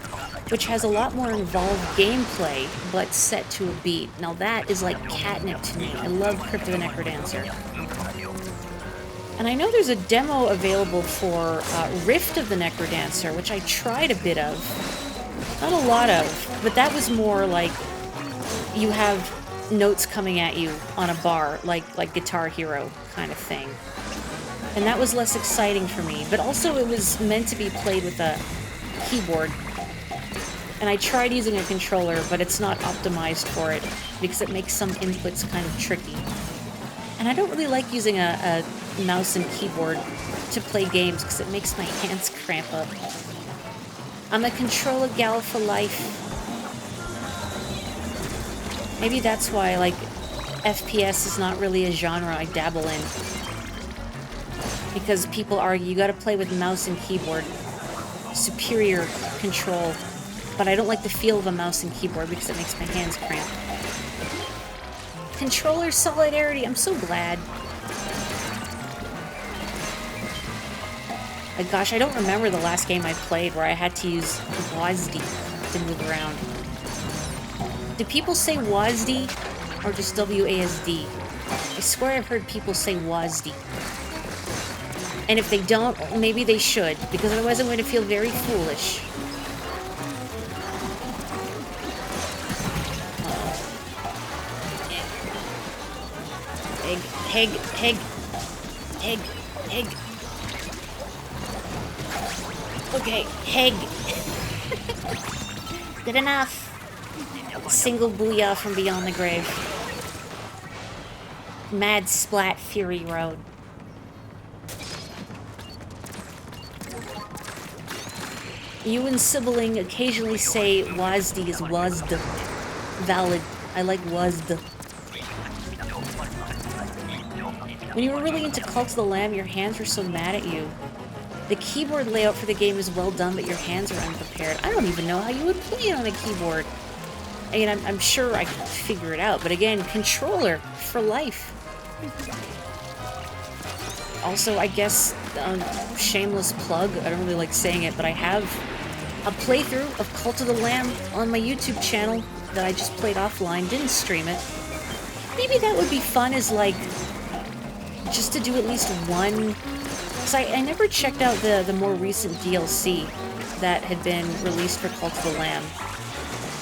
which has a lot more involved gameplay, but set to a beat. Now that is like catnip to me. I love Crypt of the Necrodancer. And I know there's a demo available for Rift of the Necrodancer, which I tried a bit of. Not a lot of, but that was more like you have notes coming at you on a bar, like Guitar Hero kind of thing. And that was less exciting for me, but also it was meant to be played with a keyboard. And I tried using a controller, but it's not optimized for it, because it makes some inputs kind of tricky. And I don't really like using a mouse and keyboard to play games, because it makes my hands cramp up. I'm a controller gal for life. Maybe that's why, like, FPS is not really a genre I dabble in. Because people argue, you gotta play with mouse and keyboard. Superior control. But I don't like the feel of a mouse and keyboard because it makes my hands cramp. Controller solidarity, I'm so glad. Gosh, I don't remember the last game I played where I had to use WASD to move around. Do people say WASD or just WASD? I swear I've heard people say WASD. And if they don't, maybe they should, because otherwise I'm going to feel very foolish. Egg. Okay, Heg. Good enough. Single booyah from beyond the grave. Mad Splat Fury Road. You and Sibling occasionally say WASD is WASD. Valid. I like WASD. When you were really into Cult of the Lamb, your hands were so mad at you. The keyboard layout for the game is well done, but your hands are unprepared. I don't even know how you would play it on a keyboard. I mean, I'm sure I could figure it out, but again, controller for life. Also, I guess, shameless plug, I don't really like saying it, but I have a playthrough of Cult of the Lamb on my YouTube channel that I just played offline, didn't stream it. Maybe that would be fun as, like, just to do at least one... Because I never checked out the more recent DLC that had been released for Cult of the Lamb.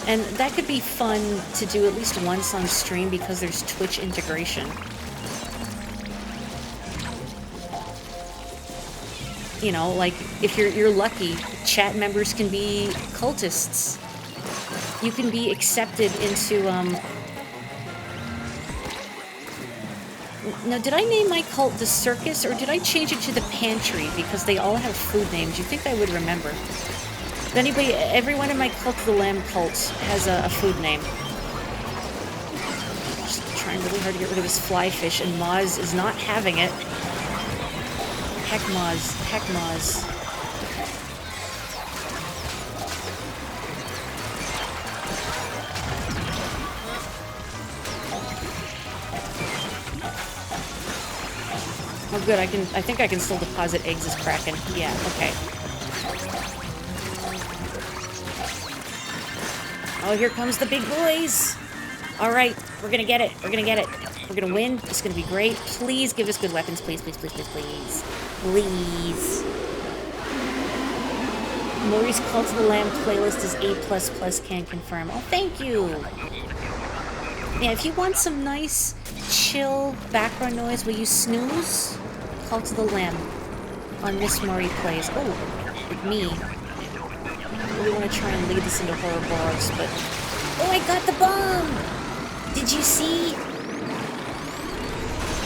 And that could be fun to do at least once on stream because there's Twitch integration. You know, like, if you're lucky, chat members can be cultists. You can be accepted into, Now, did I name my cult the Circus, or did I change it to the Pantry? Because they all have food names. You'd think I would remember. If anybody, everyone in my Cult of the Lamb cult has a food name. Just trying really hard to get rid of this fly fish, and Moz is not having it. Heck Moz. Oh, good. I think I can still deposit eggs as Kraken. Yeah, okay. Oh, here comes the big boys. All right, we're gonna get it. We're gonna get it. We're gonna win. It's gonna be great. Please give us good weapons. Please, please, please, please, please. Please. Morri's Call to the Lamb playlist is A++, can confirm. Oh, thank you. Yeah, if you want some nice, chill background noise where you snooze, Call to the Lamb on Miss Morri Plays. Oh, with me. I really want to try and lead this into horror bars, but... Oh, I got the bomb! Did you see?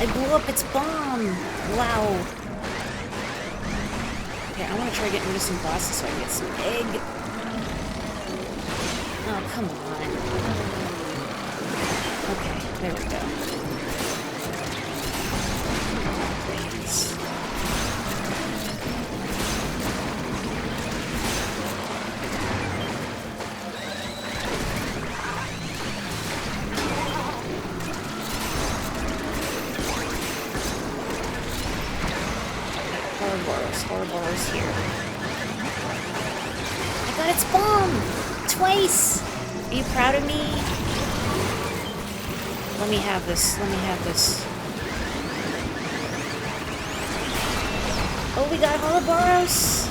I blew up its bomb! Wow. Okay, I want to try getting rid of some bosses so I can get some egg. Oh, come on. Okay, there we go. Please. Horrorboros here. I got its bomb! Twice! Are you proud of me? Let me have this. Let me have this. Oh, we got Horrorboros!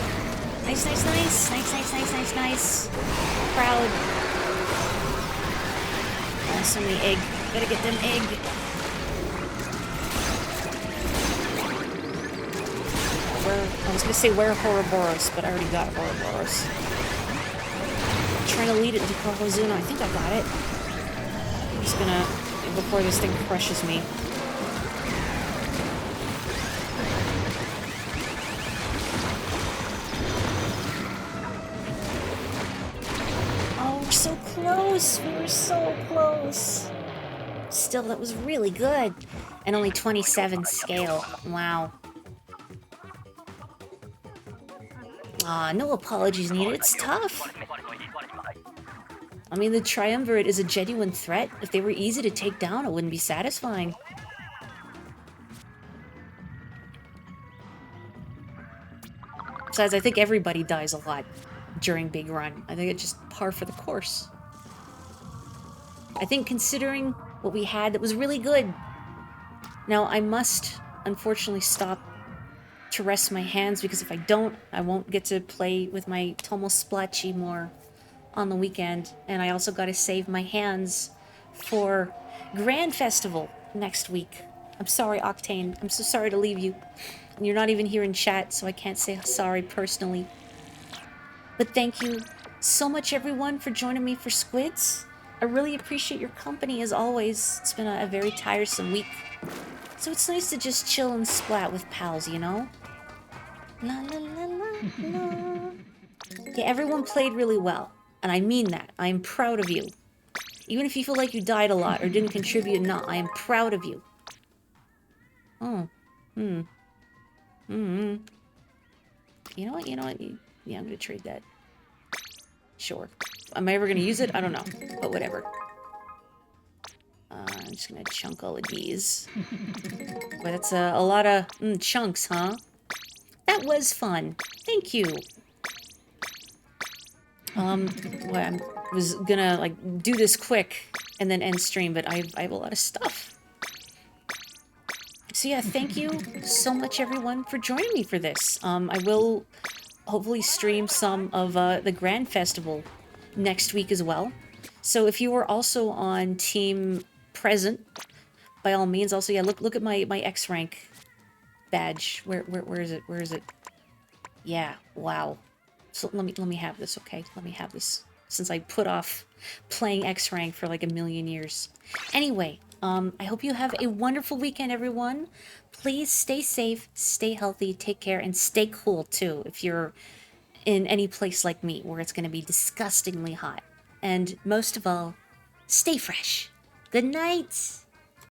Nice, nice, nice. Nice, nice, nice, nice, nice. Proud. Oh, so many egg. Gotta get them egg. I was gonna say where Horrorboros, but I already got Horrorboros. I'm trying to lead it into Kohozuna. I think I got it. I'm just gonna, before this thing crushes me. Oh, we're so close. We were so close. Still, that was really good. And only 27 scale. Wow. No apologies needed. It's tough. I mean, the Triumvirate is a genuine threat. If they were easy to take down, it wouldn't be satisfying. Besides, I think everybody dies a lot during Big Run. I think it's just par for the course. I think considering what we had, that was really good. Now, I must, unfortunately, stop to rest my hands, because if I don't, I won't get to play with my Tomo Splotchy more on the weekend. And I also got to save my hands for Grand Festival next week. I'm sorry, Octane. I'm so sorry to leave you. And you're not even here in chat, so I can't say sorry personally. But thank you so much, everyone, for joining me for Squids. I really appreciate your company, as always. It's been a very tiresome week. So it's nice to just chill and splat with pals, you know? La la la la la. Yeah, everyone played really well. And I mean that. I am proud of you. Even if you feel like you died a lot or didn't contribute enough, I am proud of you. Oh. You know what? Yeah, I'm gonna trade that. Sure. Am I ever gonna use it? I don't know. But whatever. I'm just gonna chunk all of these. But that's a lot of chunks, huh? That was fun. Thank you. Well, I was gonna, like, do this quick and then end stream, but I have a lot of stuff. So yeah, thank you so much, everyone, for joining me for this. I will hopefully stream some of the Grand Festival next week as well. So if you are also on Team Present, by all means, also, yeah, look at my X rank badge. Where is it? Where is it? Yeah, wow. So let me have this, okay? Let me have this, since I put off playing X rank for like a million years. Anyway, I hope you have a wonderful weekend, everyone. Please stay safe, stay healthy, take care, and stay cool too if you're in any place like me where it's going to be disgustingly hot. And most of all, stay fresh. Good night.